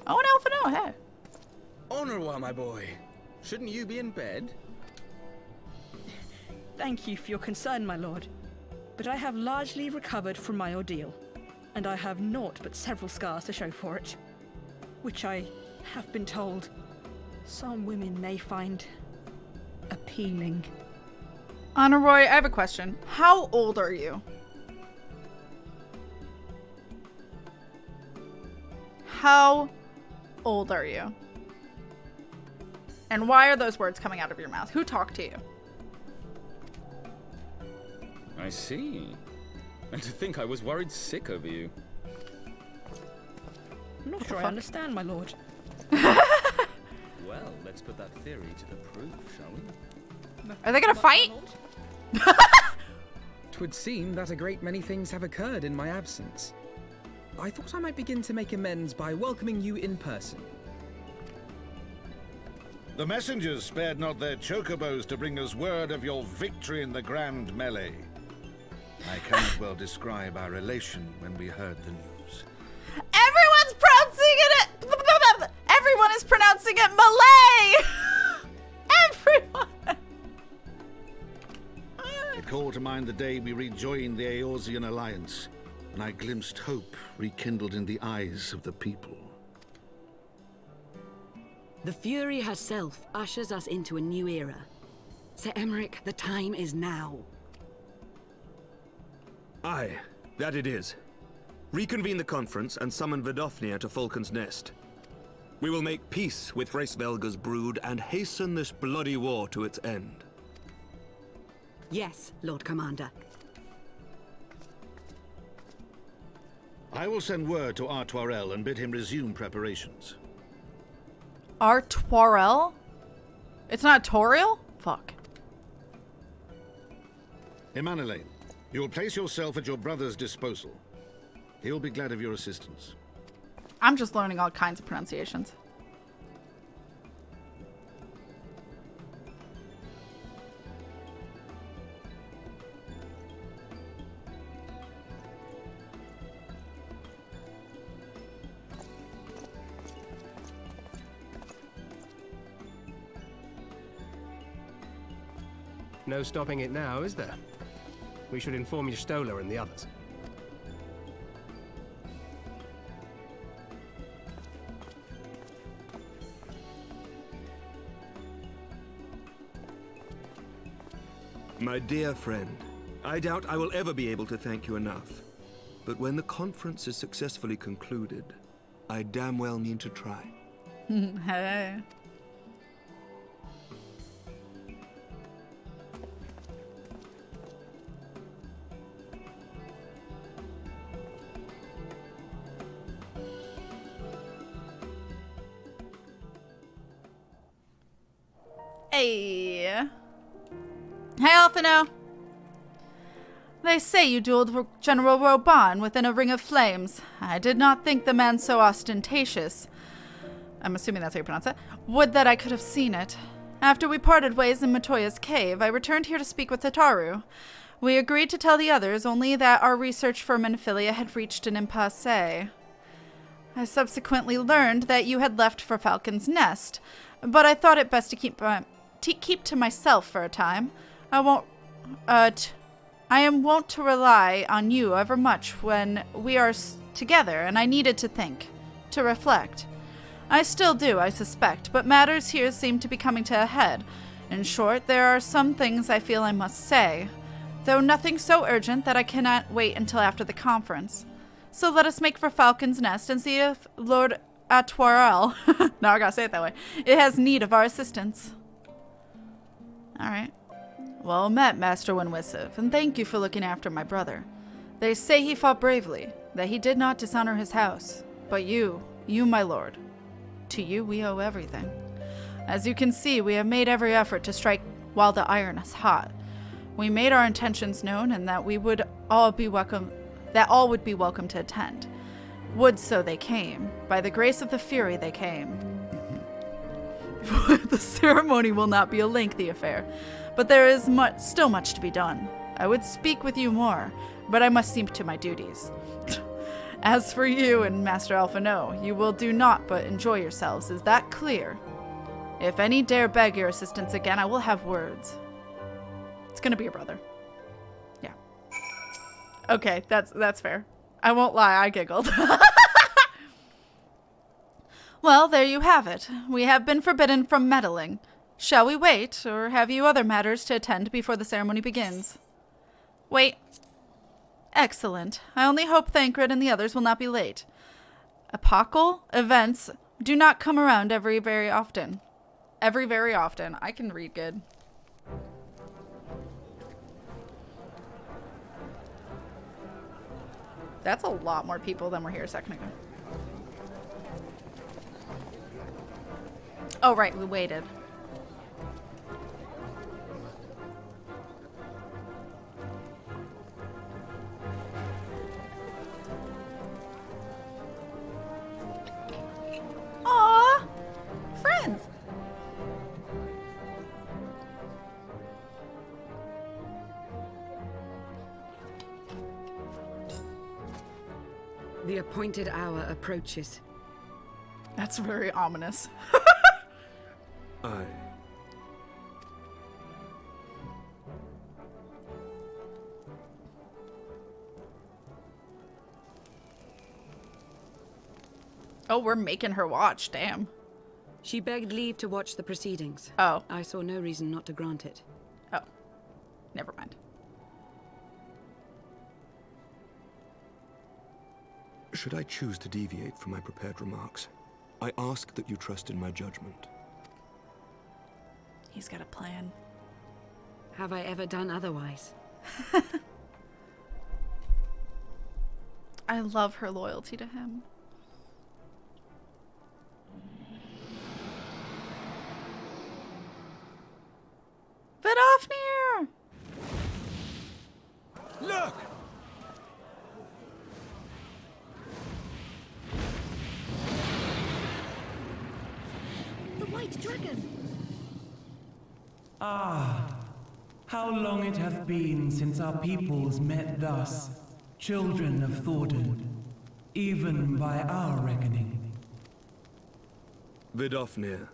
an Elfino, hey. Honorwa, my boy. Shouldn't you be in bed? Thank you for your concern, my lord. But I have largely recovered from my ordeal, and I have naught but several scars to show for it, which I have been told some women may find appealing. Honorroy, I have a question. How old are you? How old are you? And why are those words coming out of your mouth? Who talked to you? I see. And to think I was worried sick over you. I'm not sure I understand, my lord. Well, let's put that theory to the proof, shall we? Are they gonna fight? Twould seem that a great many things have occurred in my absence. I thought I might begin to make amends by welcoming you in person. The messengers spared not their chocobos to bring us word of your victory in the grand melee. I cannot well describe our elation when we heard the news. Everyone's pronouncing it. Everyone is pronouncing it Malay. Everyone. It called to mind the day we rejoined the Eorzean alliance, and I glimpsed hope rekindled in the eyes of the people. The Fury herself ushers us into a new era. Sir Emmerich, the time is now. Aye, that it is. Reconvene the conference and summon Vidofnir to Falcon's Nest. We will make peace with Hraesvelga's brood and hasten this bloody war to its end. Yes, Lord Commander. I will send word to Artoirel and bid him resume preparations. Artoirel? It's not Toriel? Fuck. Emmanellain, you will place yourself at your brother's disposal. He will be glad of your assistance. I'm just learning all kinds of pronunciations. No stopping it now, is there? We should inform Y'shtola and the others. My dear friend, I doubt I will ever be able to thank you enough. But when the conference is successfully concluded, I damn well mean to try. Hey. Hey. Hey, Alphino. They say you dueled General Roban within a ring of flames. I did not think the man so ostentatious, I'm assuming that's how you pronounce it, would that I could have seen it. After we parted ways in Matoya's cave, I returned here to speak with Tataru. We agreed to tell the others only that our research for Menphilia had reached an impasse. I subsequently learned that you had left for Falcon's Nest, but I thought it best to keep to myself for a time. I am wont to rely on you ever much when we are together, and I needed to think, to reflect. I still do, I suspect, but matters here seem to be coming to a head. In short, there are some things I feel I must say, though nothing so urgent that I cannot wait until after the conference. So let us make for Falcon's Nest and see if Lord Atwarel, now I gotta say it that way, it has need of our assistance. Alright. Well met, Master Winwissive, and thank you for looking after my brother. They say he fought bravely, that he did not dishonor his house. But you, my lord, to you we owe everything. As you can see, we have made every effort to strike while the iron is hot. We made our intentions known, and that we would all be welcome, that all would be welcome to attend. Would so they came. By the grace of the Fury they came. The ceremony will not be a lengthy affair, but there is still much to be done. I would speak with you more, but I must see to my duties. As for you and Master Alphino, you will do naught but enjoy yourselves. Is that clear? If any dare beg your assistance again, I will have words. It's gonna be your brother. Yeah. Okay, that's fair. I won't lie, I giggled. Well, there you have it. We have been forbidden from meddling. Shall we wait, or have you other matters to attend before the ceremony begins? Wait. Excellent. I only hope Thancred and the others will not be late. Epochal events do not come around very often. Very often. I can read good. That's a lot more people than were here a second ago. Oh, right, we waited. Aww! Friends! The appointed hour approaches. That's very ominous. Aye. Oh, we're making her watch, damn. She begged leave to watch the proceedings. Oh. I saw no reason not to grant it. Oh. Never mind. Should I choose to deviate from my prepared remarks, I ask that you trust in my judgment. He's got a plan. Have I ever done otherwise? I love her loyalty to him. Vidofnir! Look! The White Dragon! Ah, how long it hath been since our peoples met thus, children of Thordan, even by our reckoning. Vidofnir,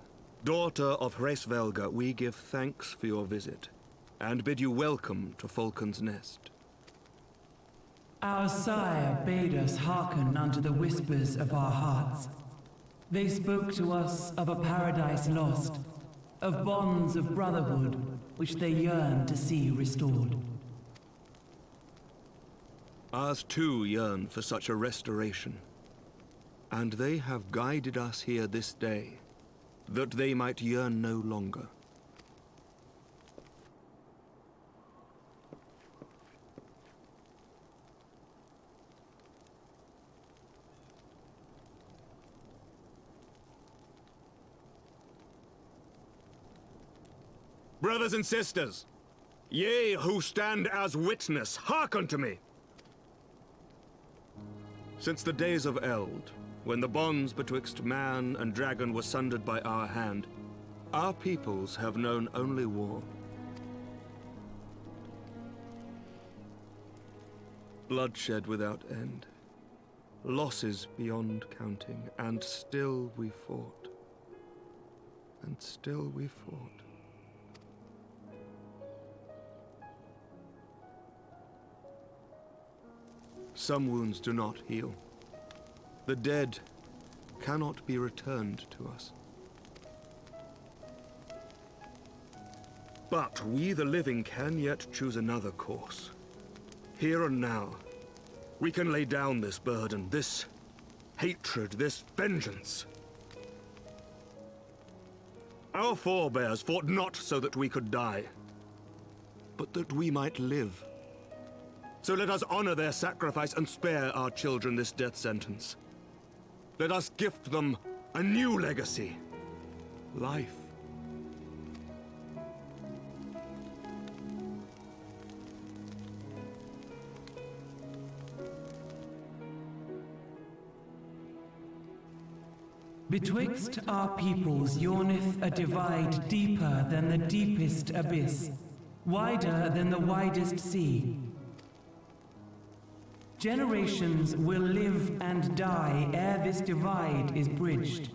daughter of Hraesvelga, we give thanks for your visit, and bid you welcome to Falcon's Nest. Our sire bade us hearken unto the whispers of our hearts. They spoke to us of a paradise lost, of bonds of brotherhood which they yearn to see restored. Ours too yearn for such a restoration, and they have guided us here this day, that they might yearn no longer. Brothers and sisters, ye who stand as witness, hearken to me. Since the days of Eld, when the bonds betwixt man and dragon were sundered by our hand, our peoples have known only war. Bloodshed without end, losses beyond counting, and still we fought. And still we fought. Some wounds do not heal. The dead cannot be returned to us. But we, the living, can yet choose another course. Here and now, we can lay down this burden, this hatred, this vengeance. Our forebears fought not so that we could die, but that we might live. So let us honor their sacrifice and spare our children this death sentence. Let us gift them a new legacy. Life. Betwixt our peoples yawneth a divide deeper than the deepest abyss, wider than the widest sea. Generations will live and die ere this divide is bridged.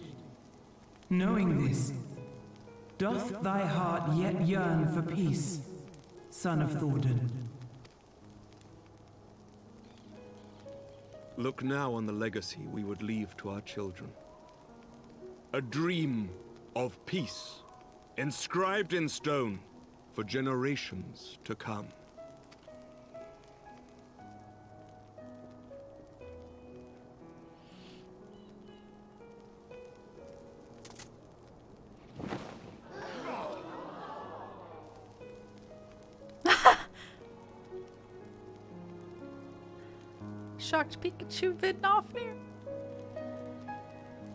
Knowing this, doth thy heart yet yearn for peace, son of Thordan? Look now on the legacy we would leave to our children. A dream of peace, inscribed in stone for generations to come. Shocked Pikachu Vidnofnir.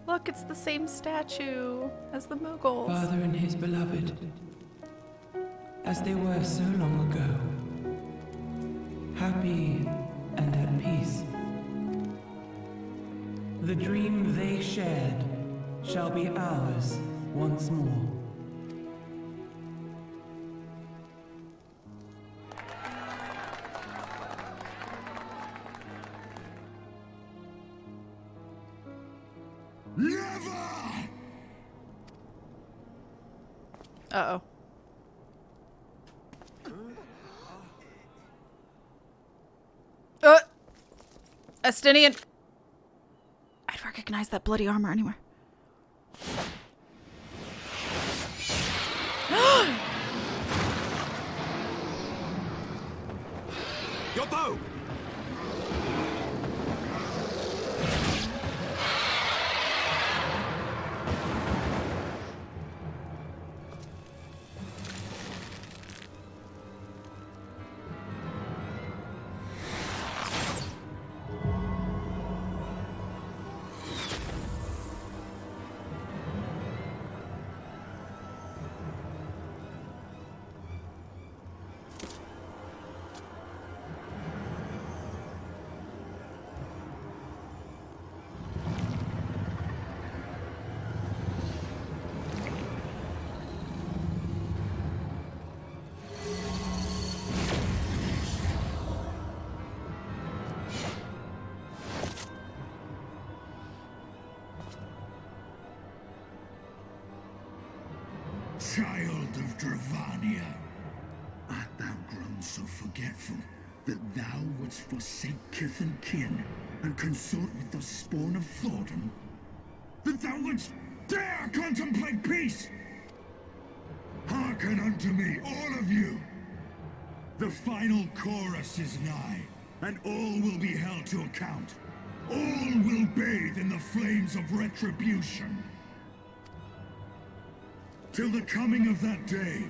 Look, it's the same statue as the Mughals. Father and his beloved, as they were so long ago, happy and at peace. The dream they shared shall be ours once more. Uh-oh. Estinian. I'd recognize that bloody armor anywhere. Your bow! Child of Dravania, art thou grown so forgetful that thou wouldst forsake kith and kin and consort with the spawn of Thordan? That thou wouldst dare contemplate peace? Hearken unto me, all of you! The final chorus is nigh, and all will be held to account. All will bathe in the flames of retribution. Till the coming of that day,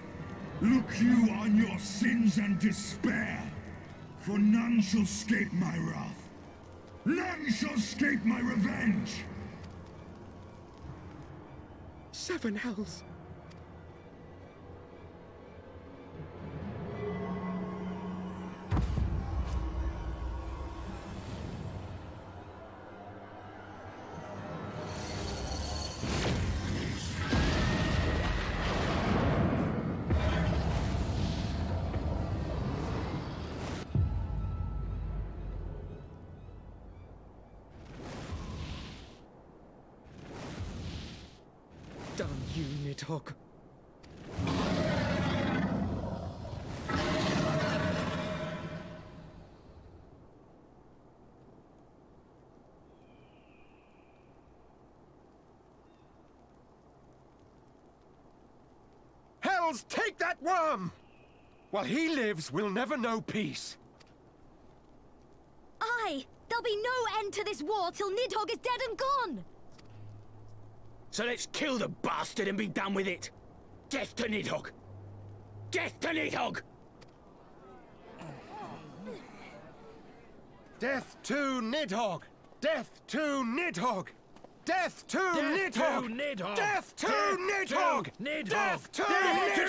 look you on your sins and despair, for none shall escape my wrath. None shall escape my revenge! 7 hells. Damn you, Nidhogg. rebels, take that worm! While he lives, we'll never know peace. Aye! There'll be no end to this war till Nidhogg is dead and gone! So let's kill the bastard and be done with it! Death to Nidhogg! Death to Nidhogg! Death to Nidhogg! Death to Nidhogg! Death to Nidhogg! Death to Nidhogg! Death to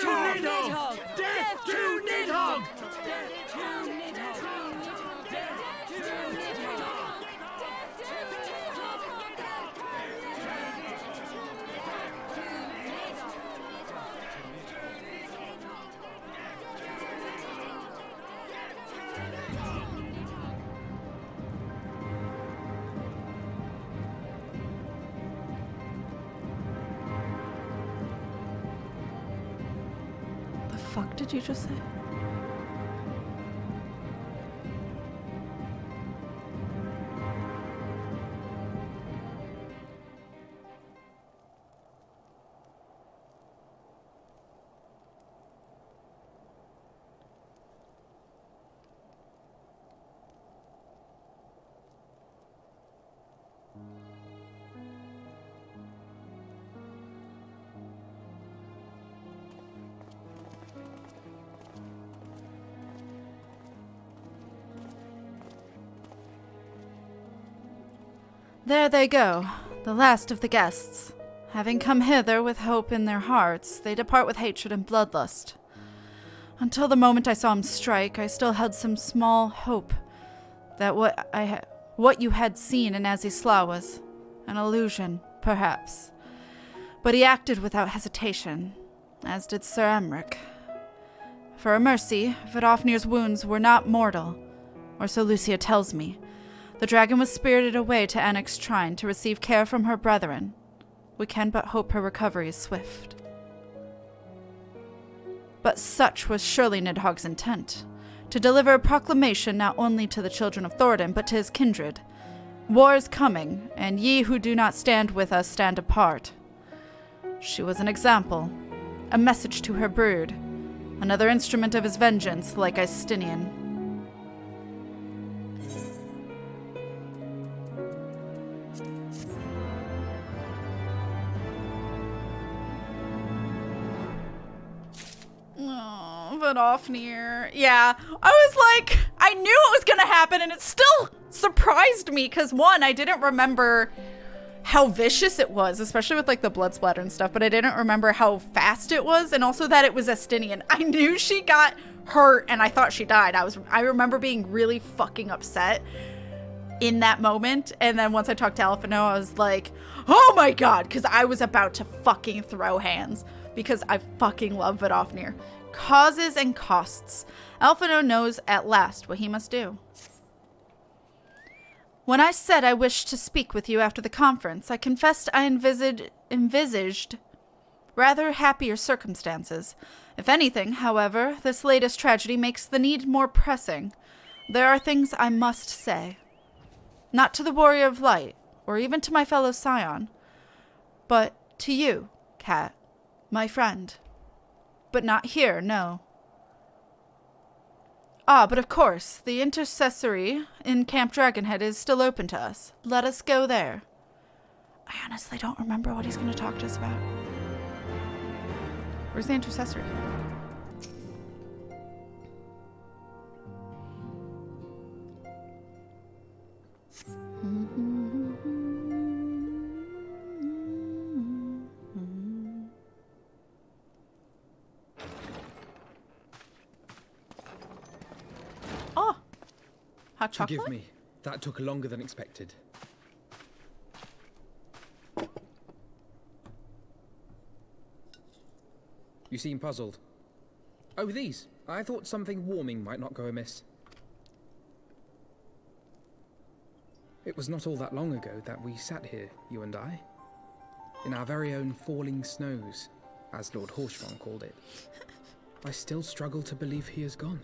Nidhogg! Death to Nidhogg! The fuck did you just say? There they go, the last of the guests. Having come hither with hope in their hearts, they depart with hatred and bloodlust. Until the moment I saw him strike, I still held some small hope that what you had seen in Azisla was an illusion, perhaps. But he acted without hesitation, as did Sir Emmerich. For a mercy, Vidofnir's wounds were not mortal, or so Lucia tells me. The dragon was spirited away to Annick's shrine to receive care from her brethren. We can but hope her recovery is swift. But such was surely Nidhogg's intent, to deliver a proclamation not only to the children of Thordan, but to his kindred. War is coming, and ye who do not stand with us stand apart. She was an example, a message to her brood, another instrument of his vengeance like Istinian. Vidofnir. Yeah, I was like, I knew it was gonna happen, and it still surprised me because one, I didn't remember how vicious it was, especially with like the blood splatter and stuff, but I didn't remember how fast it was, and also that it was Estinian. I knew she got hurt and I thought she died. I remember being really fucking upset in that moment, and then once I talked to Alphino, I was like, oh my god, because I was about to fucking throw hands because I fucking love Vidofnir. Causes and costs. Alphino knows at last what he must do. When I said I wished to speak with you after the conference, I confessed I envisaged rather happier circumstances. If anything, however, this latest tragedy makes the need more pressing. There are things I must say. Not to the Warrior of Light, or even to my fellow Scion, but to you, Kat, my friend. But not here, no. Ah, but of course, the intercessory in Camp Dragonhead is still open to us. Let us go there. I honestly don't remember what he's going to talk to us about. Where's the intercessory? Oh, hot chocolate? Forgive me. That took longer than expected. You seem puzzled. Oh, these. I thought something warming might not go amiss. It was not all that long ago that we sat here, you and I. In our very own falling snows, as Lord Horshvon called it. I still struggle to believe he is gone.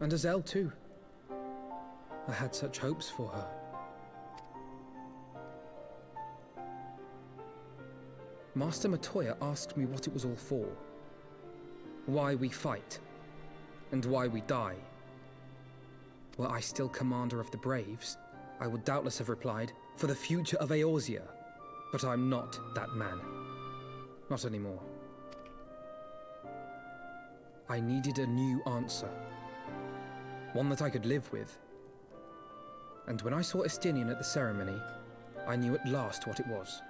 And Azelle too. I had such hopes for her. Master Matoya asked me what it was all for. Why we fight. And why we die. Were I still commander of the Braves, I would doubtless have replied, for the future of Eorzea. But I'm not that man. Not anymore. I needed a new answer. One that I could live with. And when I saw Estinian at the ceremony, I knew at last what it was.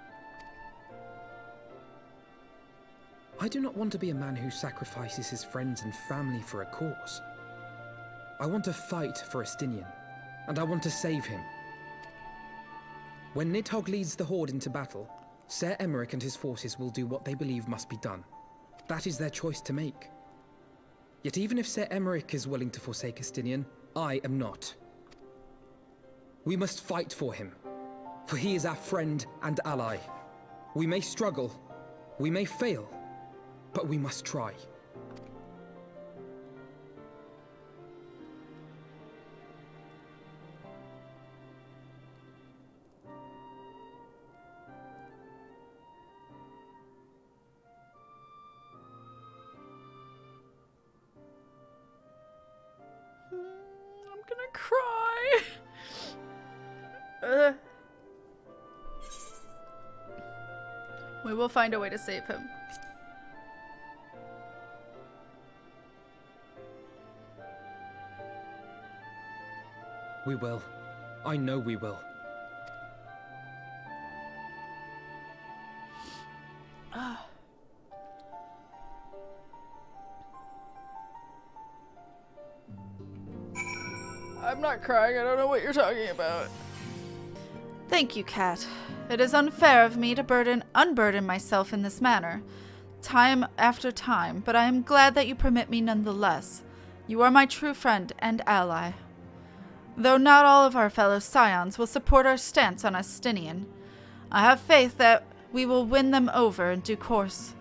I do not want to be a man who sacrifices his friends and family for a cause. I want to fight for Estinian, and I want to save him. When Nidhogg leads the Horde into battle, Ser Emmerich and his forces will do what they believe must be done. That is their choice to make. Yet even if Ser Emmerich is willing to forsake Estinian, I am not. We must fight for him, for he is our friend and ally. We may struggle, we may fail, but we must try. I'm gonna cry. We will find a way to save him. We will. I know we will. I'm not crying. I don't know what you're talking about. Thank you, Kat. It is unfair of me to unburden myself in this manner, time after time, but I am glad that you permit me nonetheless. You are my true friend and ally. Though not all of our fellow scions will support our stance on Estinian, I have faith that we will win them over in due course.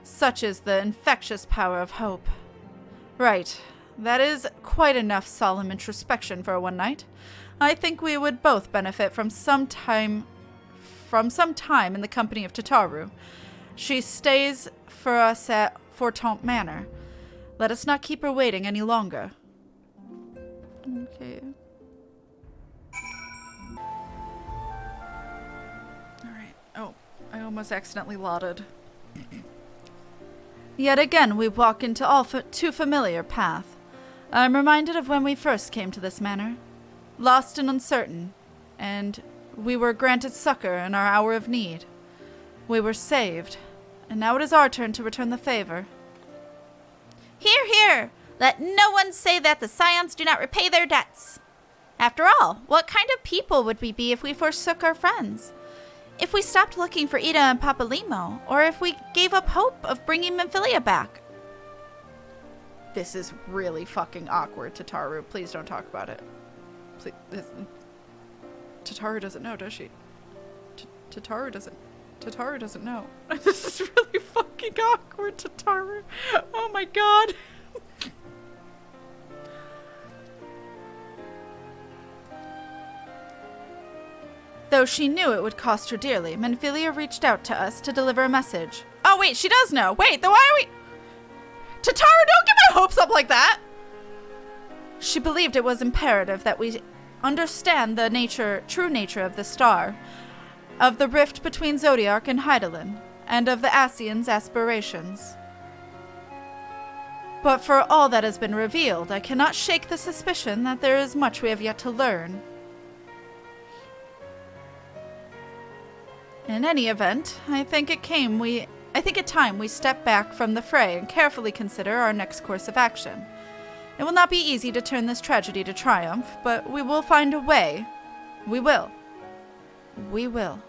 Such is the infectious power of hope. Right. That is quite enough solemn introspection for one night. I think we would both benefit from some time in the company of Tataru. She stays for us at Fortemps Manor. Let us not keep her waiting any longer. Okay. Alright. Oh, I almost accidentally lauded. Yet again we walk into all too familiar path. I am reminded of when we first came to this manor, lost and uncertain, and we were granted succor in our hour of need. We were saved, and now it is our turn to return the favor. Hear, hear! Let no one say that the scions do not repay their debts. After all, what kind of people would we be if we forsook our friends? If we stopped looking for Ida and Papalimo, or if we gave up hope of bringing Memphilia back? This is really fucking awkward, Tataru. Please don't talk about it. Please. Tataru doesn't know, does she? Tataru doesn't know. This is really fucking awkward, Tataru. Oh my god. Though she knew it would cost her dearly, Memphilia reached out to us to deliver a message. Oh wait, she does know. Wait, then why are we... Tataru, don't get my hopes up like that! She believed it was imperative that we understand the true nature of the star, of the rift between Zodiark and Hydaelyn, and of the Ascian's aspirations. But for all that has been revealed, I cannot shake the suspicion that there is much we have yet to learn. In any event, I think it time we step back from the fray and carefully consider our next course of action. It will not be easy to turn this tragedy to triumph, but we will find a way. We will. We will.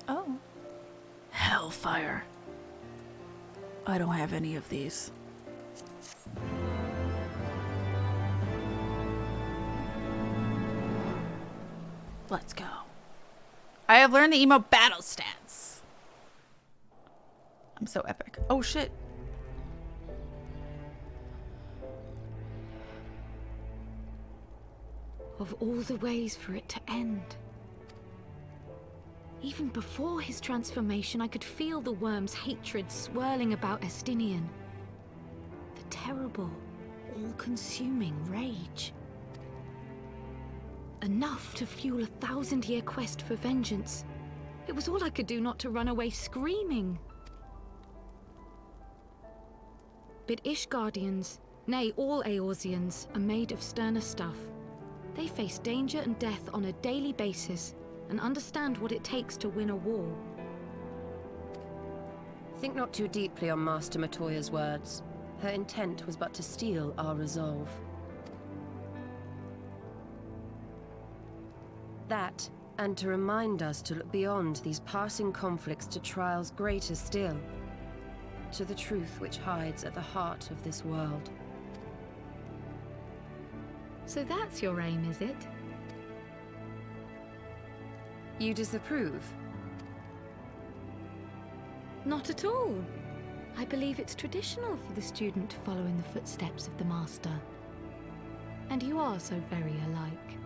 Oh. Hellfire. I don't have any of these. Let's go. I have learned the emo battle stance. I'm so epic. Oh shit. of all the ways for it to end. Even before his transformation, I could feel the worm's hatred swirling about Estinian. The terrible, all-consuming rage. Enough to fuel a 1,000-year quest for vengeance. It was all I could do not to run away screaming. But Ishgardians, nay, all Eorzeans, are made of sterner stuff. They face danger and death on a daily basis, and understand what it takes to win a war. Think not too deeply on Master Matoya's words. Her intent was but to steal our resolve. That, and to remind us to look beyond these passing conflicts to trials greater still, to the truth which hides at the heart of this world. So that's your aim, is it? You disapprove? Not at all. I believe it's traditional for the student to follow in the footsteps of the master. And you are so very alike.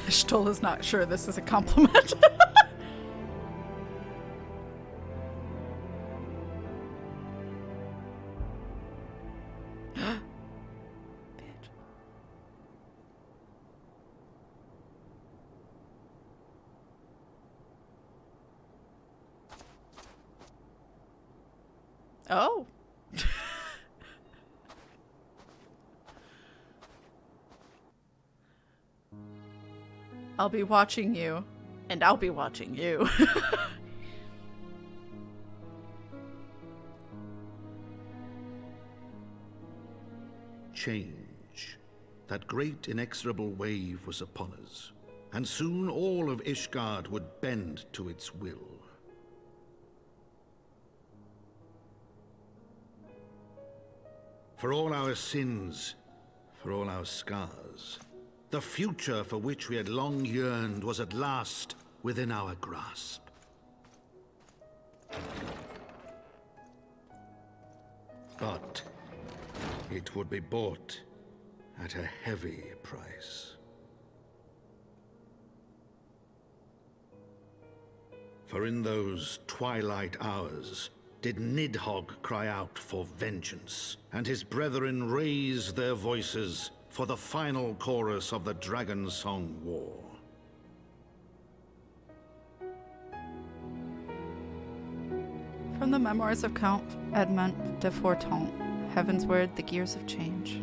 Shtola's not sure this is a compliment. Oh. I'll be watching you, and I'll be watching you. Change. That great inexorable wave was upon us, and soon all of Ishgard would bend to its will. For all our sins, for all our scars, the future for which we had long yearned was at last within our grasp. But it would be bought at a heavy price. For in those twilight hours did Nidhogg cry out for vengeance, and his brethren raise their voices for the final chorus of the Dragon Song War. From the Memoirs of Count Edmond de Forton, Heavensward, The Gears of Change.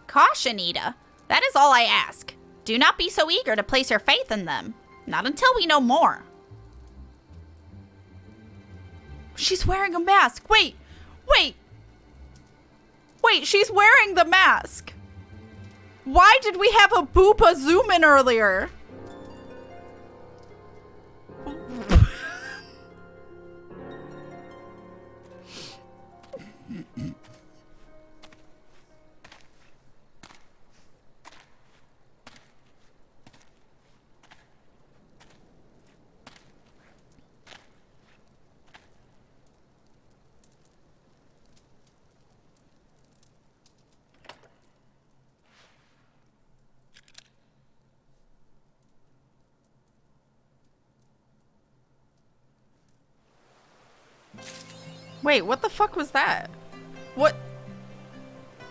Caution, Ida. That is all I ask. Do not be so eager to place your faith in them. Not until we know more. She's wearing a mask. Wait, she's wearing the mask. Why did we have a Boopa zoom in earlier? Wait, what the fuck was that? What?